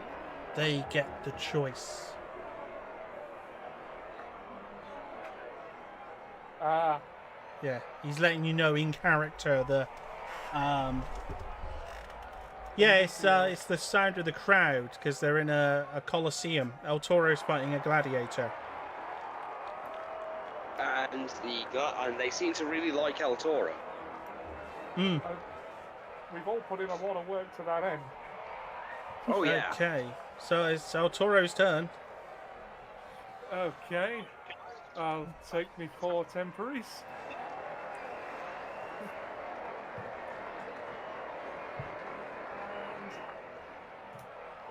S3: they get the choice.
S5: Ah,
S3: Yeah, he's letting you know in character the yeah, it's the sound of the crowd because they're in a coliseum. El Toro's fighting a gladiator.
S1: And they seem to really like El Toro.
S3: Hmm.
S5: we've all put in a lot of work to that end.
S1: Oh yeah.
S3: Okay, so it's El Toro's turn.
S5: Okay. I'll take me 4 temporaries.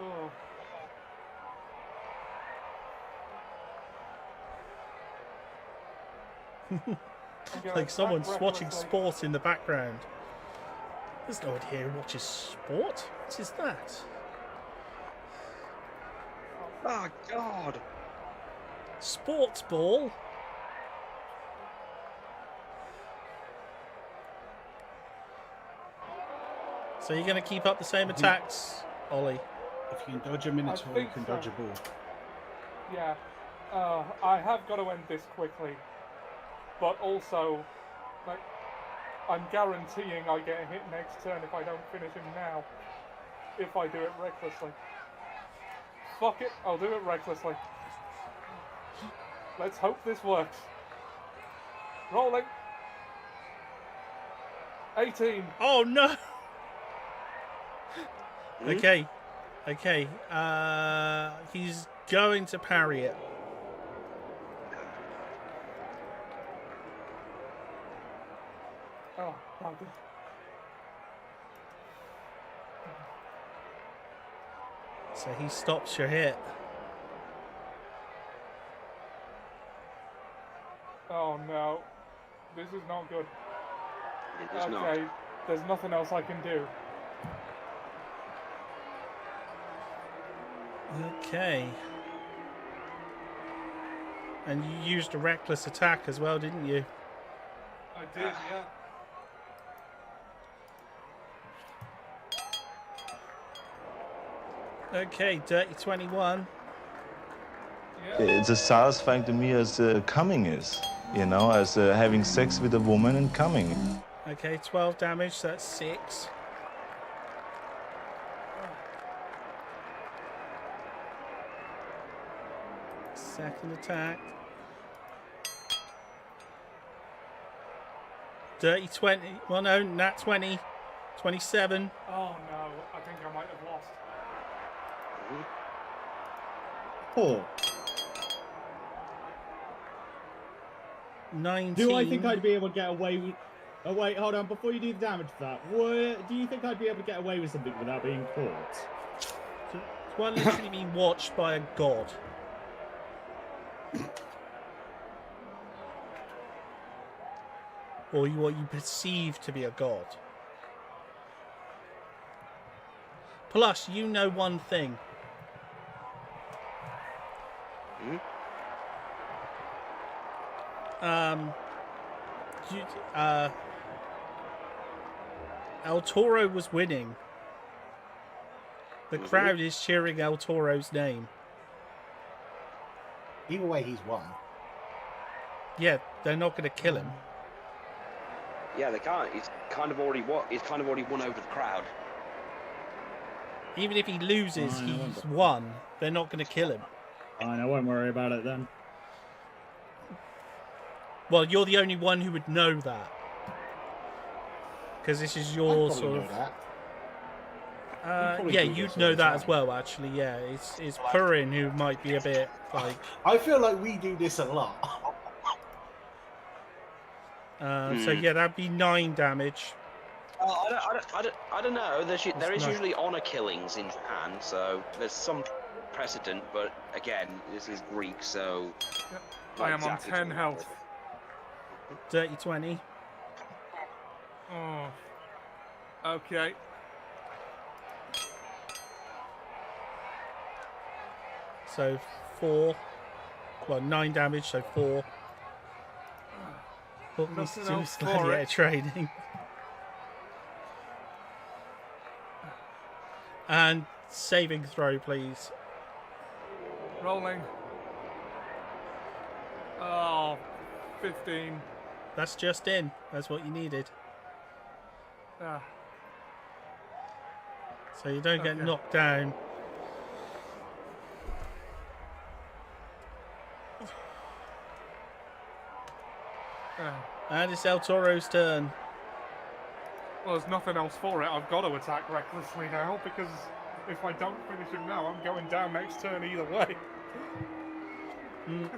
S5: Oh.
S3: Like someone's watching sport in the background. There's no one here who watches sport. What is that?
S1: Oh God.
S3: Sports ball? So you're going to keep up the same attacks, Ollie?
S2: If you can dodge a Minotaur, you can dodge a ball.
S5: Yeah. I have got to end this quickly. But also, like, I'm guaranteeing I get a hit next turn if I don't finish him now. If I do it recklessly. Fuck it, I'll do it recklessly. Let's hope this works. Rolling. 18.
S3: Oh no! Okay. He's going to parry it.
S5: Oh, bugger.
S3: So he stops your hit.
S5: Oh no. This is not good.
S1: It is not.
S5: Okay, there's nothing else I can do.
S3: Okay. And you used a reckless attack as well, didn't you?
S5: I did, yeah.
S3: Okay, dirty 21.
S5: Yeah.
S8: It's as satisfying to me as coming is, as having sex with a woman and coming.
S3: Okay, 12 damage, so that's 6. Second attack. Dirty 20. Well, no, nat 20. 27.
S5: Oh no, I think I might have lost.
S4: 4.
S3: 19.
S4: Do I think I'd be able to get away with... Oh, wait, hold on. Before you do the damage to that, do you think I'd be able to get away with something without being caught?
S3: Well, literally being watched by a god. Or what you perceive to be a god. Plus, you know one thing. El Toro was winning. The crowd is cheering El Toro's name.
S2: Either way, he's won.
S3: Yeah, they're not going to kill him.
S1: Yeah, they can't. He's kind of already won over the crowd.
S3: Even if he loses,
S4: Fine, I won't
S3: he's won. They're not going to kill him.
S4: Fine, I won't worry about it then.
S3: Well, you're the only one who would know that. Because this is your
S2: I'd
S3: sort
S2: probably
S3: of...
S2: know that. probably
S3: yeah,
S2: do
S3: you'd
S2: this
S3: know
S2: all the
S3: that as
S2: time.
S3: well, actually, yeah. It's Purin who might be a bit, like...
S2: I feel like we do this a lot.
S3: So, yeah, that'd be 9 damage.
S1: I don't know. There is
S3: not-
S1: usually honor killings in Japan, so there's some precedent. But again, this is Greek, so
S5: I
S1: not
S5: am on
S1: exactly
S5: 10
S1: true.
S5: health.
S3: Dirty 20.
S5: Oh. Okay.
S3: So, 4. Well, 9 damage, so 4. What needs to
S5: Nothing
S3: do
S5: else
S3: with
S5: for
S3: gladiator
S5: it.
S3: training? And saving throw, please.
S5: Rolling. Oh, 15.
S3: That's just in. That's what you needed.
S5: Ah.
S3: So you don't get
S5: Okay.
S3: knocked down.
S5: Ah.
S3: And it's El Toro's turn.
S5: Well, there's nothing else for it. I've got to attack recklessly now because if I don't finish him now, I'm going down next turn either way. Okay.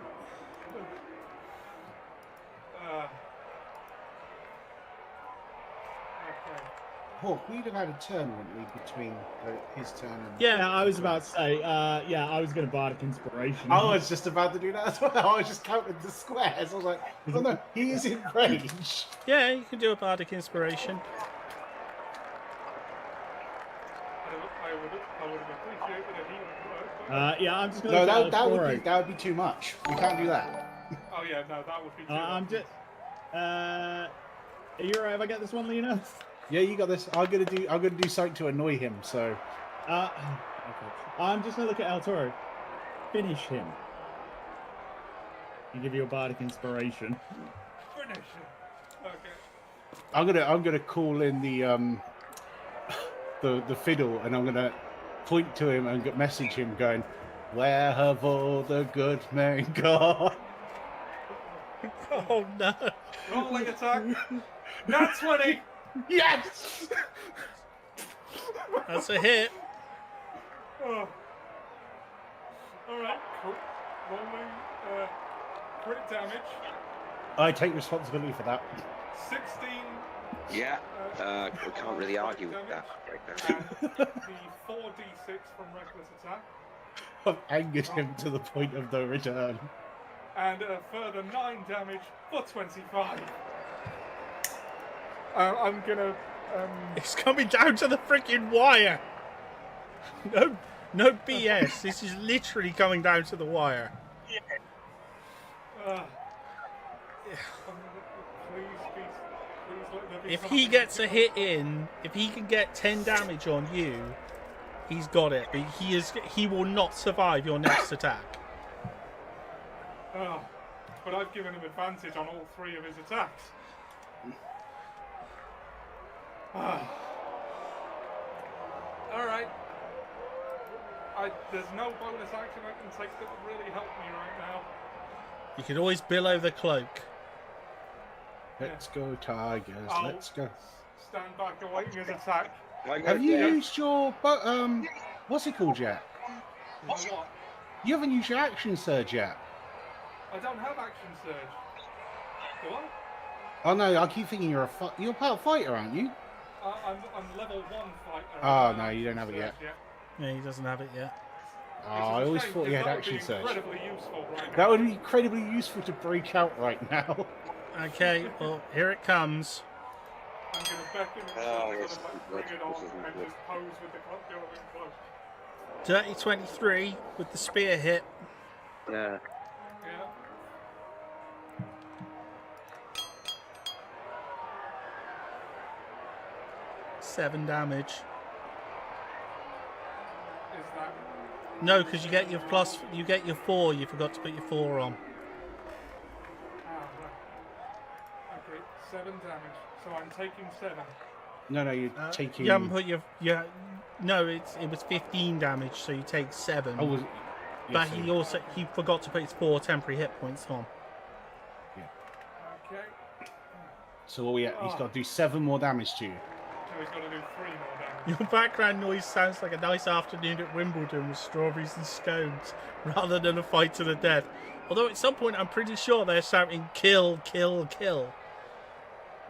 S2: Hawk, we'd have had a turn, wouldn't we, between his turn and...
S4: Yeah, I was about to say, yeah, I was going to Bardic Inspiration.
S2: I was just about to do that as well. I was just counting the squares. I was like, oh no, he is in range.
S3: Yeah, you can do a Bardic Inspiration.
S5: I would have appreciated if he would.
S4: Yeah, I'm just going
S2: No,
S4: to
S2: that would be too much. You can't do that.
S5: Oh yeah, no, that would be.
S4: I'm just... are you alright if I get this one, Lena?
S2: Yeah, you got this. I'm gonna do something to annoy him. So,
S4: Okay. I'm just going to look at El Toro. Finish him. And give you a Bardic Inspiration.
S5: Finish it. Okay.
S2: I'm gonna call in the fiddle, and I'm gonna point to him and message him, going, "Where have all the good men gone?"
S3: Oh no.
S5: Rolling attack. Nat 20.
S2: Yes.
S3: That's a hit.
S5: Oh. All right. Cool. Rolling crit damage.
S2: I take responsibility for that.
S5: 16.
S1: Yeah. We can't really argue with that right now.
S5: And the 4d6 from reckless attack.
S2: I've angered him to the point of no return.
S5: And a further 9 damage for 25. I'm gonna.
S3: It's coming down to the freaking wire. No BS. This is literally coming down to the wire.
S5: Please let there be
S3: If he
S5: something
S3: gets a
S5: to-
S3: hit in, if he can get 10 damage on you, he's got it. But he will not survive your next attack.
S5: But I've given him advantage on all 3 of his attacks. Alright. There's no bonus action I can take that would really help me right now.
S3: You can always billow the cloak.
S2: Let's go, Tigers.
S5: I'll
S2: Let's go.
S5: Stand back awaiting his attack.
S2: Have you used your what's it called yet?
S5: What?
S2: You haven't used your action surge yet.
S5: I don't have action surge. Do I?
S2: Oh no, I keep thinking you're a fighter, aren't you?
S5: I'm level 1 fighter.
S2: Oh, no, you don't have it
S5: surge
S2: yet.
S3: Yeah, he doesn't have it yet.
S2: Oh, I always
S5: Which is a
S2: thought
S5: shame,
S2: you had
S5: 'cause
S2: action
S5: that
S2: surge.
S5: would be incredibly useful right now.
S2: That would be incredibly useful to break out right now.
S3: Okay, well, here it comes.
S5: I'm going to beckon and
S1: Oh,
S5: sort
S1: yes,
S5: of like
S1: good.
S5: bring it on
S1: This isn't
S5: and
S1: good.
S5: just pose with the Gladiator close.
S3: Dirty 23 with the spear hit.
S1: Yeah.
S5: Yeah.
S3: Seven damage.
S5: Is that...
S3: No, because you get your 4. You forgot to put your 4 on.
S5: Right. Okay, 7 damage. So I'm taking 7.
S2: No, you're taking.
S3: You haven't put your no. It was 15 damage, so you take 7.
S2: Oh,
S3: but he forgot to put his 4 temporary hit points on.
S5: Okay.
S2: So he's got to do 7 more damage to you.
S5: So he's got to do 3 more damage.
S3: Your background noise sounds like a nice afternoon at Wimbledon with strawberries and scones, rather than a fight to the death. Although at some point I'm pretty sure they're shouting "kill, kill, kill."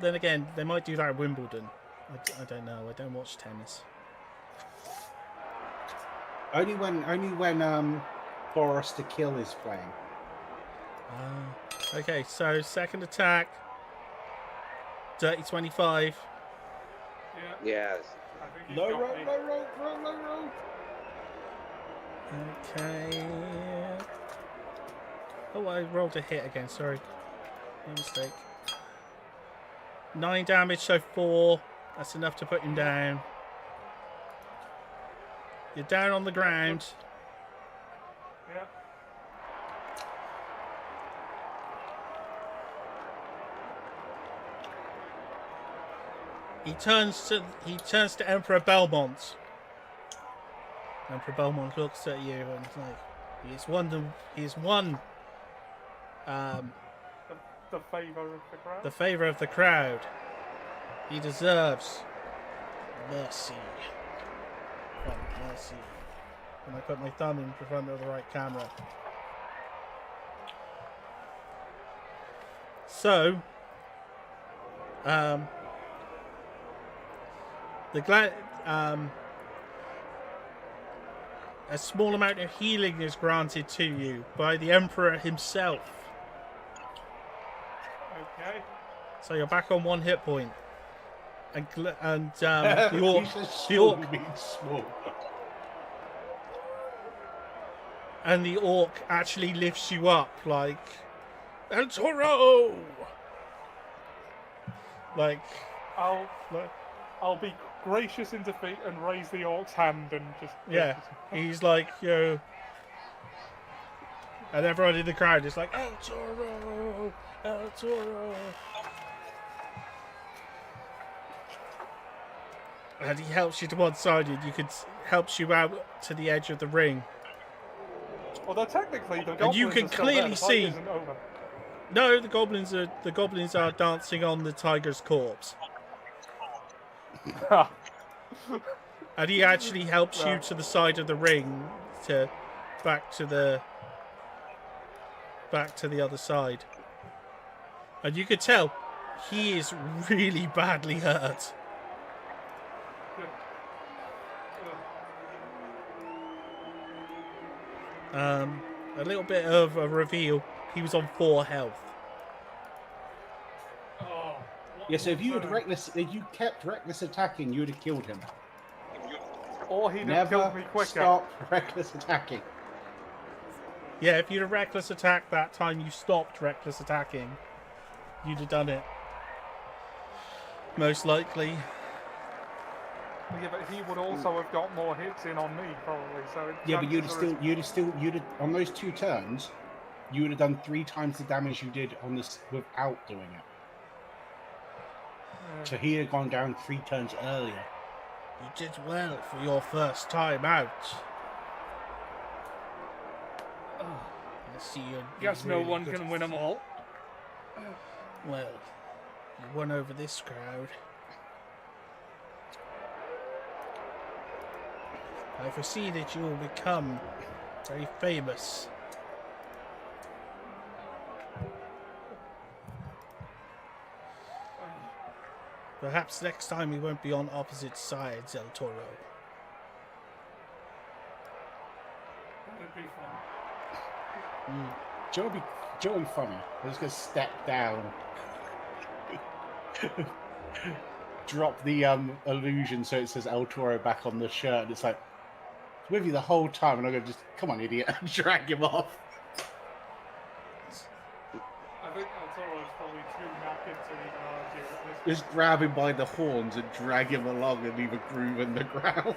S3: Then again, they might do that at Wimbledon. I don't know. I don't watch tennis.
S2: Only when Boris the Kill is playing.
S3: Okay, so second attack. Dirty 25.
S5: Yeah.
S1: Yes.
S5: I think he's
S2: Low
S5: got
S2: roll,
S5: me.
S2: low roll.
S3: Okay. Oh, I rolled a hit again. Sorry. No mistake. 9 damage, so 4. That's enough to put him down. You're down on the ground.
S5: Yeah.
S3: He turns to Emperor Belmont. Emperor Belmont looks at you and is like, he's won
S5: The favour of the crowd.
S3: the favor of the crowd. He deserves mercy. Mercy. When I put my thumb in front of the right camera. So, a small amount of healing is granted to you by the Emperor himself.
S5: Okay.
S3: So you're back on 1 hit point. And the orc,
S2: He says
S3: the
S2: small
S3: orc,
S2: means small.
S3: and the orc actually lifts you up like El Toro. Like,
S5: I'll be gracious in defeat and raise the orc's hand and just
S3: yeah, he's like, and everyone in the crowd is like, El Toro, El Toro. And he helps you to one side, and helps you out to the edge of the ring.
S5: Although technically the
S3: And
S5: goblins
S3: you can
S5: are still there,
S3: clearly
S5: the fight
S3: see.
S5: isn't over.
S3: No, the goblins are dancing on the tiger's corpse. And he actually helps you to the side of the ring back to the other side. And you could tell he is really badly hurt. A little bit of a reveal. He was on 4 health.
S2: Yeah, so if you kept reckless attacking, you would have killed him.
S5: Or he'd have
S2: Never
S5: killed me quicker.
S2: stop reckless attacking.
S3: Yeah, if you'd have reckless attacked that time you stopped reckless attacking, you'd have done it. Most likely.
S5: Yeah, but he would also have got more hits in on me, probably. So
S2: Yeah, but you'd have on those 2 turns, you would have done 3 times the damage you did on this without doing it. So he had gone down 3 turns earlier.
S3: You did well for your first time out. I see you.
S5: Guess no one can win them all.
S3: Well, you won over this crowd. I foresee that you will become very famous. Perhaps next time we won't be on opposite sides, El Toro.
S5: That'd be fun.
S2: Joe would be funny. I'm just going to step down. Drop the illusion so it says El Toro back on the shirt. And it's like, it's with you the whole time. And I'm going to just, come on, idiot, and drag him off.
S5: I think El Toro's probably too knackered to even argue at this point.
S2: Just grab him by the horns and drag him along and leave a groove in the ground.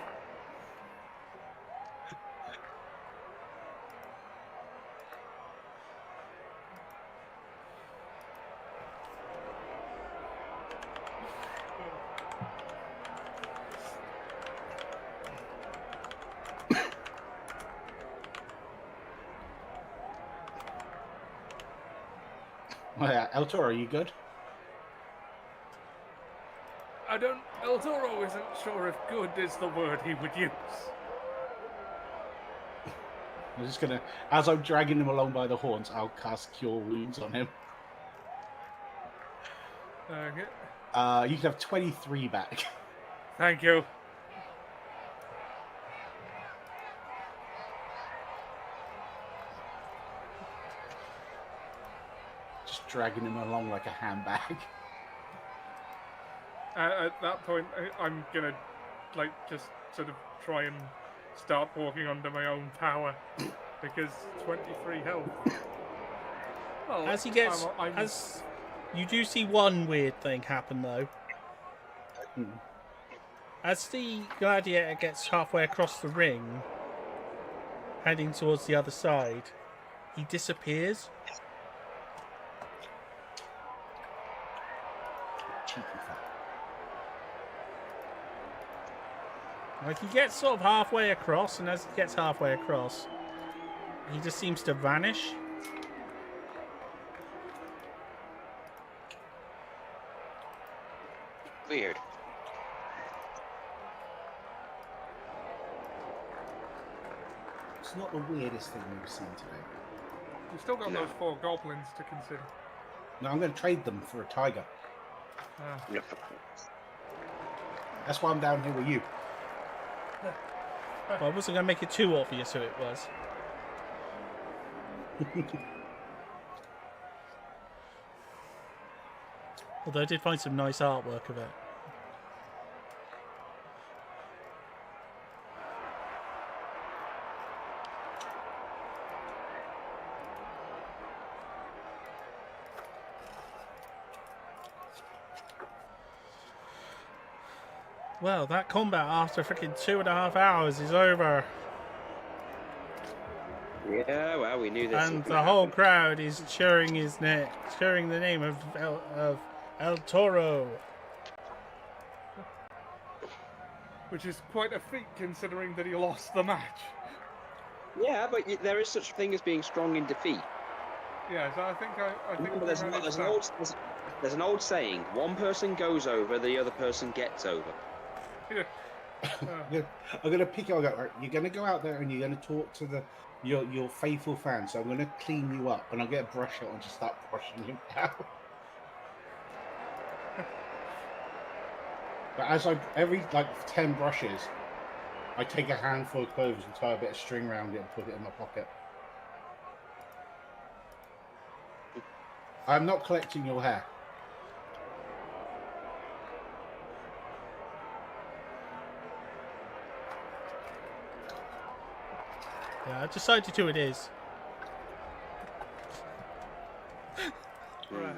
S2: Oh, yeah. El Toro, are you good?
S5: El Toro isn't sure if good is the word he would use.
S2: I'm just gonna, as I'm dragging him along by the horns, I'll cast Cure Wounds on him.
S5: Okay.
S2: You can have 23 back.
S5: Thank you.
S2: Just dragging him along like a handbag.
S5: At that point, I'm gonna, just sort of try and start walking under my own power. Because 23 health. Well,
S3: As he gets, as you do see one weird thing happen though. As the gladiator gets halfway across the ring, heading towards the other side, he disappears.
S2: Cheeky fuck.
S3: Like, he gets sort of halfway across, and as he gets halfway across, he just seems to vanish.
S1: Weird.
S2: It's not the weirdest thing we've seen today.
S5: You've still got
S1: No.
S5: those 4 goblins to consider.
S2: No, I'm going to trade them for a tiger.
S5: Ah.
S2: That's why I'm down here with you.
S3: But I wasn't going to make it too obvious who it was. Although I did find some nice artwork of it. Well, that combat after freaking 2.5 hours is over.
S1: Yeah, well, we knew this.
S3: And the whole crowd is cheering his name, cheering the name of El Toro.
S5: Which is quite a feat considering that he lost the match.
S1: Yeah, but there is such a thing as being strong in defeat.
S5: Yeah, so I think
S1: Remember,
S5: we managed that.
S1: there's an old saying: one person goes over, the other person gets over.
S5: Yeah.
S2: I'm gonna pick it up. Right? You're gonna go out there and you're gonna talk to your faithful fans. So I'm gonna clean you up, and I'll get a brush out and just start brushing him out. But as every 10 brushes, I take a handful of cloves and tie a bit of string around it and put it in my pocket. I'm not collecting your hair.
S3: Yeah, I decided who it is.
S5: Right.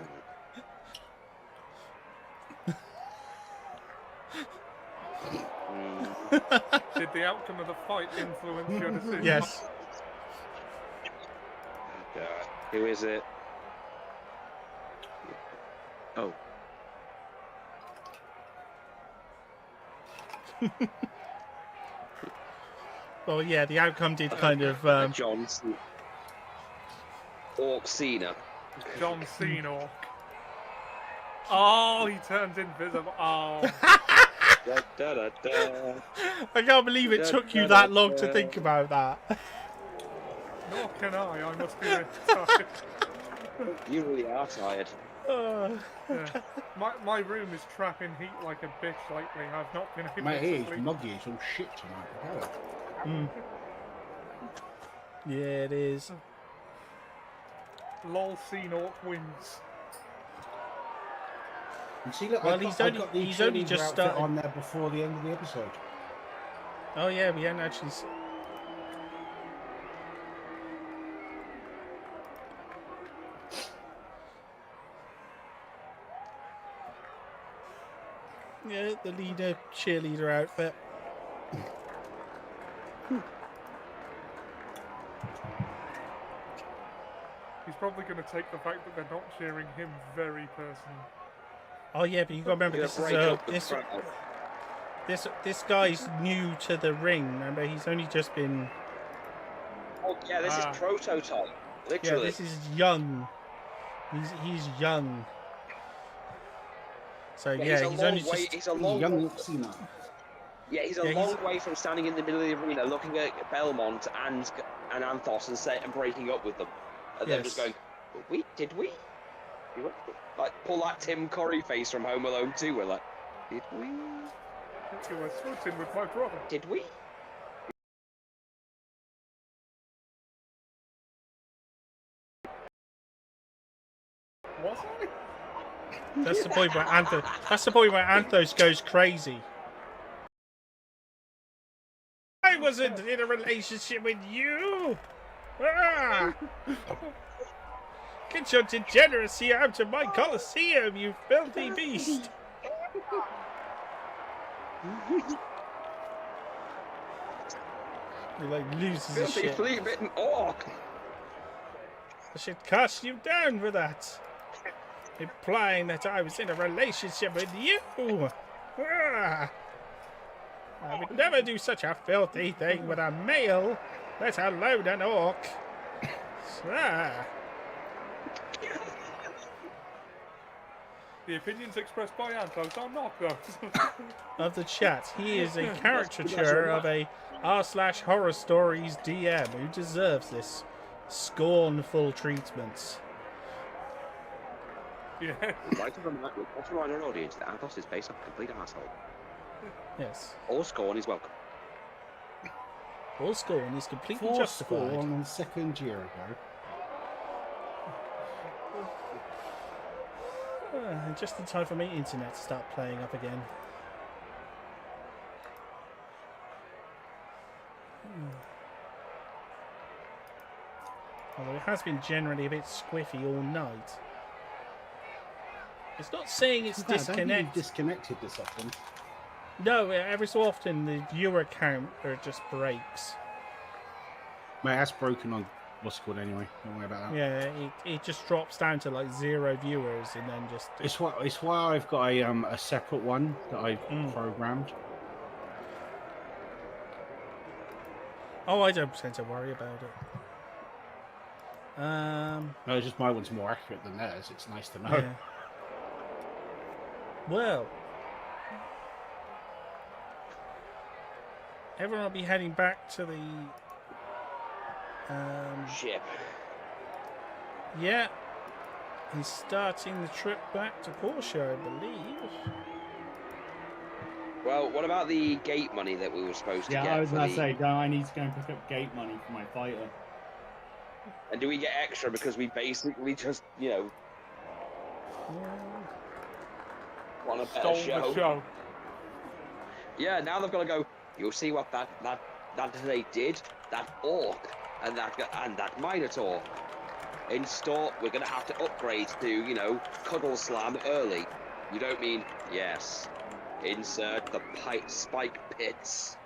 S5: Did the outcome of the fight influence your decision?
S3: Yes.
S1: Who is it? Oh.
S3: Well, yeah, the outcome did kind of.
S1: John Cena. Orc Cena.
S5: John Cena. Oh, he turns invisible. Oh.
S1: Da, da, da, da.
S3: I can't believe it took you that long to think about that.
S5: Nor can I must be really tired.
S1: You really are tired.
S3: Uh,
S5: Yeah. My room is trapping heat like a bitch lately. I've not been able
S2: My
S5: to
S2: hair is
S5: sleep.
S2: muggy. It's all shit tonight.
S3: yeah, it is.
S5: Lol, Cena wins.
S2: And see, look,
S3: Well,
S2: I
S3: he's
S2: got the
S3: only
S2: cheerleader
S3: just
S2: outfit
S3: started.
S2: on there before the end of the episode.
S3: Oh yeah, we hadn't actually. Yeah, the leader cheerleader outfit.
S5: He's probably going to take the fact that they're not cheering him very personally.
S3: Oh yeah, but you got to remember
S1: You're
S3: this
S1: gonna
S3: is
S1: break up the crowd.
S3: this guy's new to the ring. Remember, he's only just been.
S1: Oh yeah, this
S5: Ah.
S1: is prototype.
S3: Yeah,
S1: Literally.
S3: this is young. He's young. So
S1: Yeah,
S3: yeah,
S1: he's
S3: he's
S1: a long
S3: only
S1: way.
S3: just.
S1: He's a long.
S2: Young Cena.
S1: Yeah, he's a
S3: Yeah,
S1: long way from standing in the middle of the arena, looking at Belmont and Anthos and breaking up with them, and then just
S3: Yes.
S1: going, Did we? Like pull that Tim Curry face from Home Alone 2. We're like, did we?
S5: You were swooting with my brother.
S1: Did we?
S5: Was I?
S3: That's the point where Anthos. That's the point where Anthos goes crazy. I wasn't in a relationship with you. Ah! Get your degeneracy out of my coliseum, you filthy beast! He like loses his
S1: Filthy
S3: shit.
S1: flea-bitten orc.
S3: I should cast you down for that. Implying that I was in a relationship with you. Ah. I would never do such a filthy thing with a male, let alone an orc. Ah.
S5: The opinions expressed by Antos are not those.
S3: Of the chat, he is a caricature of a r/horror stories DM who deserves this scornful treatment.
S5: Yeah.
S1: Right from our audience, that Athos is based on a complete asshole.
S3: Yes.
S1: All scorn is welcome.
S3: All scorn is completely
S2: For
S3: justified.
S2: Spawn on the second year ago.
S3: And just in time for my internet to start playing up again. Although it has been generally a bit squiffy all night. It's not saying it's
S2: I don't think
S3: disconnected.
S2: you've disconnected this often.
S3: No, every so often the viewer count just breaks.
S2: Mate, that's broken on what's it called anyway. Don't worry about that.
S3: Yeah, it just drops down to like 0 viewers and then just...
S2: It's why I've got a separate one that I've programmed.
S3: Oh, I don't tend to worry about it.
S2: No, it's just my one's more accurate than theirs. It's nice to know.
S3: Yeah. Well, everyone will be heading back to the
S1: Ship.
S3: yeah, he's starting the trip back to Porsche, I believe.
S1: Well, what about the gate money that we were supposed to
S4: Yeah,
S1: get?
S4: I was
S1: for
S4: gonna
S1: the-
S4: say, don't I need to go and pick up gate money for my fighter?
S1: And do we get extra because we basically just, you know, want a better
S5: Stole
S1: show?
S5: the show.
S1: Yeah, now they've got to go. You'll see what that they did. That orc and that minotaur. In store, we're gonna have to upgrade to, you know, cuddle slam early. You don't mean yes. Insert the spike pits.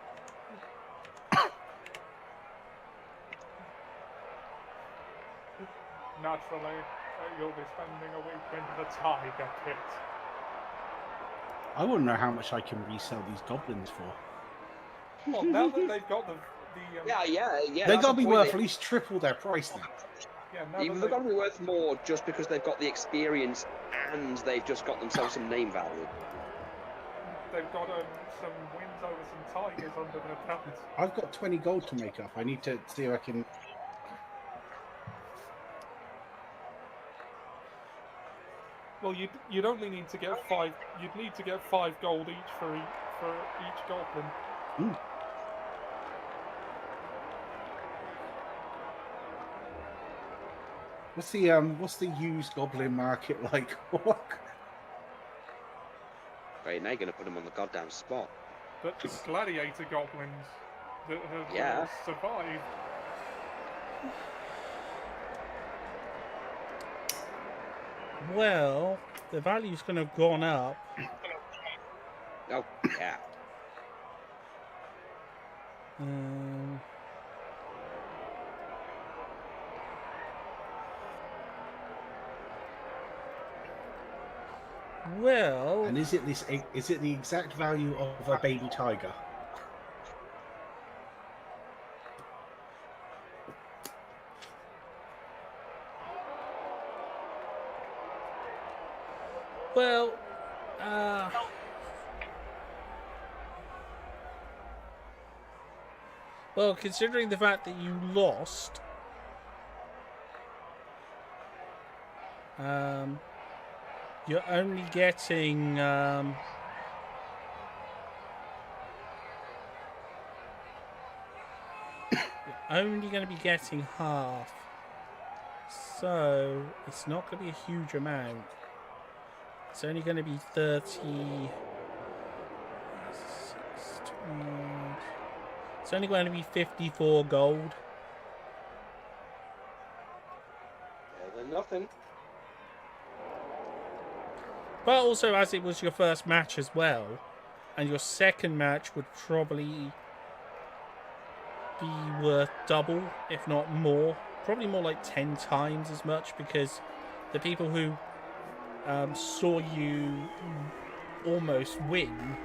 S5: Naturally, you'll be spending a week in the tiger pit.
S2: I wouldn't know how much I can resell these goblins for.
S5: Well, now that they've got the
S1: Yeah.
S2: They
S1: that's
S2: gotta
S1: the
S2: be
S1: point.
S2: worth at least triple their price now.
S5: yeah, now
S1: Even
S5: that
S1: they've got to be worth more just because they've got the experience and they've just got themselves some name value.
S5: they've got some wins over some tigers under their belts.
S2: I've got 20 gold to make up. I need to see if I can.
S5: Well, you'd only need to get 5. You'd need to get 5 gold each for each goblin.
S2: What's the used goblin market like?
S1: Right, now you're going to put them on the goddamn spot.
S5: But gladiator goblins that have
S1: Yeah.
S5: survived.
S3: Well, the value's going to have gone up.
S1: Oh, yeah.
S3: Well,
S2: And is it the exact value of a baby tiger?
S3: well, well, considering the fact that you lost, you're only getting, you're only going to be getting half. So it's not going to be a huge amount. It's only going to be 30. It's only going to be 54 gold.
S1: Better than nothing.
S3: But also, as it was your first match as well, and your second match would probably be worth double, if not more. Probably more like 10 times as much, because the people who saw you almost win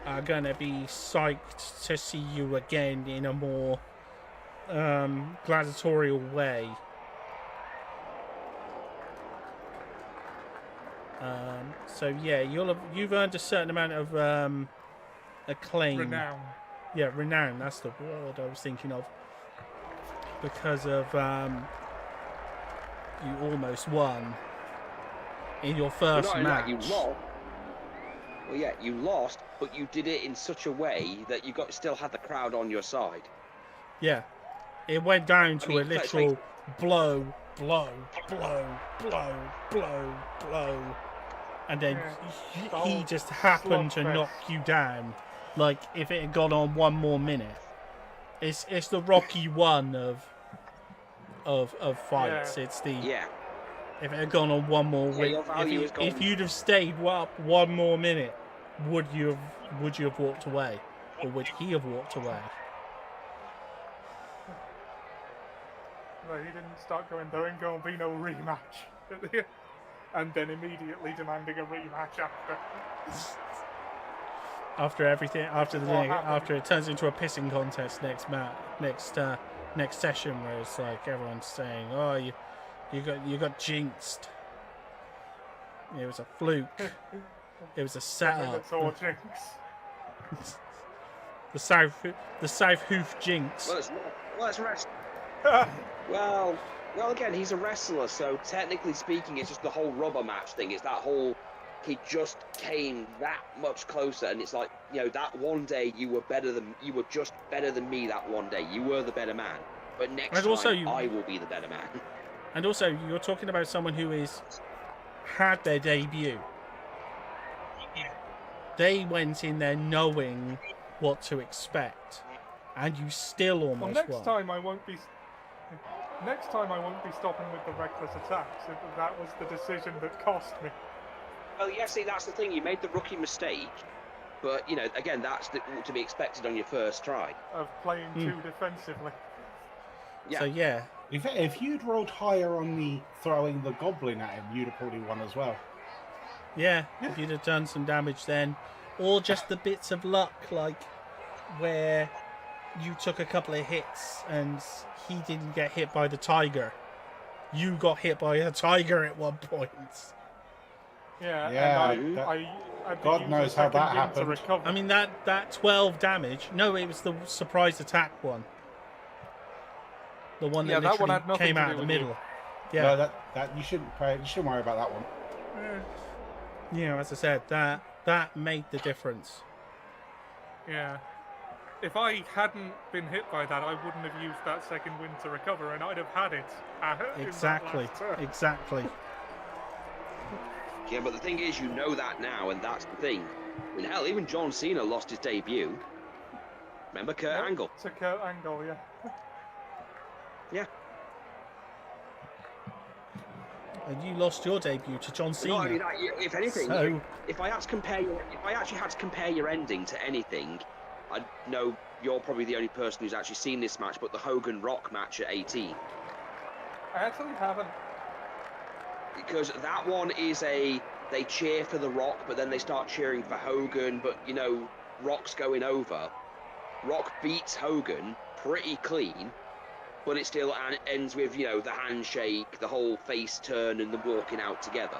S3: are going to be psyched to see you again in a more gladiatorial way. So yeah, you've earned a certain amount of acclaim.
S5: Renown.
S3: Yeah, renown. That's the word I was thinking of. Because of you almost won in your first
S1: Not only
S3: match.
S1: that, you lost. Well, yeah, you lost, but you did it in such a way that you still had the crowd on your side.
S3: Yeah, it went down to a
S1: let's
S3: literal blow, blow, blow, blow, blow, blow, and then he just happened to knock you down. Like if it had gone on one more minute, it's the Rocky one of fights.
S5: Yeah.
S3: It's the
S1: Yeah.
S3: if it had gone on one more if you'd have stayed up one more minute, would you have walked away, or would he have walked away?
S5: No, he didn't start going, there ain't going to be no rematch. And then immediately demanding a rematch after.
S3: After everything, after it turns into a pissing contest next session, where it's like everyone's saying, "Oh, you got jinxed. It was a fluke. It was a setup."
S5: It's all jinx.
S3: the South Hoof jinx.
S1: Well, it's wrestling. well, again, he's a wrestler, so technically speaking, it's just the whole rubber match thing. It's that whole. He just came that much closer, and it's like, that one day you were just better than me. That one day you were the better man, but next time I will be the better man.
S3: And also, you're talking about someone who had their debut. They went in there knowing what to expect, and you still almost won.
S5: Next time I won't be stopping with the reckless attacks. That was the decision that cost me.
S1: Well, yeah, see, that's the thing. You made the rookie mistake, but, again, that's to be expected on your first try.
S5: Of playing too defensively.
S1: Yeah.
S3: So, yeah.
S2: If you'd rolled higher on the throwing the goblin at him, you'd have probably won as well.
S3: Yeah, if you'd have done some damage then. Or just the bits of luck, like where you took a couple of hits and he didn't get hit by the tiger. You got hit by a tiger at one point.
S5: Yeah, and
S2: God knows how that happened.
S3: I mean, that 12 damage. No, it was the surprise attack one. The one that literally came out of the middle. Yeah,
S2: no, that you shouldn't worry about that one.
S3: Yeah, as I said, that made the difference.
S5: Yeah. If I hadn't been hit by that, I wouldn't have used that second wind to recover, and I'd have had it.
S3: Exactly.
S1: Yeah, but the thing is, that now, and that's the thing. I mean, hell, even John Cena lost his debut. Remember Kurt Angle?
S5: To Kurt Angle, yeah.
S1: Yeah.
S3: And you lost your debut to John Cena.
S1: Not only that, if anything,
S3: So...
S1: if I actually had to compare your ending to anything, I know you're probably the only person who's actually seen this match, but the Hogan Rock match at 18.
S5: I actually haven't.
S1: Because that one is they cheer for The Rock, but then they start cheering for Hogan, but, Rock's going over. Rock beats Hogan pretty clean, but it still ends with, the handshake, the whole face turn, and them walking out together.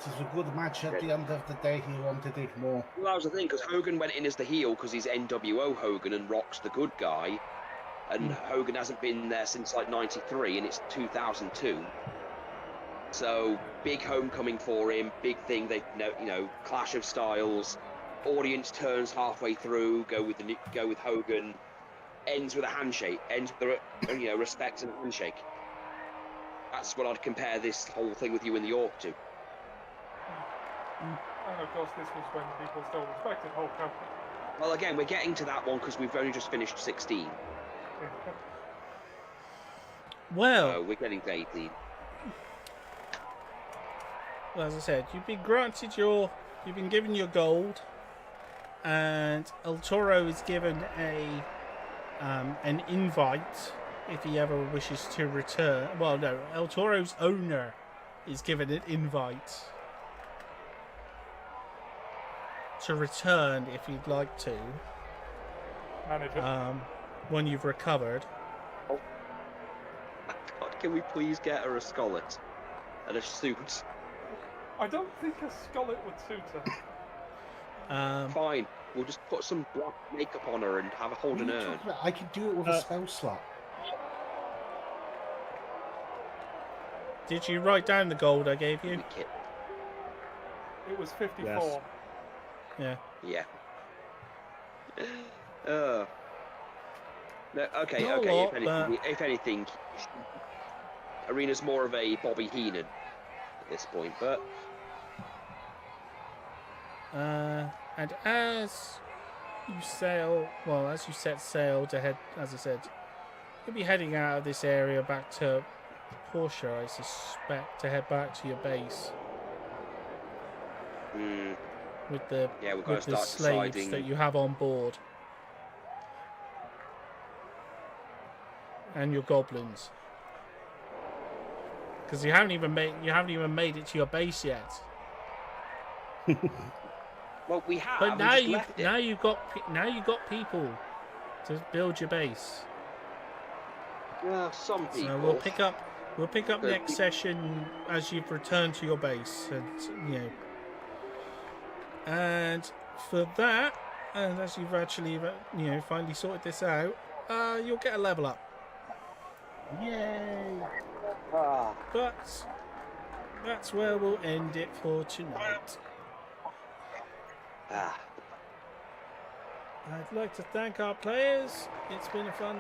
S2: It was a good match at the end of the day. He wanted it more.
S1: Well, that was the thing, because Hogan went in as the heel because he's NWO Hogan and Rock's the good guy. And Hogan hasn't been there since like 93, and it's 2002. So big homecoming for him, big thing. They, clash of styles. Audience turns halfway through, go with Hogan. Ends with a handshake. Ends with respect and a handshake. That's what I'd compare this whole thing with you in the York to.
S5: And of course, this was when people still respected Hulk Hogan.
S1: Well, again, we're getting to that one because we've only just finished 16.
S3: Well,
S1: we're getting to 18.
S3: as I said, you've been given your gold, and El Toro is given an invite if he ever wishes to return. Well, no, El Toro's owner is given an invite to return if he'd like to.
S5: Manager.
S3: When you've recovered.
S1: God, can we please get her a skullet and a suit?
S5: I don't think a skullet would suit her.
S1: Fine, we'll just put some black makeup on her and have her hold an urn.
S2: I could do it with a spell slot.
S3: Did you write down the gold I gave you?
S5: It was 54.
S3: Yes.
S1: Yeah. No, okay.
S3: Not a lot,
S1: If anything, Arena's more of a Bobby Heenan at this point, but.
S3: And as you set sail to head, as I said, you'll be heading out of this area back to Portia, I suspect, to head back to your base. With the slaves
S1: deciding
S3: that you have on board. And your goblins. Because you haven't even made it to your base yet.
S1: Well, we have.
S3: But now you've got people to build your base.
S1: Yeah, some people.
S3: So we'll pick up next session as you've returned to your base, and and for that, and as you've actually finally sorted this out, you'll get a level up.
S2: Yay!
S3: But that's where we'll end it for tonight. I'd like to thank our players. It's been a fun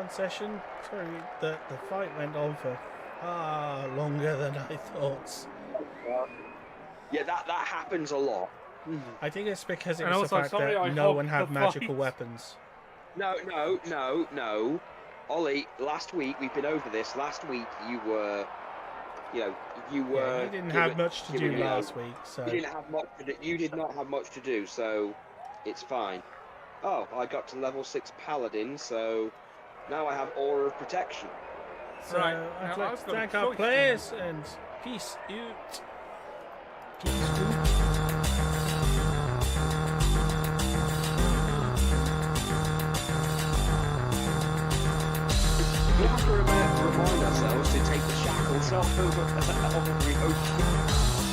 S3: session. Sorry that the fight went on for far longer than I thought.
S1: Yeah, that happens a lot.
S3: I think it's because it
S5: And
S3: was the
S5: also,
S3: fact
S5: sorry, I
S3: that no
S5: hogged
S3: one had
S5: the
S3: magical
S5: fight.
S3: weapons.
S1: No. Ollie, last week we've been over this. Last week you were. You
S3: didn't have much to do last week, so
S1: you didn't have much to do. You did not have much to do, so it's fine. Oh, I got to level 6 paladin, so now I have aura of protection.
S3: So
S5: Right,
S3: I'd
S5: now
S3: like
S5: I've
S3: to
S5: got a
S3: thank our
S5: choice
S3: players and peace out. Peace out.
S1: We have to remind ourselves to take the shackles off of the ocean.